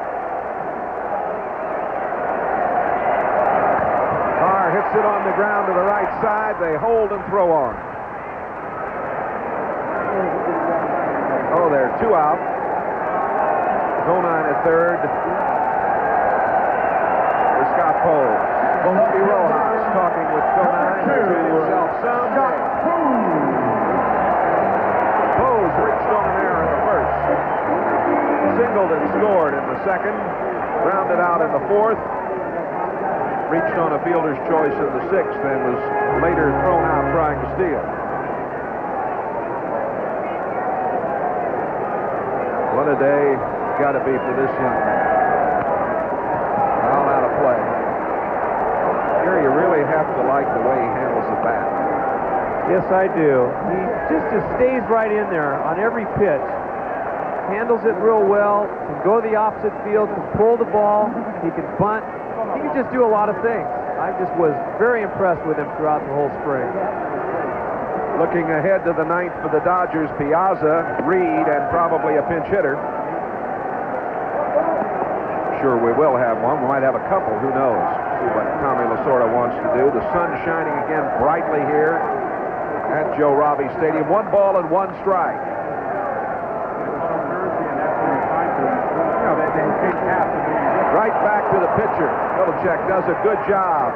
Carr hits it on the ground to the right side. They hold and throw on. Oh, there, 2 out. Conine at third. For Scott Poles. Bumpy Rojas talking with Conine to himself someday. Poles reached on an error in the first. Singled and scored in the second. Rounded out in the fourth. Reached on a fielder's choice in the sixth and was later thrown out trying to steal. What a day it's got to be for this young man. All out of play. Here you really have to like the way he handles the bat. Yes, I do. He just stays right in there on every pitch. Handles it real well. Can go to the opposite field, can pull the ball. He can bunt. He can just do a lot of things. I just was very impressed with him throughout the whole spring. Looking ahead to the ninth for the Dodgers, Piazza, Reed, and probably a pinch hitter. Sure, we will have one. We might have a couple. Who knows? See what Tommy Lasorda wants to do. The sun shining again brightly here at Joe Robbie Stadium. 1 ball and 1 strike. Right back to the pitcher. Trilicek does a good job.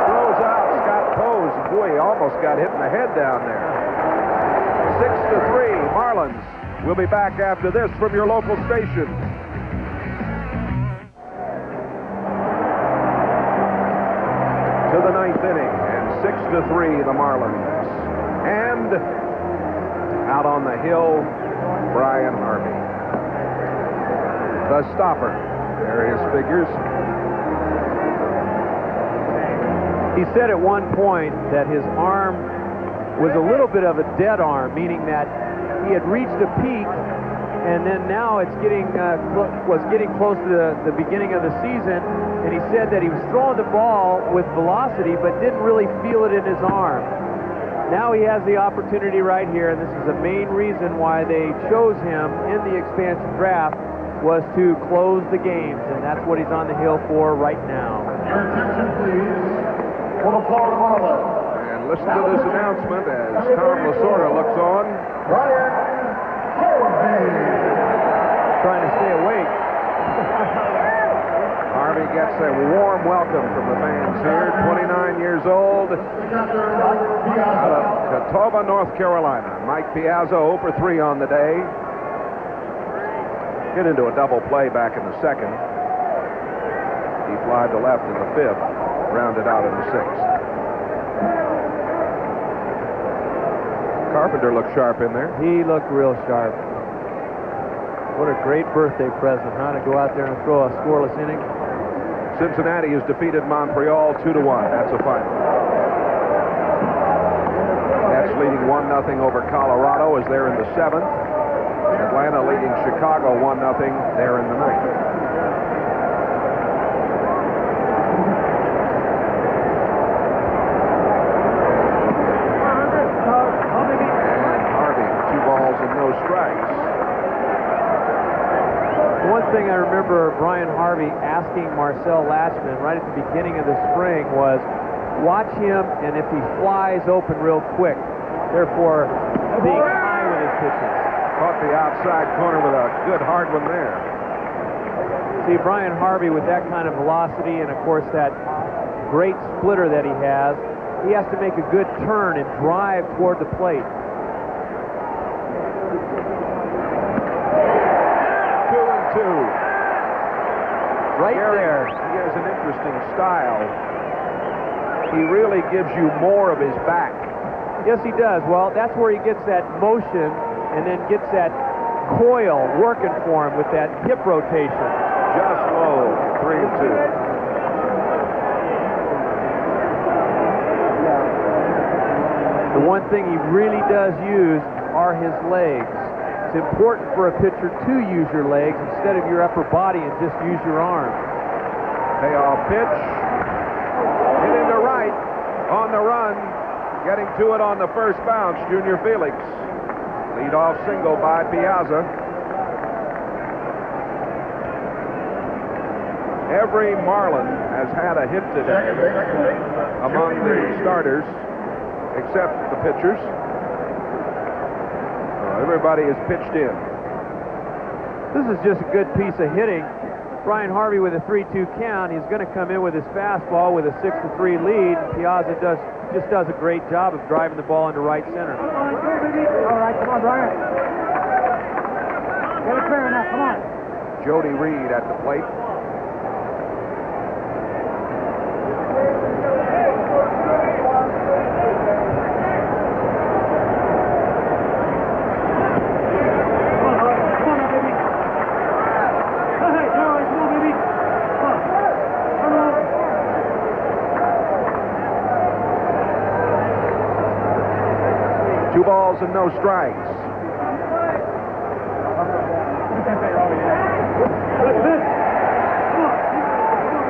Throws out Scott Poles. Boy, he almost got hit in the head down there. 6-3, Marlins. We'll be back after this from your local station. To the ninth inning, and 6-3, the Marlins. And out on the hill, Brian Harvey. The stopper. There are his figures. He said at one point that his arm was a little bit of a dead arm, meaning that he had reached a peak, and then now it's getting close to the beginning of the season. And he said that he was throwing the ball with velocity, but didn't really feel it in his arm. Now he has the opportunity right here, and this is the main reason why they chose him in the expansion draft, was to close the games, and that's what he's on the hill for right now. Your attention, please, for the Florida Marlins. And listen to this announcement as Tom Lasorda looks on. Brian Harvey. Trying to stay awake. Harvey gets a warm welcome from the fans here. 29 years old. Out of Catawba, North Carolina. Mike Piazza 0 for 3 on the day. Get into a double play back in the second. He flied to left in the fifth. Rounded out in the sixth. Carpenter looked sharp in there. He looked real sharp. What a great birthday present, huh? To go out there and throw a scoreless inning. Cincinnati has defeated Montreal 2-1. That's a final. Giants leading 1-0 over Colorado as they're in the 7th. Atlanta leading Chicago 1-0. They're in the 9th. And Harvey, 2 balls and no strikes. One thing I remember Brian Harvey asking Marcel Latchman right at the beginning of the spring was, watch him, and if he flies open real quick, therefore being high with his pitches. Caught the outside corner with a good hard one there. See, Brian Harvey with that kind of velocity and, of course, that great splitter that he has to make a good turn and drive toward the plate. 2-2. Right Gary, there. he has an interesting style. He really gives you more of his back. Yes, he does. Well, that's where he gets that motion and then gets that coil working for him with that hip rotation. Just low, 3-2. The one thing he really does use are his legs. It's important for a pitcher to use your legs instead of your upper body and just use your arm. Payoff pitch. Hit into right on the run. Getting to it on the first bounce, Junior Felix. Lead-off single by Piazza. Every Marlin has had a hit today among the starters, except the pitchers. Everybody is pitched in. This is just a good piece of hitting. Brian Harvey with a 3-2 count. He's going to come in with his fastball with a 6-3 lead. Piazza just does a great job of driving the ball into right center. All right, come on, Brian. Get it clear now, come on. Jody Reed at the plate. And no strikes.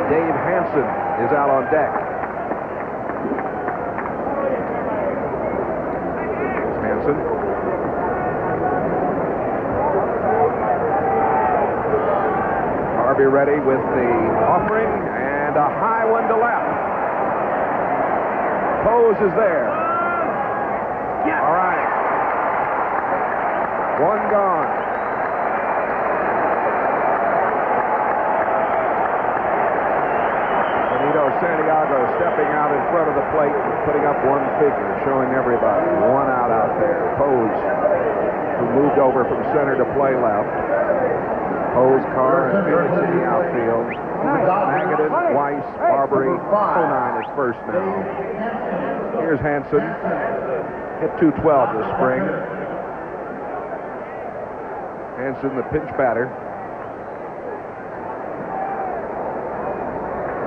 Dave Hansen is out on deck. Hansen. Harvey ready with the offering and a high one to left. Pose is there. All right. One gone. Benito Santiago stepping out in front of the plate, putting up one figure, showing everybody. One out there. Pose, who moved over from center to play left. Pose, Carr, and Felix in the outfield. Magadan, Weiss, Barbary, Conine is first now. Here's Hansen. Hit 212 this spring. Hansen, the pinch batter.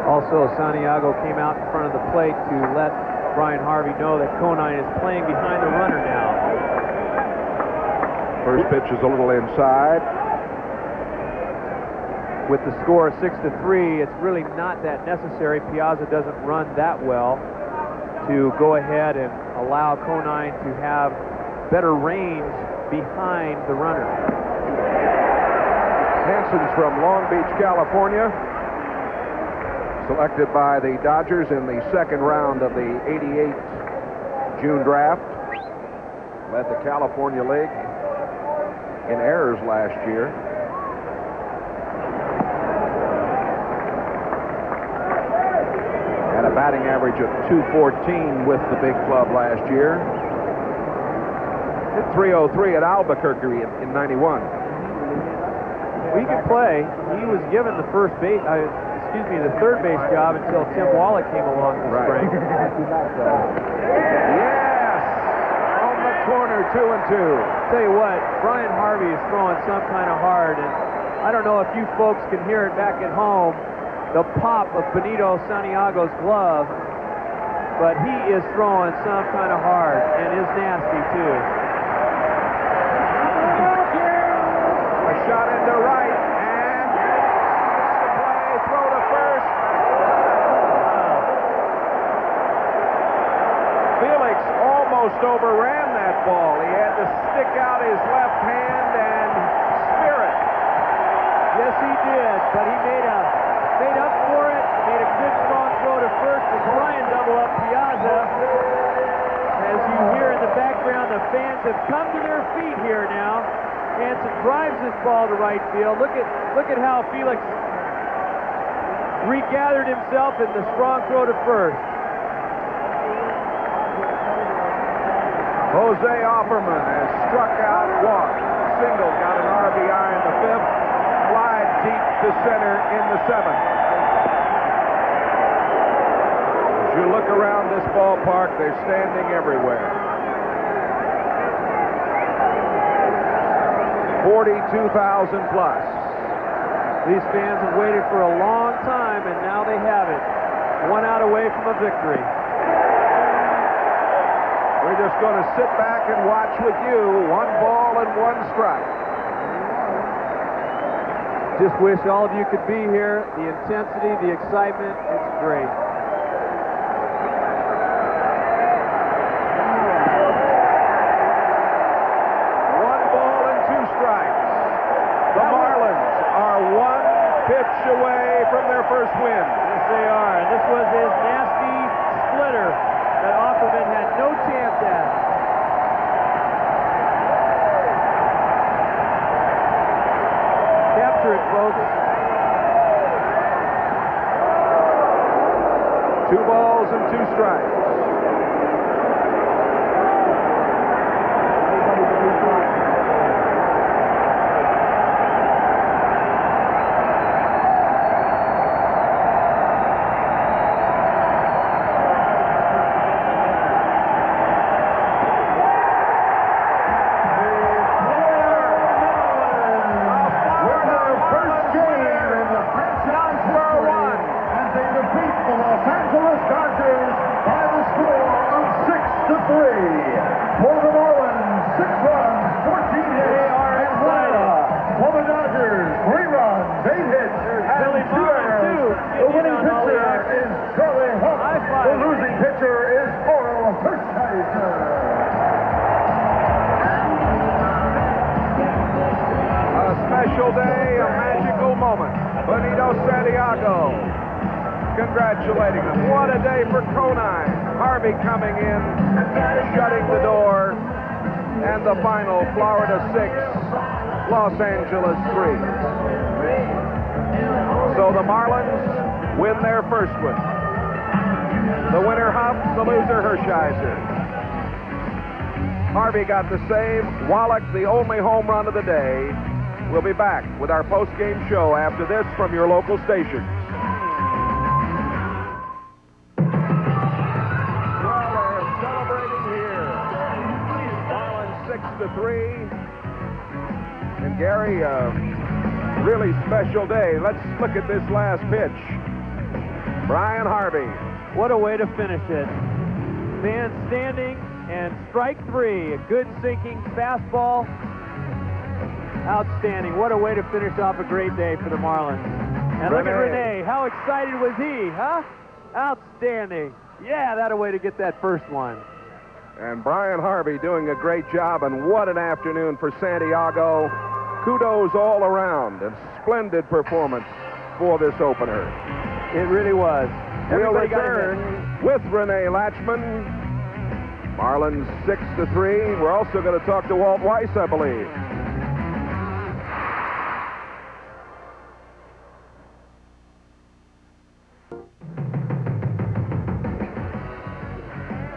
Also, Santiago came out in front of the plate to let Brian Harvey know that Conine is playing behind the runner now. First pitch is a little inside. With the score 6-3, it's really not that necessary. Piazza doesn't run that well to go ahead and allow Conine to have better range behind the runner. Hansen's from Long Beach, California. Selected by the Dodgers in the second round of the '88 June draft. Led the California League in errors last year. Had a batting average of .214 with the big club last year. Hit .303 at Albuquerque in '91. He could play. He was given the third base job until Tim Wallach came along this spring. Yes! On the corner, 2-2. Tell you what, Brian Harvey is throwing some kind of hard, and I don't know if you folks can hear it back at home. The pop of Benito Santiago's glove but he is throwing some kind of hard and is nasty, too. A shot into right, and the play, throw to first. Felix almost overran that ball. He had to stick out his left hand and spear it. Yes, he did, but he made up for it, made a good strong throw to first to try and double up Piazza. As you hear in the background, the fans have come to their feet here now. Hanson drives this ball to right field. Look at how Felix regathered himself in the strong throw to first. Jose Offerman has struck out, walked, single, got an RBI in the fifth, fly deep to center in the seventh. As you look around this ballpark, they're standing everywhere. 42,000 plus. These fans have waited for a long time, and now they have it. 1 out away from a victory. We're just going to sit back and watch with you. 1 ball and 1 strike. Just wish all of you could be here. The intensity, the excitement, it's great. The Marlins are 1 pitch away from their first win. Yes, they are. And this was his nasty splitter that Offerman had no chance at. Capture it, folks. 2 balls and 2 strikes. The losing pitcher is Orel Hershiser. A special day, a magical moment. Benito Santiago congratulating him. What a day for Conine. Harvey coming in, shutting the door, and the final Florida 6, Los Angeles 3. So the Marlins win their first one. The winner Hough, the loser Hershiser. Harvey got the save. Wallach, the only home run of the day. We'll be back with our post-game show after this from your local station. Well, they're celebrating here. Marlins 6-3. And Gary, really special day. Let's look at this last pitch. Brian Harvey. What a way to finish it. Fans standing, and strike 3. A good sinking fastball. Outstanding. What a way to finish off a great day for the Marlins. And look at Rene. How excited was he, huh? Outstanding. Yeah, that a way to get that first one. And Brian Harvey doing a great job, and what an afternoon for Santiago. Kudos all around. A splendid performance for this opener. It really was. We'll return with Rene Latchman. Marlins 6-3. We're also going to talk to Walt Weiss, I believe.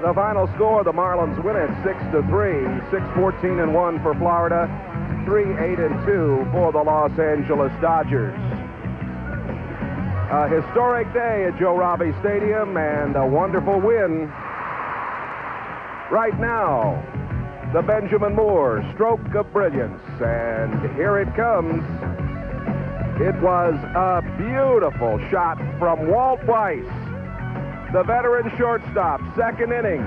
The final score, the Marlins win it 6-3, 6-14-1 for Florida, 3-8-2 for the Los Angeles Dodgers. A historic day at Joe Robbie Stadium and a wonderful win. Right now, the Benjamin Moore stroke of brilliance, and here it comes. It was a beautiful shot from Walt Weiss. the veteran shortstop, second inning.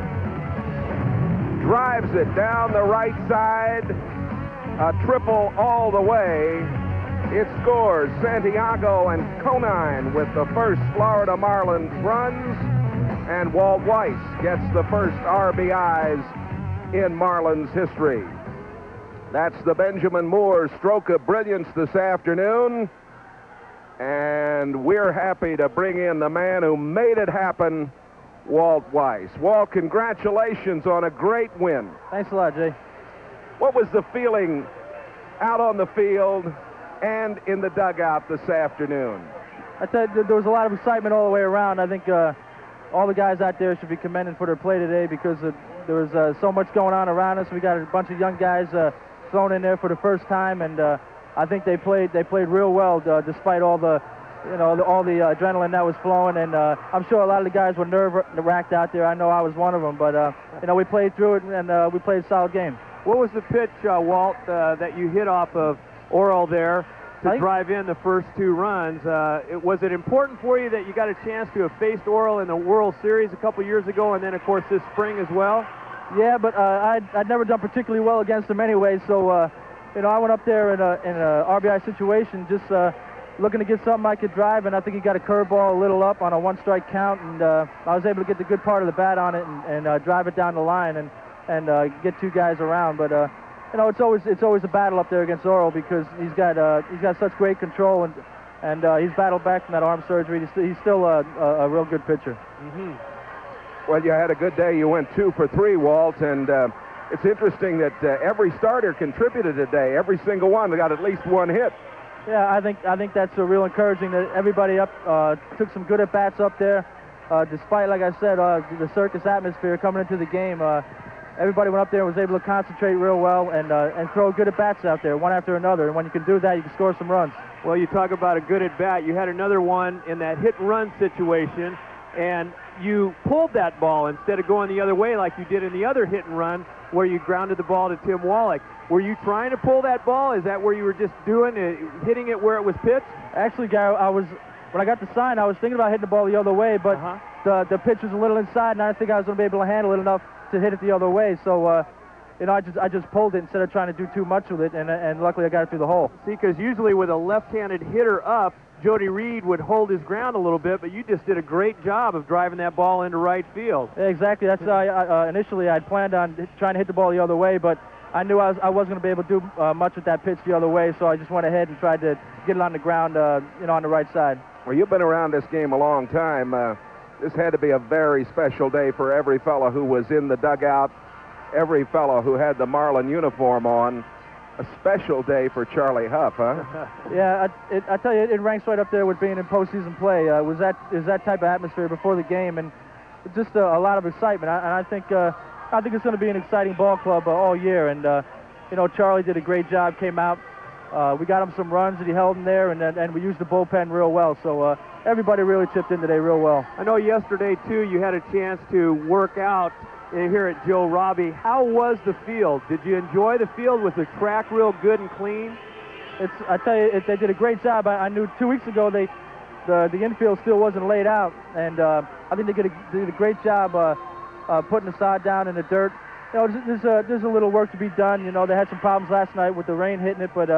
Drives it down the right side. A triple all the way. It scores Santiago and Conine with the first Florida Marlins runs. And Walt Weiss gets the first RBIs in Marlins history. That's the Benjamin Moore stroke of brilliance this afternoon. And we're happy to bring in the man who made it happen, Walt Weiss. Walt, congratulations on a great win. Thanks a lot, Jay. What was the feeling out on the field and in the dugout this afternoon? I tell you, there was a lot of excitement all the way around. I think all the guys out there should be commended for their play today because there was so much going on around us. We got a bunch of young guys thrown in there for the first time, and I think they played real well despite all the adrenaline that was flowing. And I'm sure a lot of the guys were nerve-wracked out there. I know I was one of them, but we played through it and we played a solid game. What was the pitch, Walt, that you hit off of Orel there to drive in the first two runs? Was it important for you that you got a chance to have faced Orel in the World Series a couple years ago, and then, of course, this spring as well? Yeah, but I'd never done particularly well against him anyway, so I went up there in a RBI situation, just looking to get something I could drive, and I think he got a curveball a little up on a one-strike count, and I was able to get the good part of the bat on it and drive it down the line and get two guys around. But it's always a battle up there against Orel because he's got such great control and he's battled back from that arm surgery. He's still a real good pitcher. Mm-hmm. Well, you had a good day. You went 2 for 3, Walt, and it's interesting that every starter contributed today. Every single one got at least one hit. Yeah, I think that's real encouraging that everybody up took some good at-bats up there. Despite, like I said, the circus atmosphere coming into the game, everybody went up there and was able to concentrate real well and throw good at-bats out there, one after another. And when you can do that, you can score some runs. Well, you talk about a good at-bat. You had another one in that hit-and-run situation, and you pulled that ball instead of going the other way like you did in the other hit-and-run where you grounded the ball to Tim Wallach. Were you trying to pull that ball? Is that where you were just doing it, hitting it where it was pitched? Actually, Gary, when I got the sign, I was thinking about hitting the ball the other way, but the pitch was a little inside, and I didn't think I was going to be able to handle it enough to hit it the other way. So, I just pulled it instead of trying to do too much with it, and luckily I got it through the hole. See, because usually with a left-handed hitter up, Jody Reed would hold his ground a little bit, but you just did a great job of driving that ball into right field. Yeah, exactly. That's initially I'd planned on trying to hit the ball the other way, but I knew I wasn't going to be able to do much with that pitch the other way, so I just went ahead and tried to get it on the ground, on the right side. Well, you've been around this game a long time. This had to be a very special day for every fellow who was in the dugout, every fellow who had the Marlin uniform on. A special day for Charlie Hough, huh? Yeah, I tell you, it ranks right up there with being in postseason play. It was that type of atmosphere before the game, and just a lot of excitement. I think it's going to be an exciting ball club all year. And Charlie did a great job. Came out, we got him some runs, and he held them there, and we used the bullpen real well. So everybody really chipped in today real well. I know yesterday too, you had a chance to work out here at Joe Robbie. How was the field? Did you enjoy the field? Was the track real good and clean? I tell you, they did a great job. I knew 2 weeks ago the infield still wasn't laid out, and I think they did a great job putting the sod down in the dirt. There's a little work to be done. They had some problems last night with the rain hitting it, but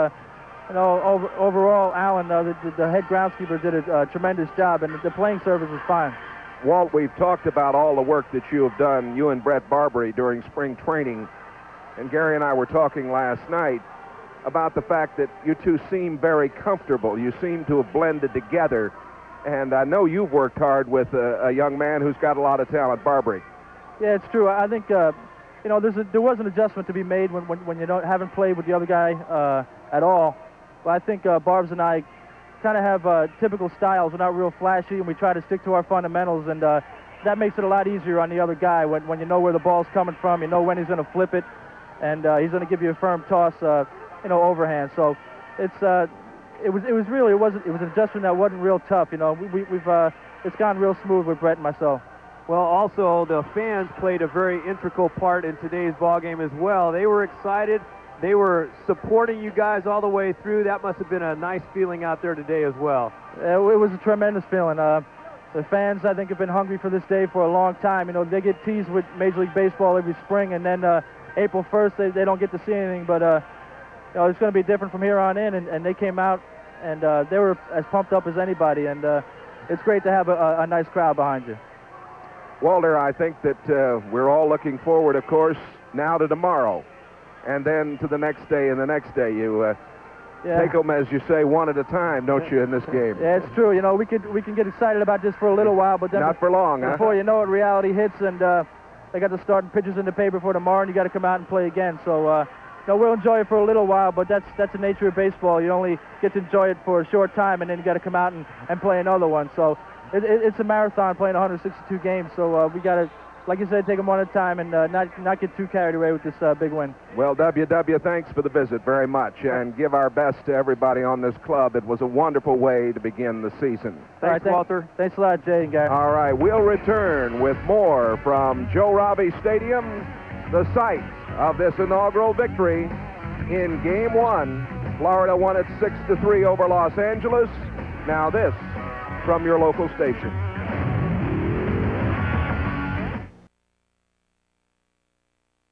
overall, Alan, the head groundskeeper, did a tremendous job, and the playing surface was fine. Walt, we've talked about all the work that you have done, you and Brett Barbary, during spring training. And Gary and I were talking last night about the fact that you two seem very comfortable. You seem to have blended together. And I know you've worked hard with a young man who's got a lot of talent, Barbary. Yeah, it's true. I think, there was an adjustment to be made when you haven't played with the other guy at all. But I think Barbs and I kind of have typical styles. We're not real flashy, and we try to stick to our fundamentals, and that makes it a lot easier on the other guy when you know where the ball's coming from, you know when he's going to flip it, and he's going to give you a firm toss, overhand. So it was an adjustment that wasn't real tough. It's gone real smooth with Brett and myself. Well, also the fans played a very integral part in today's ball game as well. They were excited. They were supporting you guys all the way through. That must have been a nice feeling out there today as well. It was a tremendous feeling. The fans, I think, have been hungry for this day for a long time. You know, they get teased with Major League Baseball every spring, and then April 1st, they don't get to see anything. But, you know, it's going to be different from here on in, and they came out, and they were as pumped up as anybody, and it's great to have a nice crowd behind you. Walter, I think that we're all looking forward, of course, now to tomorrow, and then to the next day and the next day. You take them, as you say, one at a time, don't you, in this game? Yeah, it's true. You know, we can get excited about this for a little while, but then not for long, before you know it, reality hits, and they got the starting pitchers in the paper for tomorrow, and you got to come out and play again. So, you know, we'll enjoy it for a little while, but that's the nature of baseball. You only get to enjoy it for a short time, and then you got to come out and play another one. So, it's a marathon, playing 162 games. So we got to, like you said, take them one at a time and not get too carried away with this big win. Well, WW, thanks for the visit very much, and give our best to everybody on this club. It was a wonderful way to begin the season. Thanks, Walter. Thanks a lot, Jay and Gary. All right, we'll return with more from Joe Robbie Stadium, the site of this inaugural victory in Game 1. Florida won it 6-3 over Los Angeles. Now this from your local station.